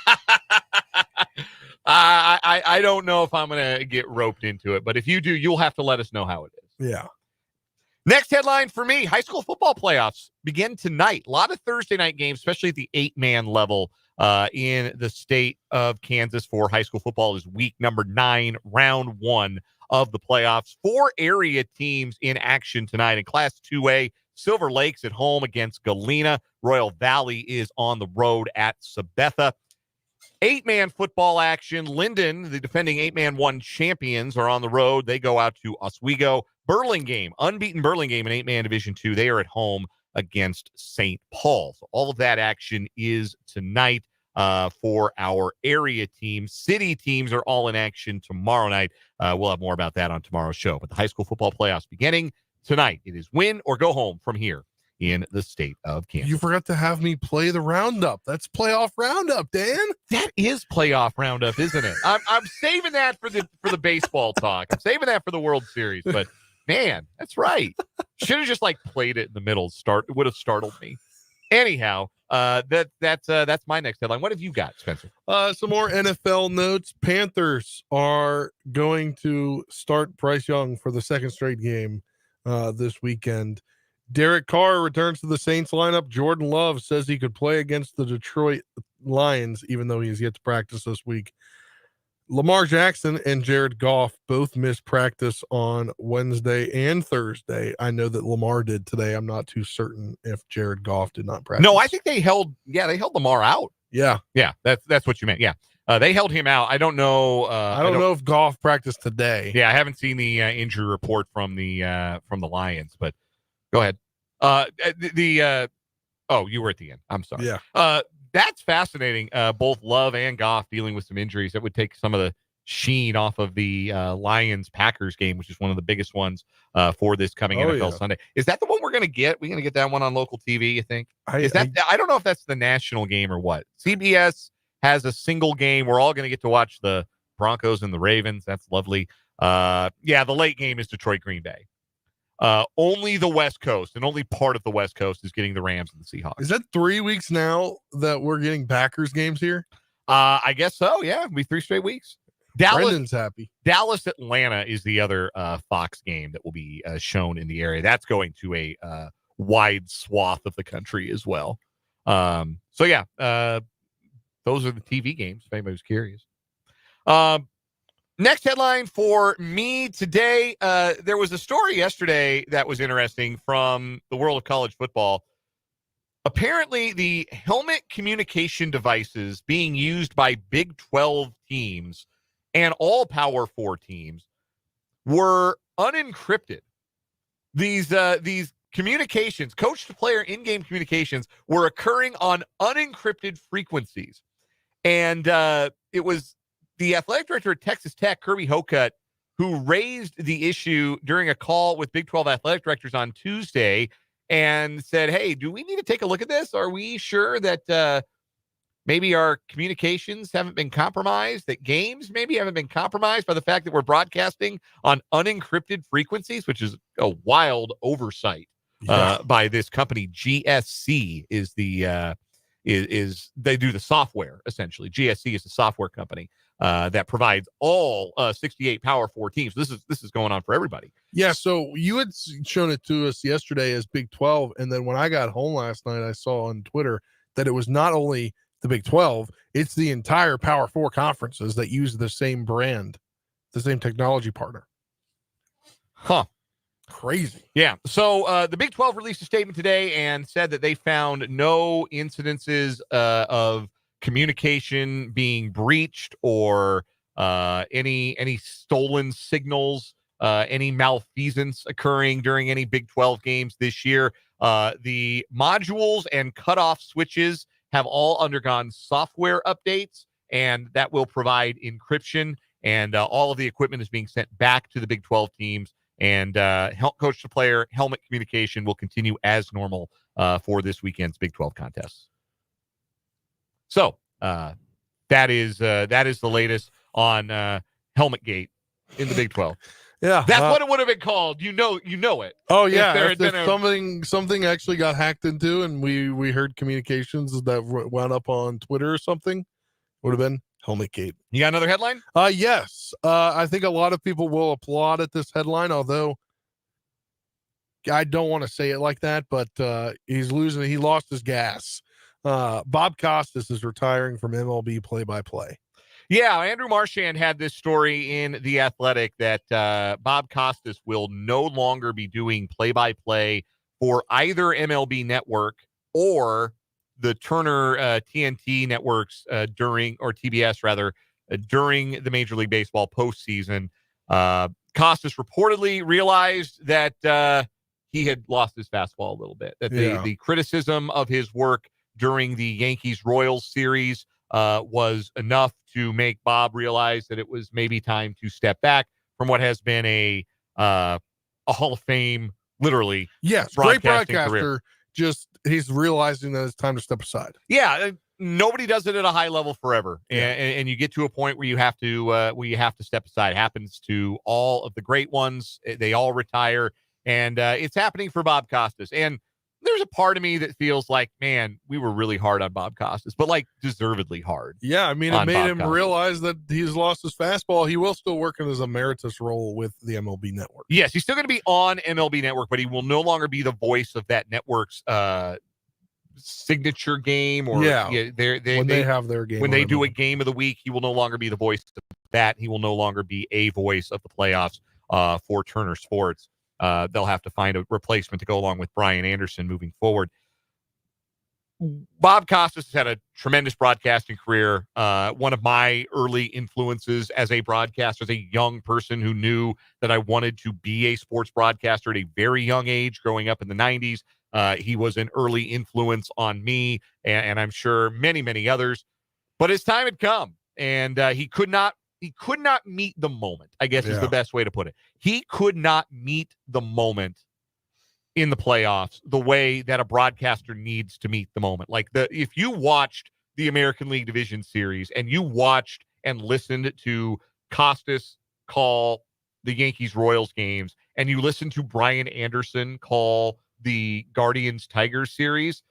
I don't know if I'm going to get roped into it, but if you do, you'll have to let us know how it is. Yeah. Next headline for me, high school football playoffs begin tonight. A lot of Thursday night games, especially at the 8-man level in the state of Kansas for high school football is week number 9, round 1 of the playoffs. 4 area teams in action tonight in Class 2A. Silver Lake's at home against Galena. Royal Valley is on the road at Sabetha. 8-man football action. Linden, the defending 8-man 1 champions, are on the road. They go out to Oswego. Burlingame, unbeaten Burlingame in 8-man Division 2. They are at home against St. Paul. So all of that action is tonight for our area teams. City teams are all in action tomorrow night. We'll have more about that on tomorrow's show. But the high school football playoffs beginning tonight. It is win or go home from here in the state of Kansas. You forgot to have me play the roundup. That's playoff roundup, Dan. That is playoff roundup, isn't it? I'm saving that for the baseball talk. I'm saving that for the World Series. But man, that's right. Should have just played it in the middle. It would have startled me. Anyhow, that's my next headline. What have you got, Spencer? Some more NFL notes. Panthers are going to start Bryce Young for the second straight game this weekend. Derek Carr returns to the Saints lineup. Jordan Love says he could play against the Detroit Lions, even though he has yet to practice this week. Lamar Jackson and Jared Goff both missed practice on Wednesday and Thursday. I know that Lamar did today. I'm not too certain if Jared Goff did not practice. No, I think they held Lamar out. Yeah. That's what you meant. Yeah. They held him out. I don't know. I don't know if Goff practiced today. Yeah, I haven't seen the injury report from the Lions, but go ahead. You were at the end. I'm sorry. Yeah. That's fascinating. Both Love and Goff dealing with some injuries that would take some of the sheen off of the Lions-Packers game, which is one of the biggest ones for this coming NFL Sunday. Is that the one we're going to get? We're going to get that one on local TV, you think? I don't know if that's the national game or what. CBS has a single game. We're all going to get to watch the Broncos and the Ravens. That's lovely. The late game is Detroit-Green Bay. Only the West Coast and only part of the West Coast is getting the Rams and the Seahawks. Is that 3 weeks now that we're getting Packers games here? I guess so. Yeah, it'll be 3 straight weeks. Brendan's happy. Dallas, Atlanta is the other Fox game that will be shown in the area. That's going to a wide swath of the country as well. Those are the TV games, if anybody's curious. Next headline for me today. There was a story yesterday that was interesting from the world of college football. Apparently, the helmet communication devices being used by Big 12 teams and all Power 4 teams were unencrypted. These communications, coach-to-player in-game communications, were occurring on unencrypted frequencies. And it was the athletic director at Texas Tech, Kirby Hocutt, who raised the issue during a call with Big 12 athletic directors on Tuesday and said, hey, do we need to take a look at this? Are we sure that maybe our communications haven't been compromised, that games maybe haven't been compromised by the fact that we're broadcasting on unencrypted frequencies, which is a wild oversight by this company. GSC is they do the software, essentially. GSC is the software company that provides all 68 Power 4 teams. This is going on for everybody. Yeah, so you had shown it to us yesterday as Big 12, and then when I got home last night, I saw on Twitter that it was not only the Big 12, it's the entire Power 4 conferences that use the same brand, the same technology partner. Huh. Crazy. Yeah. So the Big 12 released a statement today and said that they found no incidences of communication being breached or any stolen signals, any malfeasance occurring during any Big 12 games this year. The modules and cutoff switches have all undergone software updates, and that will provide encryption, and all of the equipment is being sent back to the Big 12 teams, and coach to player helmet communication will continue as normal for this weekend's Big 12 contests. So that is the latest on Helmet Gate in the Big 12. Yeah, that's what it would have been called. You know it. Oh yeah, if something actually got hacked into, and we heard communications that went up on Twitter or something, would have been Helmet Gate. You got another headline? Yes. I think a lot of people will applaud at this headline, although I don't want to say it like that, but he's losing. He lost his gas. Bob Costas is retiring from MLB play-by-play. Yeah, Andrew Marchand had this story in The Athletic that Bob Costas will no longer be doing play-by-play for either MLB Network or the Turner TNT networks during the Major League Baseball postseason. Costas reportedly realized that he had lost his fastball a little bit, that the criticism of his work during the Yankees-Royals series was enough to make Bob realize that it was maybe time to step back from what has been a Hall of Fame, literally. Yes, great broadcaster. Career. Just he's realizing that it's time to step aside. Yeah, nobody does it at a high level forever, and you get to a point where you have to step aside. It happens to all of the great ones; they all retire, and it's happening for Bob Costas. And there's a part of me that feels like, man, we were really hard on Bob Costas, but like deservedly hard. Yeah, I mean, it made him realize that he's lost his fastball. He will still work in his emeritus role with the MLB Network. Yes, he's still going to be on MLB Network, but he will no longer be the voice of that network's signature game. Or when they have their game, when they do a game of the week, he will no longer be the voice of that. He will no longer be a voice of the playoffs for Turner Sports. They'll have to find a replacement to go along with Brian Anderson moving forward. Bob Costas has had a tremendous broadcasting career. One of my early influences as a broadcaster, as a young person who knew that I wanted to be a sports broadcaster at a very young age, growing up in the 90s. He was an early influence on me, and I'm sure many, many others. But his time had come, and he could not meet the moment, I guess is the best way to put it. He could not meet the moment in the playoffs the way that a broadcaster needs to meet the moment. Like if you watched the American League Division Series and you watched and listened to Costas call the Yankees-Royals games, and you listened to Brian Anderson call the Guardians-Tigers series,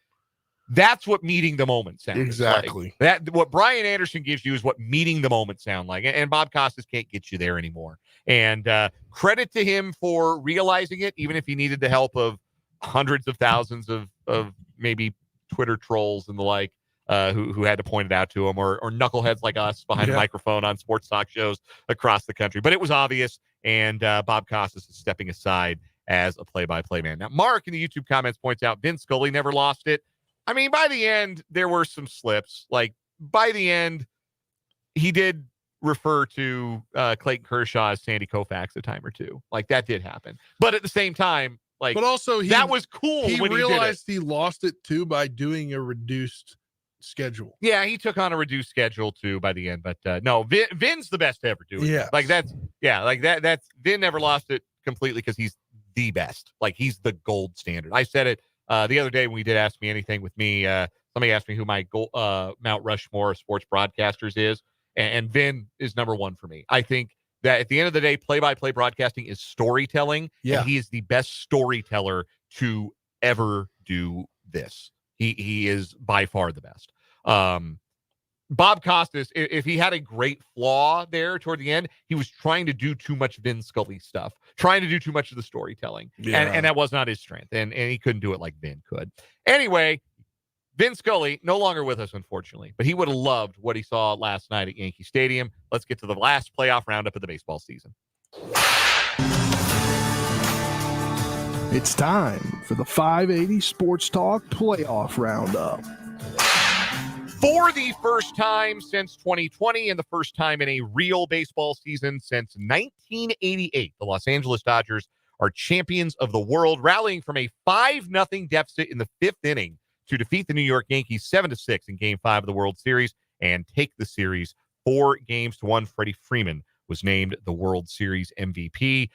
that's what meeting the moment sounds exactly like. What Brian Anderson gives you is what meeting the moment sound like. And Bob Costas can't get you there anymore. And credit to him for realizing it, even if he needed the help of hundreds of thousands of maybe Twitter trolls and the like, who had to point it out to him, or knuckleheads like us behind the microphone on sports talk shows across the country. But it was obvious, and Bob Costas is stepping aside as a play-by-play man. Now, Mark in the YouTube comments points out Vin Scully never lost it. I mean, by the end, there were some slips. Like, by the end, he did refer to Clayton Kershaw as Sandy Koufax a time or two. Like, that did happen. But at the same time, like, but also that was cool. He when realized he lost it, too, by doing a reduced schedule. Yeah, he took on a reduced schedule too by the end, but no, Vin's the best to ever do it. Yes. Like that's Vin never lost it completely because he's the best. Like he's the gold standard. I said it the other day when we did Ask Me Anything with me. Somebody asked me who my Mount Rushmore of sports broadcasters is, and Vin is number one for me. I think that at the end of the day, play-by-play broadcasting is storytelling. Yeah. And he is the best storyteller to ever do this. He is by far the best. Bob Costas, if he had a great flaw there toward the end, he was trying to do too much Vin Scully stuff, trying to do too much of the storytelling. Yeah. And that was not his strength. And he couldn't do it like Vin could. Anyway, Vin Scully, no longer with us, unfortunately, but he would have loved what he saw last night at Yankee Stadium. Let's get to the last playoff roundup of the baseball season. It's time for the 580 Sports Talk Playoff Roundup. For the first time since 2020 and the first time in a real baseball season since 1988, the Los Angeles Dodgers are champions of the world, rallying from a 5-0 deficit in the fifth inning to defeat the New York Yankees 7-6 in Game 5 of the World Series and take the series 4-1. Freddie Freeman was named the World Series MVP.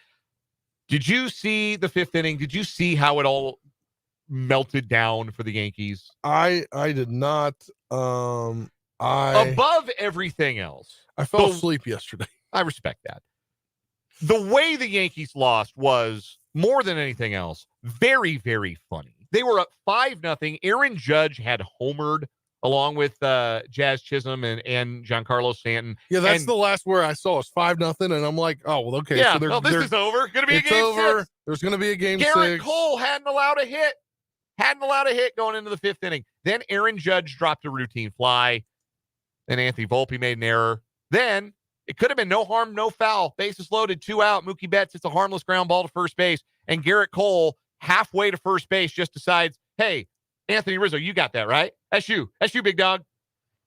Did you see the fifth inning? Did you see how it all melted down for the Yankees? I did not. Above everything else, I fell asleep yesterday. I respect that. The way the Yankees lost was, more than anything else, very, very funny. They were up 5-0. Aaron Judge had homered along with Jazz Chisholm and Giancarlo Stanton. Yeah, that's the last word I saw. It's 5-0, and I'm like, oh well, okay. Yeah, so this is over. Going to be a game over. 6. There's going to be a game Garrett 6. Cole hadn't allowed a hit. Going into the fifth inning. Then Aaron Judge dropped a routine fly. Then Anthony Volpe made an error. Then it could have been no harm, no foul. Bases loaded, 2 out. Mookie Betts hits a harmless ground ball to first base. And Garrett Cole, halfway to first base, just decides, hey, Anthony Rizzo, you got that, right? That's you, big dog.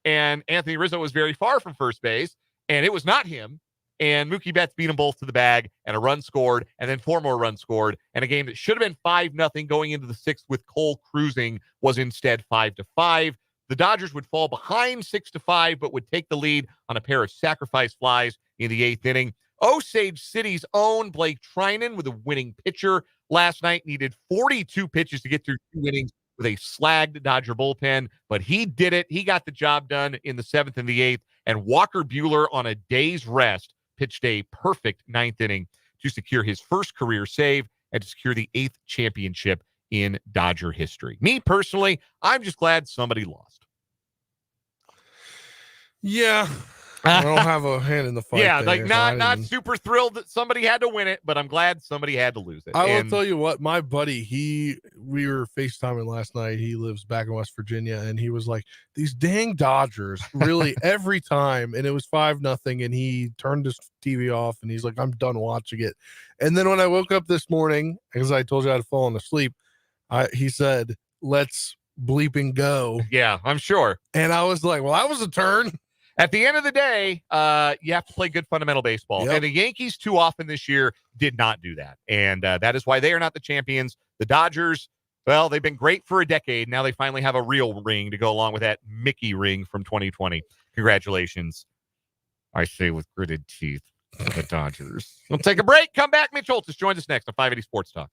And Anthony Rizzo was very far from first base, and it was not him. And Mookie Betts beat them both to the bag, and a run scored, and then 4 more runs scored. And a game that should have been 5-0 going into the 6th with Cole cruising was instead 5-5. The Dodgers would fall behind 6-5, but would take the lead on a pair of sacrifice flies in the 8th inning. Osage City's own Blake Trinan, with a winning pitcher last night, needed 42 pitches to get through 2 innings with a slagged Dodger bullpen, but he did it. He got the job done in the 7th and the 8th, and Walker Buehler, on a day's rest, pitched a perfect 9th inning to secure his first career save and to secure the 8th championship in Dodger history. Me personally, I'm just glad somebody lost. Yeah. I don't have a hand in the fight. Yeah, there, like so not super thrilled that somebody had to win it, but I'm glad somebody had to lose it. I will tell you what, my buddy, we were FaceTiming last night. He lives back in West Virginia, and he was like, these dang Dodgers, really, every time. And it was 5-0, and he turned his TV off, and he's like, I'm done watching it. And then when I woke up this morning, as I told you I'd fallen asleep, he said, let's bleeping go. Yeah, I'm sure. And I was like, well, that was a turn. At the end of the day, you have to play good fundamental baseball. Yep. And the Yankees too often this year did not do that. And that is why they are not the champions. The Dodgers, well, they've been great for a decade. Now they finally have a real ring to go along with that Mickey ring from 2020. Congratulations. I say with gritted teeth, the Dodgers. We'll take a break. Come back. Mitch Holthus joins us next on 580 Sports Talk.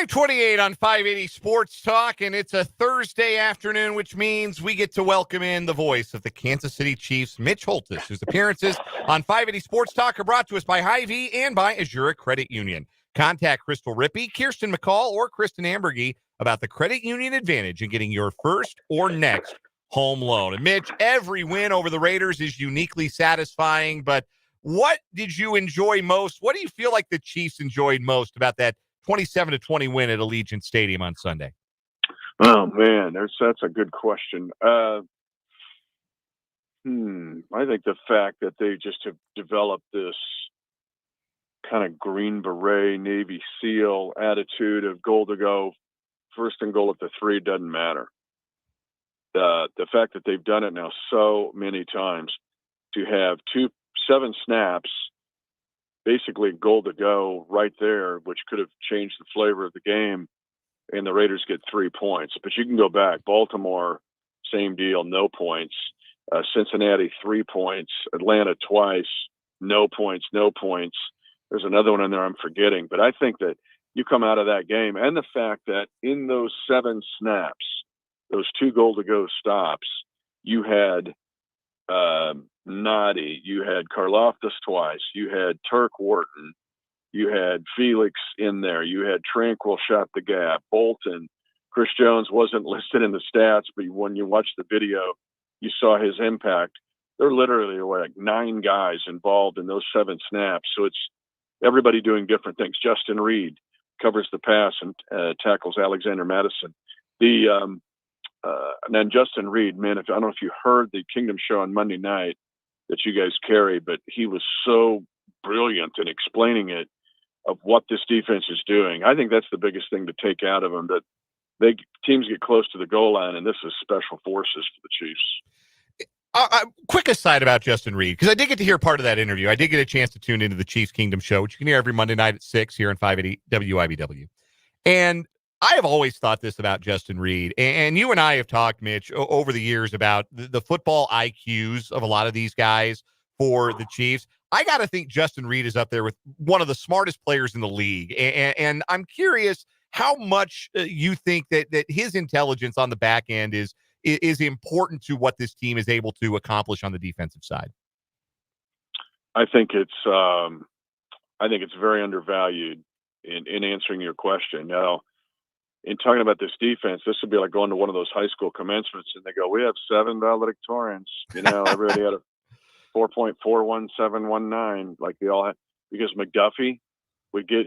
528 on 580 Sports Talk, and it's a Thursday afternoon, which means we get to welcome in the voice of the Kansas City Chiefs, Mitch Holthus, whose appearances on 580 Sports Talk are brought to us by Hy-Vee and by Azura Credit Union. Contact Crystal Rippey, Kirsten McCall, or Kristen Ambergy about the credit union advantage in getting your first or next home loan. And Mitch, every win over the Raiders is uniquely satisfying, but what did you enjoy most? What do you feel like the Chiefs enjoyed most about that 27-20 win at Allegiant Stadium on Sunday? Oh man, that's a good question. I think the fact that they just have developed this kind of Green Beret, Navy SEAL attitude of goal to go, first and goal at the 3 doesn't matter. The fact that they've done it now so many times to have 7 snaps, basically goal to go right there, which could have changed the flavor of the game, and the Raiders get 3 points. But you can go back. Baltimore, same deal, no points. Cincinnati, 3 points. Atlanta twice, no points, no points. There's another one in there I'm forgetting. But I think that you come out of that game, and the fact that in those 7 snaps, those 2 goal-to-go stops, you had Noddy, you had Karlaftis twice, you had Turk Wharton, you had Felix in there, you had Tranquil shot the gap, Bolton. Chris Jones wasn't listed in the stats, but when you watch the video, you saw his impact. There are literally like 9 guys involved in those 7 snaps, so it's everybody doing different things. Justin Reed covers the pass and tackles Alexander Madison. And then Justin Reed, man, I don't know if you heard the Kingdom show on Monday night that you guys carry, but he was so brilliant in explaining it of what this defense is doing. I think that's the biggest thing to take out of them, that teams get close to the goal line, and this is special forces for the Chiefs. Quick aside about Justin Reed, because I did get to hear part of that interview. I did get a chance to tune into the Chiefs Kingdom show, which you can hear every Monday night at 6 here on 580 WIBW. And I have always thought this about Justin Reed, and you and I have talked, Mitch, over the years about the football IQs of a lot of these guys for the Chiefs. I got to think Justin Reed is up there with one of the smartest players in the league, and I'm curious how much you think that his intelligence on the back end is important to what this team is able to accomplish on the defensive side. I think it's very undervalued in answering your question. Now, in talking about this defense, this would be like going to one of those high school commencements and they go, we have 7 valedictorians. Everybody had a 4.41719, like they all had, because McDuffie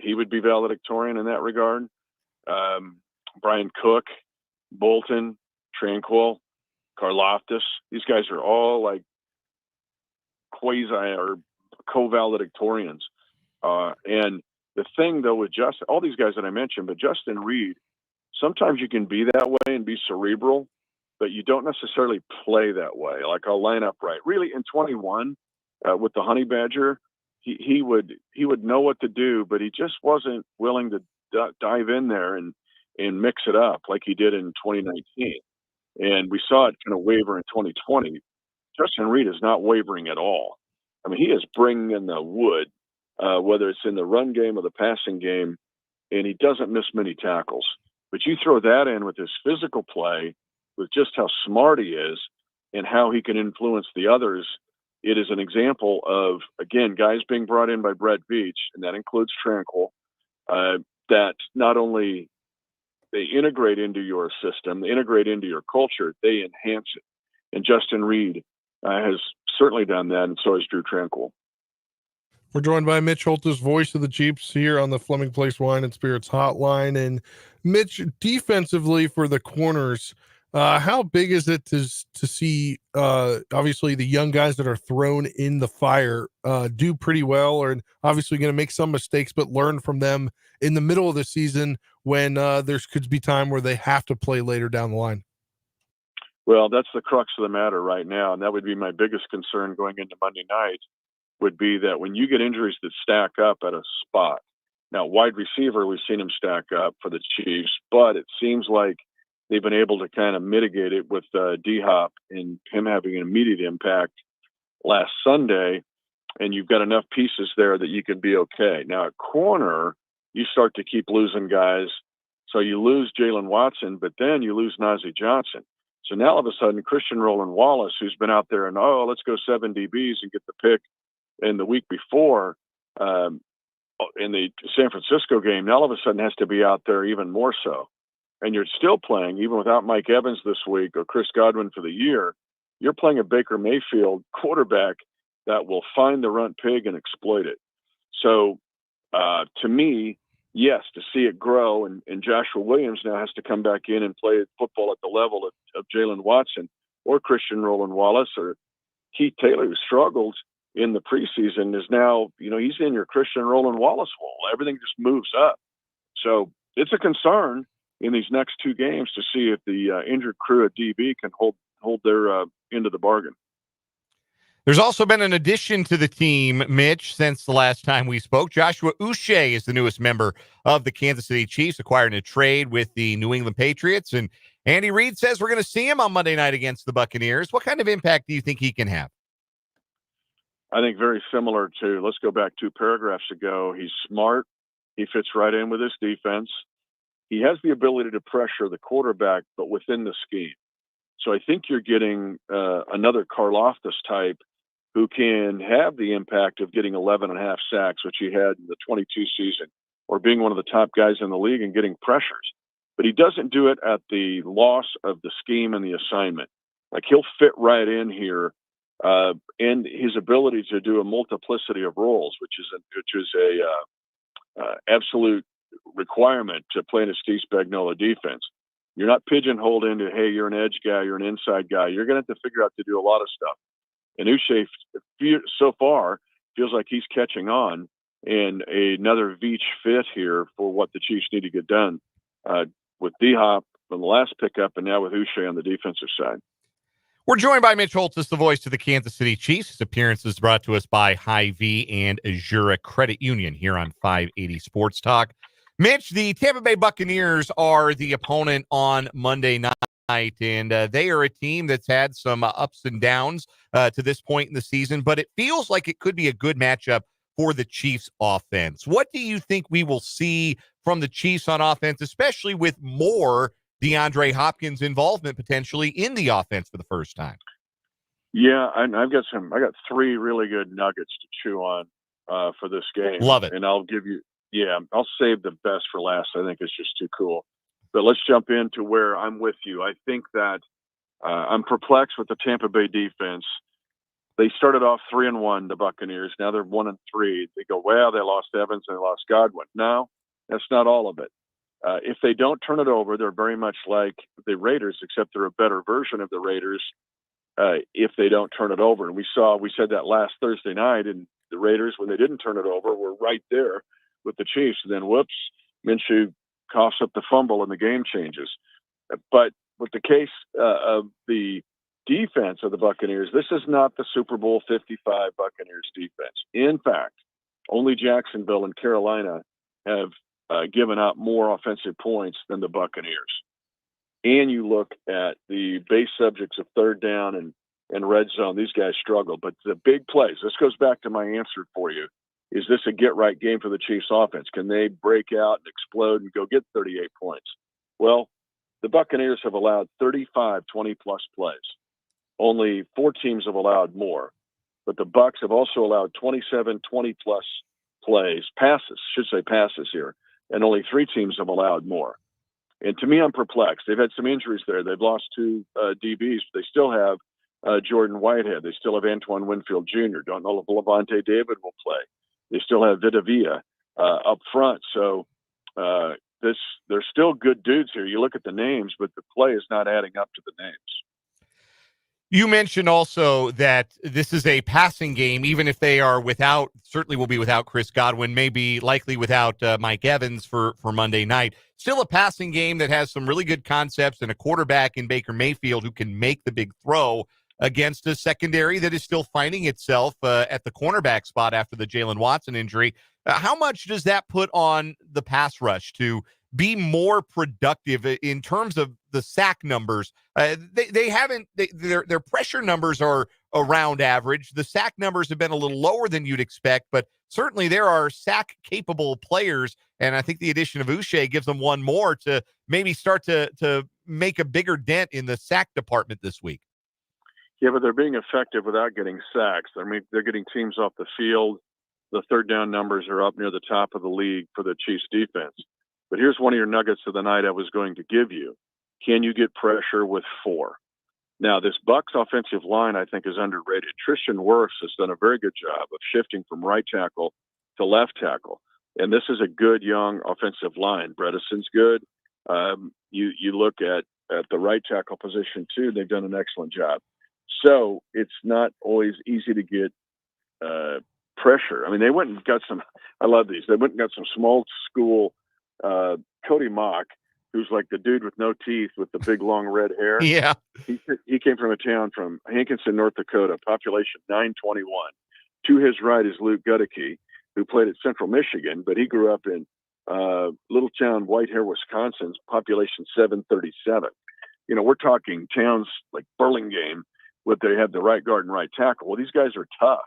he would be valedictorian in that regard. Brian Cook, Bolton, Tranquil, Karlaftis, these guys are all like quasi or co-valedictorians. And the thing though with all these guys that I mentioned, but Justin Reed, sometimes you can be that way and be cerebral, but you don't necessarily play that way. Like I'll line up right. Really, in 21 with the Honey Badger, he would know what to do, but he just wasn't willing to dive in there and mix it up like he did in 2019. And we saw it kind of waver in 2020. Justin Reed is not wavering at all. I mean, he is bringing in the wood, whether it's in the run game or the passing game, and he doesn't miss many tackles. But you throw that in with his physical play, with just how smart he is and how he can influence the others, it is an example of, again, guys being brought in by Brett Veach, and that includes Tranquil, that not only they integrate into your system, they integrate into your culture, they enhance it. And Justin Reed has certainly done that, and so has Drew Tranquil. We're joined by Mitch Holthus, voice of the Chiefs, here on the Fleming Place Wine and Spirits hotline. And Mitch, defensively for the corners, how big is it to see, obviously, the young guys that are thrown in the fire do pretty well, or obviously going to make some mistakes, but learn from them in the middle of the season when there could be time where they have to play later down the line? Well, that's the crux of the matter right now, and that would be my biggest concern going into Monday night, would be that when you get injuries that stack up at a spot. Now, wide receiver, we've seen him stack up for the Chiefs, but it seems like they've been able to kind of mitigate it with D-Hop and him having an immediate impact last Sunday, and you've got enough pieces there that you can be okay. Now, at corner, you start to keep losing guys So you lose Jalen Watson, but then you lose Najee Johnson. So now all of a sudden, Christian Roland Wallace, who's been out there and, let's go 7 DBs and get the pick in the week before in the San Francisco game, now all of a sudden has to be out there even more so. And you're still playing, even without Mike Evans this week or Chris Godwin for the year, you're playing a Baker Mayfield quarterback that will find the runt pig and exploit it. So to me, yes, to see it grow, and Joshua Williams now has to come back in and play football at the level of Jalen Watson or Christian Roland Wallace or Keith Taylor, who struggled in the preseason, is now, he's in your Christian Roland Wallace role. Everything just moves up. So it's a concern in these next 2 games to see if the injured crew at DB can hold their end of the bargain. There's also been an addition to the team, Mitch, since the last time we spoke. Joshua Uche is the newest member of the Kansas City Chiefs, acquired in a trade with the New England Patriots. And Andy Reid says we're going to see him on Monday night against the Buccaneers. What kind of impact do you think he can have? I think very similar to, let's go back 2 paragraphs ago. He's smart. He fits right in with his defense. He has the ability to pressure the quarterback, but within the scheme. So I think you're getting another Karlaftis type who can have the impact of getting 11.5 sacks, which he had in the 22 season, or being one of the top guys in the league and getting pressures. But he doesn't do it at the loss of the scheme and the assignment. Like, he'll fit right in here, and his ability to do a multiplicity of roles, which is a absolute requirement to play in a Steve Spagnuolo defense. You're not pigeonholed into, hey, you're an edge guy, you're an inside guy. You're going to have to figure out to do a lot of stuff. And Uche, so far, feels like he's catching on, and another Veach fit here for what the Chiefs need to get done with D-Hop from the last pickup, and now with Uche on the defensive side. We're joined by Mitch Holthus, the voice of the Kansas City Chiefs. His appearance is brought to us by Hy-Vee and Azura Credit Union here on 580 Sports Talk. Mitch, the Tampa Bay Buccaneers are the opponent on Monday night, and they are a team that's had some ups and downs to this point in the season, but it feels like it could be a good matchup for the Chiefs offense. What do you think we will see from the Chiefs on offense, especially with more DeAndre Hopkins involvement potentially in the offense for the first time? Yeah, I got 3 really good nuggets to chew on for this game. Love it. And I'll save the best for last. I think it's just too cool. But let's jump into where I'm with you. I think that I'm perplexed with the Tampa Bay defense. They started off 3-1, the Buccaneers. Now they're 1-3. They go, well, they lost Evans and they lost Godwin. No, that's not all of it. If they don't turn it over, they're very much like the Raiders, except they're a better version of the Raiders if they don't turn it over. And we said that last Thursday night, and the Raiders, when they didn't turn it over, were right there with the Chiefs. And then, whoops, Minshew coughs up the fumble and the game changes. But with the case of the defense of the Buccaneers, this is not the Super Bowl 55 Buccaneers defense. In fact, only Jacksonville and Carolina have given up more offensive points than the Buccaneers. And you look at the base subjects of third down and red zone, these guys struggle. But the big plays, this goes back to my answer for you. Is this a get-right game for the Chiefs offense? Can they break out and explode and go get 38 points? Well, the Buccaneers have allowed 35 20-plus plays. Only 4 teams have allowed more. But the Bucs have also allowed 27 20-plus plays, passes here, and only 3 teams have allowed more. And to me, I'm perplexed. They've had some injuries there. They've lost 2 DBs, but they still have Jordan Whitehead. They still have Antoine Winfield Jr. Don't know if Levante David will play. They still have Vita Vea up front. So they're still good dudes here. You look at the names, but the play is not adding up to the names. You mentioned also that this is a passing game, even if they are certainly will be without Chris Godwin, maybe likely without Mike Evans for Monday night. Still a passing game that has some really good concepts and a quarterback in Baker Mayfield who can make the big throw against a secondary that is still finding itself at the cornerback spot after the Jalen Watson injury. How much does that put on the pass rush to be more productive in terms of the sack numbers. They haven't. Their pressure numbers are around average. The sack numbers have been a little lower than you'd expect, but certainly there are sack capable players, and I think the addition of Uche gives them one more to maybe start to make a bigger dent in the sack department this week. Yeah, but they're being effective without getting sacks. I mean, they're getting teams off the field. The third down numbers are up near the top of the league for the Chiefs defense. But here's one of your nuggets of the night I was going to give you. Can you get pressure with 4? Now, this Bucs offensive line, I think, is underrated. Tristan Wirfs has done a very good job of shifting from right tackle to left tackle. And this is a good young offensive line. Bredesen's good. You look at the right tackle position, too. They've done an excellent job. So it's not always easy to get pressure. I mean, they went and got some – I love these. They went and got some small school Cody Mock, who's like the dude with no teeth with the big, long red hair. Yeah. He came from a town from Hankinson, North Dakota, population 921. To his right is Luke Gudicke, who played at Central Michigan, but he grew up in little town Whitehair, Wisconsin, population 737. You know, we're talking towns like Burlingame, where they have the right guard and right tackle. Well, these guys are tough,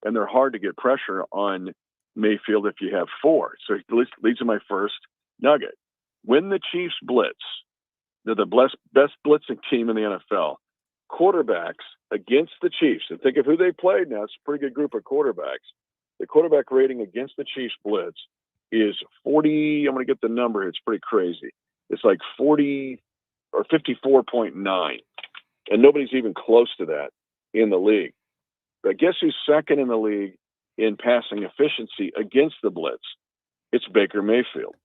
and they're hard to get pressure on Mayfield if you have 4. So it leads to my first nugget. When the Chiefs blitz, they're the best blitzing team in the NFL. Quarterbacks against the Chiefs, and think of who they played now. It's a pretty good group of quarterbacks. The quarterback rating against the Chiefs blitz is 40. I'm going to get the number. It's pretty crazy. It's like 40 or 54.9. And nobody's even close to that in the league. But guess who's second in the league in passing efficiency against the blitz? It's Baker Mayfield.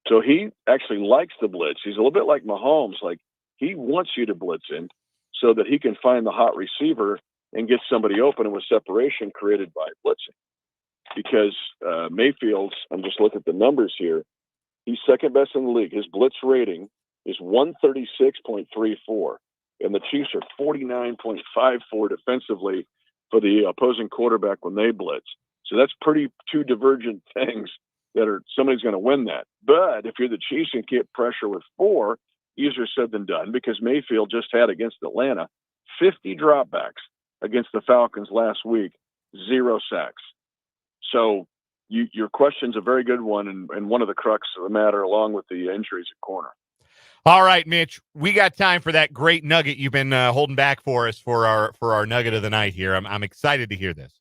So he actually likes the blitz. He's a little bit like Mahomes. Like, he wants you to blitz in so that he can find the hot receiver and get somebody open with separation created by blitzing. Because Mayfield's, I'm just looking at the numbers here, he's second best in the league. His blitz rating is 136.34. And the Chiefs are 49.54 defensively for the opposing quarterback when they blitz. So that's two divergent things that are somebody's going to win that. But if you're the Chiefs and get pressure with 4, easier said than done, because Mayfield just had against Atlanta 50 dropbacks against the Falcons last week, 0 sacks. So your question's a very good one, and one of the crux of the matter, along with the injuries at corner. All right, Mitch, we got time for that great nugget you've been holding back for us for our nugget of the night here. I'm excited to hear this.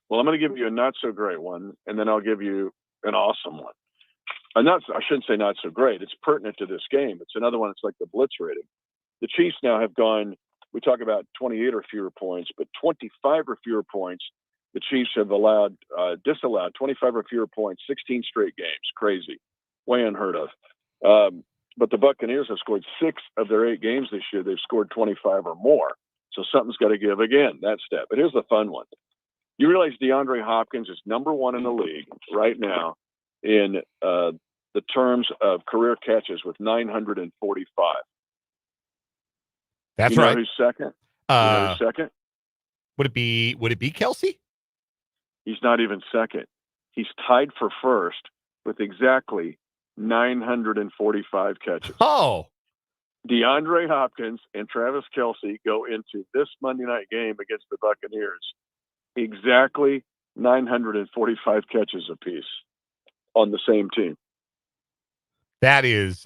Well, I'm going to give you a not so great one, and then I'll give you an awesome one. I shouldn't say not so great. It's pertinent to this game. It's another one. It's like the blitz rating. The Chiefs now have gone. We talk about 28 or fewer points, but 25 or fewer points. The Chiefs have disallowed 25 or fewer points, 16 straight games. Crazy, way unheard of. But the Buccaneers have scored 6 of their 8 games this year. They've scored 25 or more. So something's got to give again, that step. But here's the fun one. You realize DeAndre Hopkins is number 1 in the league right now in the terms of career catches with 945. That's you know right. Who's second? You know who's second? Would it be Kelsey? He's not even second. He's tied for first with exactly 945 catches. Oh. DeAndre Hopkins and Travis Kelce go into this Monday night game against the Buccaneers exactly 945 catches apiece on the same team. That is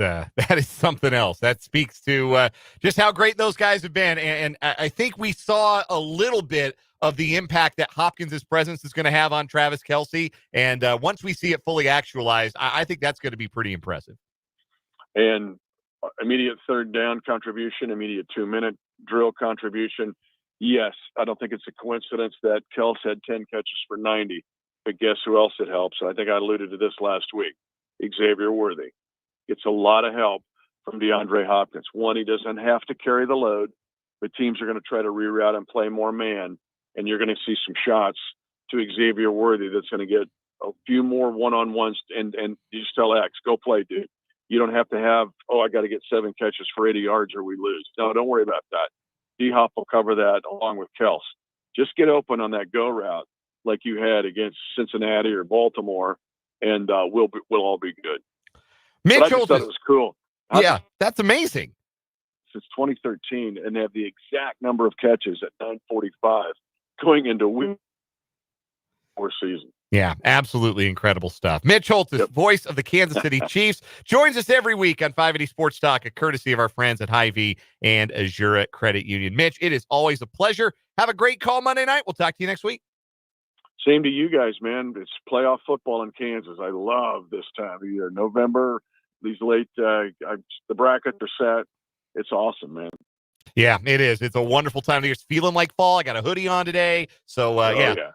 something else. That speaks to just how great those guys have been. And I think we saw a little bit of the impact that Hopkins' presence is going to have on Travis Kelce. And once we see it fully actualized, I think that's going to be pretty impressive. And immediate third down contribution, immediate 2-minute drill contribution. Yes, I don't think it's a coincidence that Kels had 10 catches for 90. But guess who else it helps? And I think I alluded to this last week. Xavier Worthy gets a lot of help from DeAndre Hopkins. One, he doesn't have to carry the load, but teams are going to try to reroute and play more man, and you're going to see some shots to Xavier Worthy that's going to get a few more one-on-ones, and you just tell X, go play, dude. You don't have to have, I got to get 7 catches for 80 yards or we lose. No, don't worry about that. D-Hop will cover that along with Kels. Just get open on that go route like you had against Cincinnati or Baltimore, and we'll all be good. Mitch But I just thought it Holthus. was cool. Yeah, that's amazing. Since 2013, and they have the exact number of catches at 945 going into week 4 season. Yeah, absolutely incredible stuff. Mitch Holthus, voice of the Kansas City Chiefs, joins us every week on 580 Sports Talk, a courtesy of our friends at Hy-Vee and Azura Credit Union. Mitch, it is always a pleasure. Have a great call Monday night. We'll talk to you next week. Same to you guys, man. It's playoff football in Kansas. I love this time of year. November, these late, the brackets are set. It's awesome, man. Yeah, it is. It's a wonderful time of the year. It's feeling like fall. I got a hoodie on today. So,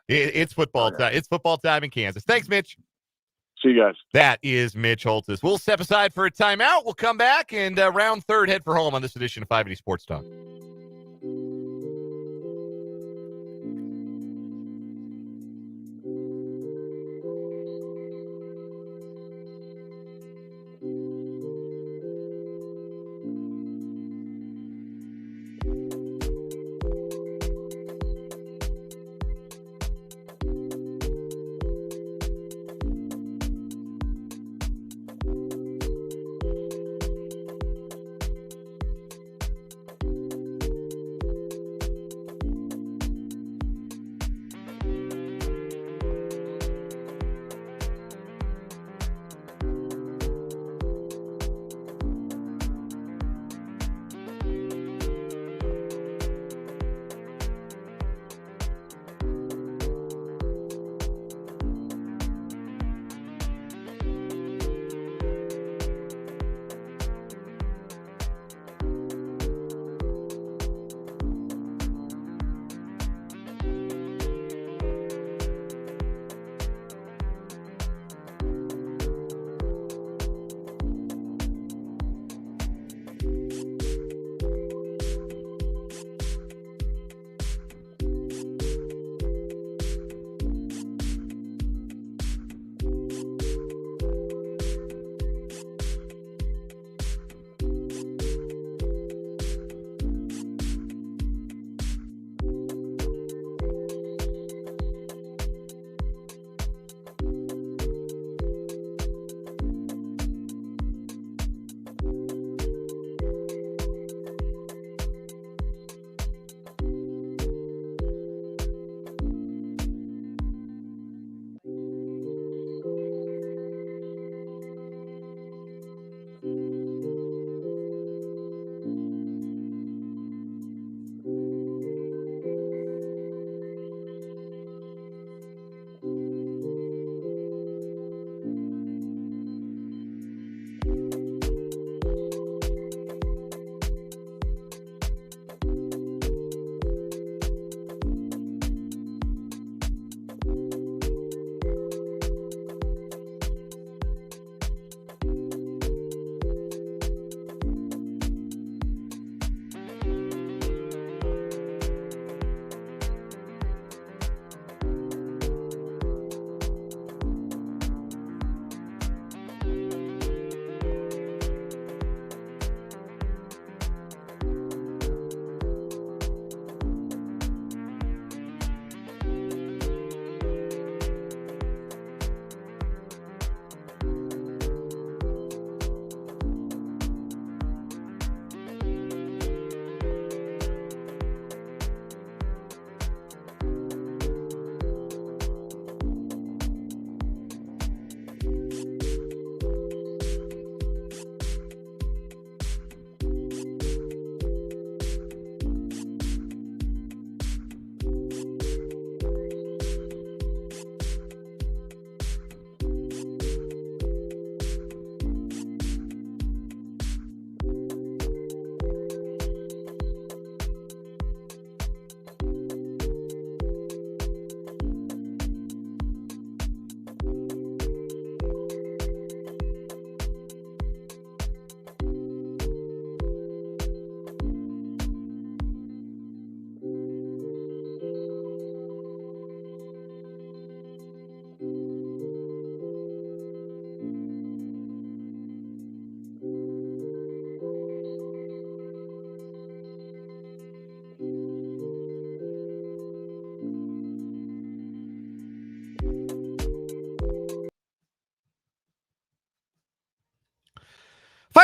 it's football time. It's football time in Kansas. Thanks, Mitch. See you guys. That is Mitch Holthus. We'll step aside for a timeout. We'll come back and round third, head for home on this edition of 580 Sports Talk.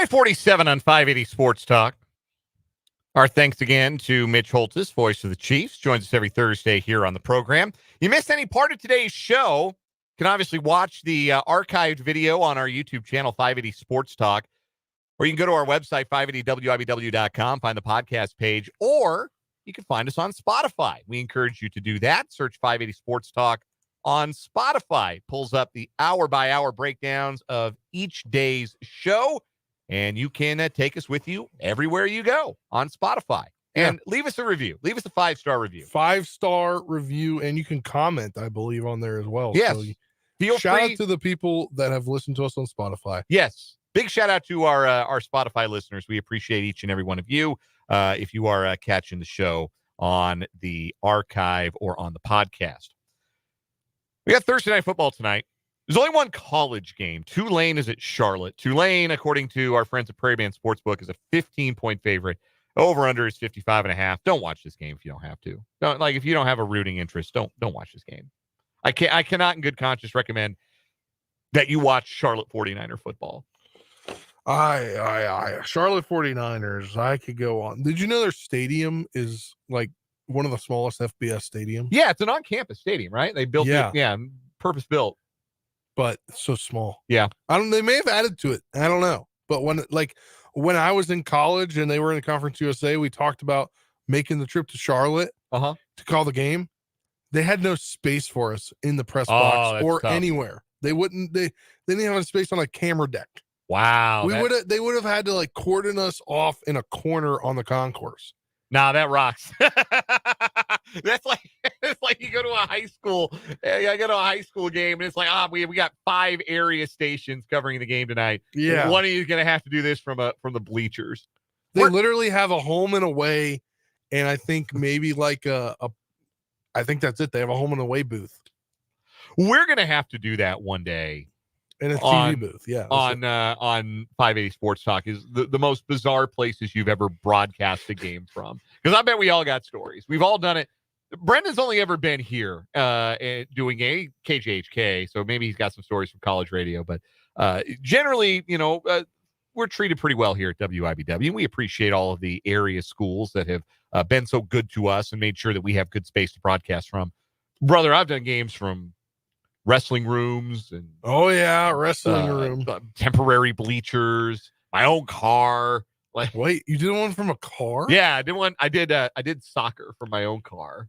547 on 580 Sports Talk. Our thanks again to Mitch Holthus, voice of the Chiefs. Joins us every Thursday here on the program. You missed any part of today's show, you can obviously watch the archived video on our YouTube channel, 580 Sports Talk, or you can go to our website, 580wibw.com, find the podcast page, or you can find us on Spotify. We encourage you to do that. Search 580 Sports Talk on Spotify. Pulls up the hour-by-hour breakdowns of each day's show, and you can take us with you everywhere you go on Spotify. And leave us a review. Leave us a 5-star review. 5-star review, and you can comment, I believe, on there as well. Yes. So shout out to the people that have listened to us on Spotify. Yes. Big shout out to our Spotify listeners. We appreciate each and every one of you. If you are catching the show on the archive or on the podcast. We got Thursday Night Football tonight. There's only one college game. Tulane is at Charlotte. Tulane, according to our friends at Prairie Band Sportsbook, is a 15-point favorite. Over-under is 55.5. Don't watch this game if you don't have to. If you don't have a rooting interest, don't watch this game. I cannot in good conscience recommend that you watch Charlotte 49er football. Charlotte 49ers, I could go on. Did you know their stadium is like one of the smallest FBS stadiums? Yeah, it's an on-campus stadium, right? They built it, purpose-built. But so small. Yeah. They may have added to it. I don't know. But when I was in college and they were in the Conference USA, we talked about making the trip to Charlotte to call the game. They had no space for us in the press box or anywhere. They didn't have a space on a camera deck. Wow. They would have had to cordon us off in a corner on the concourse. Nah, that rocks. It's like you go to a high school. I go to a high school game, and it's like, we got 5 area stations covering the game tonight. Yeah, one of you is going to have to do this from the bleachers. They literally have a home and away, and I think maybe I think that's it. They have a home and away booth. We're going to have to do that one day. In a TV booth, yeah. On 580 Sports Talk is the most bizarre places you've ever broadcast a game from. Because I bet we all got stories. We've all done it. Brendan's only ever been here doing a KJHK, so maybe he's got some stories from college radio. But generally, we're treated pretty well here at WIBW, and we appreciate all of the area schools that have been so good to us and made sure that we have good space to broadcast from. Brother, I've done games from wrestling rooms and wrestling room, temporary bleachers, my own car. Wait, you did one from a car? Yeah, I did one. I did soccer from my own car.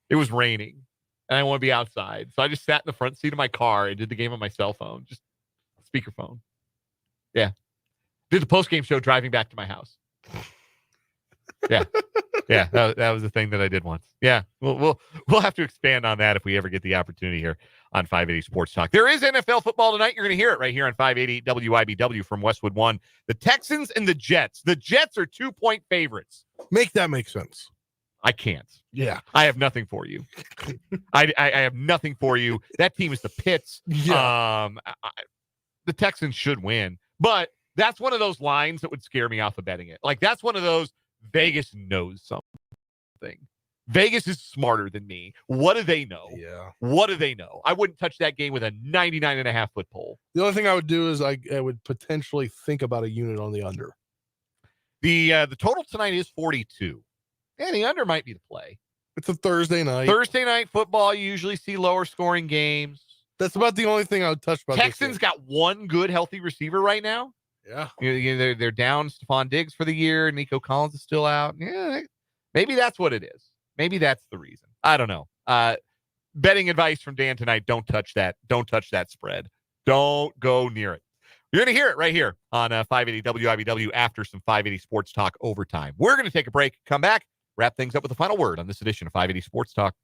It was raining, and I want to be outside, so I just sat in the front seat of my car and did the game on my cell phone, just speakerphone. Yeah, did the post game show driving back to my house. Yeah. Yeah, that was the thing that I did once. Yeah, we'll have to expand on that if we ever get the opportunity here on 580 Sports Talk. There is NFL football tonight. You're going to hear it right here on 580 WIBW from Westwood One. The Texans and the Jets. The Jets are 2-point favorites. Make that make sense. I can't. Yeah, I have nothing for you. I have nothing for you. That team is the Pits. Yeah. The Texans should win, but that's one of those lines that would scare me off of betting it. That's one of those. Vegas knows something. Vegas is smarter than me. What do they know? Yeah. What do they know? I wouldn't touch that game with a 99.5-foot pole. The only thing I would do is I would potentially think about a unit on the under. The total tonight is 42. And the under might be the play. It's a Thursday night. Thursday night football, you usually see lower scoring games. That's about the only thing I would touch about. Texans got one good, healthy receiver right now. Yeah. They're down Stephon Diggs for the year. Nico Collins is still out. Yeah, maybe that's what it is. Maybe that's the reason. I don't know. Betting advice from Dan tonight. Don't touch that. Don't touch that spread. Don't go near it. You're going to hear it right here on 580 WIBW after some 580 Sports Talk overtime. We're going to take a break, come back, wrap things up with a final word on this edition of 580 Sports Talk.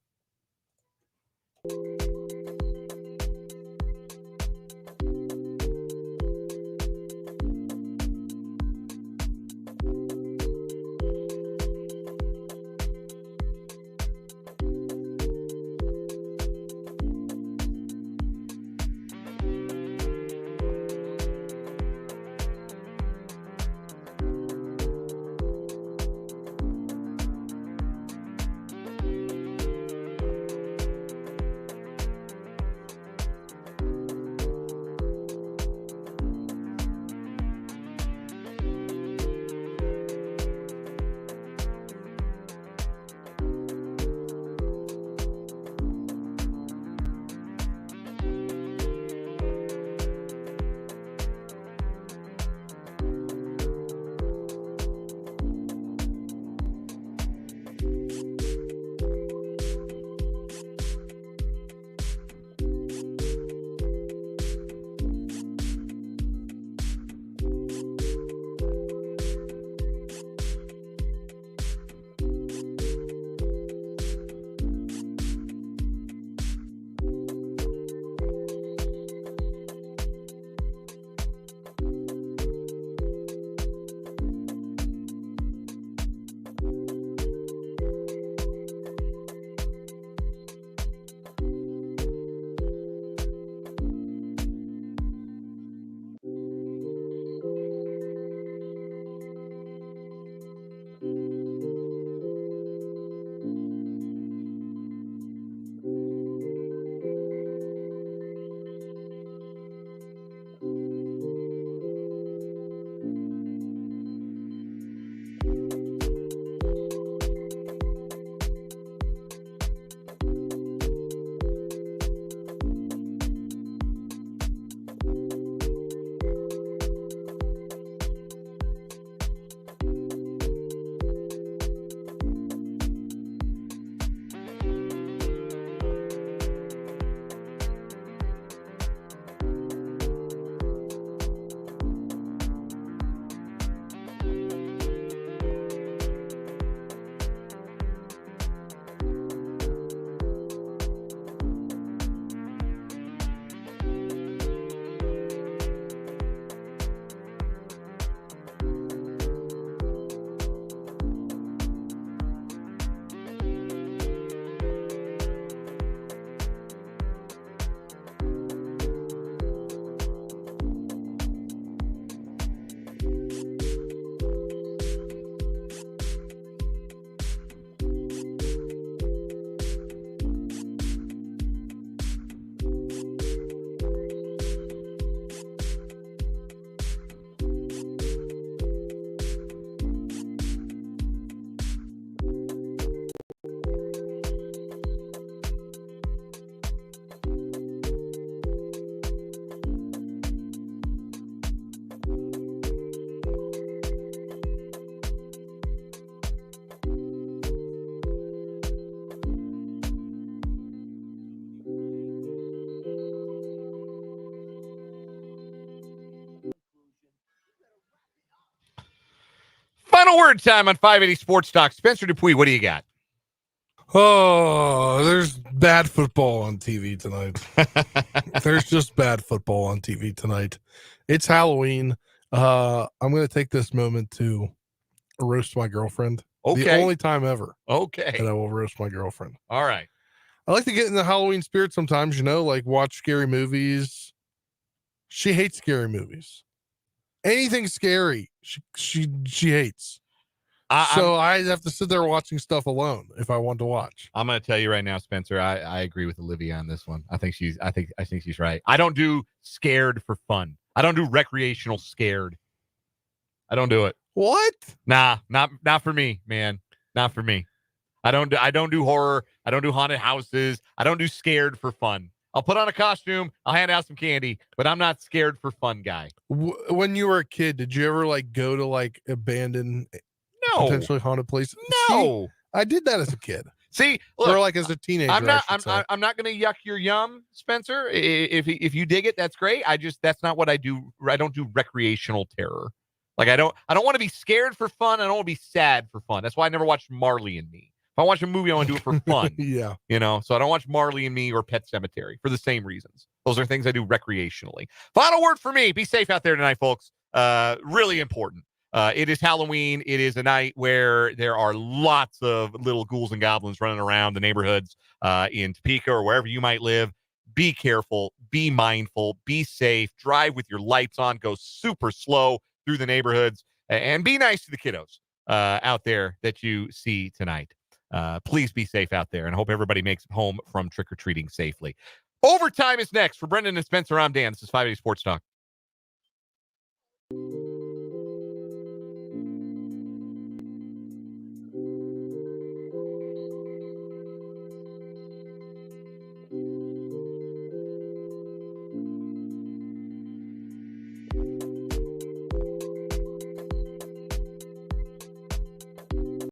word time on 580 Sports Talk. Spencer Dupuis, what do you got? Oh, there's bad football on TV tonight. There's just bad football on TV tonight. It's Halloween. I'm going to take this moment to roast my girlfriend. Okay. The only time ever Okay. that I will roast my girlfriend. All right. I like to get in the Halloween spirit sometimes, like watch scary movies. She hates scary movies. Anything scary, she hates. So I have to sit there watching stuff alone if I want to watch. I'm going to tell you right now, Spencer. I agree with Olivia on this one. I think she's right. I don't do scared for fun. I don't do recreational scared. I don't do it. What? Nah, not for me, man. Not for me. I don't do horror. I don't do haunted houses. I don't do scared for fun. I'll put on a costume. I'll hand out some candy, but I'm not scared for fun guy. When you were a kid, did you ever go to abandoned, potentially haunted places? No, See, I did that as a kid. See, look, or as a teenager. I'm not going to yuck your yum, Spencer. If you dig it, that's great. That's not what I do. I don't do recreational terror. I don't want to be scared for fun. I don't want to be sad for fun. That's why I never watched Marley and Me. If I watch a movie, I want to do it for fun. Yeah. So I don't watch Marley and Me or Pet Sematary for the same reasons. Those are things I do recreationally. Final word for me. Be safe out there tonight, folks. Really important. It is Halloween. It is a night where there are lots of little ghouls and goblins running around the neighborhoods in Topeka or wherever you might live. Be careful. Be mindful. Be safe. Drive with your lights on. Go super slow through the neighborhoods. And be nice to the kiddos out there that you see tonight. Please be safe out there, and hope everybody makes it home from trick-or-treating safely. Overtime is next. For Brendan and Spencer, I'm Dan. This is 580 Sports Talk.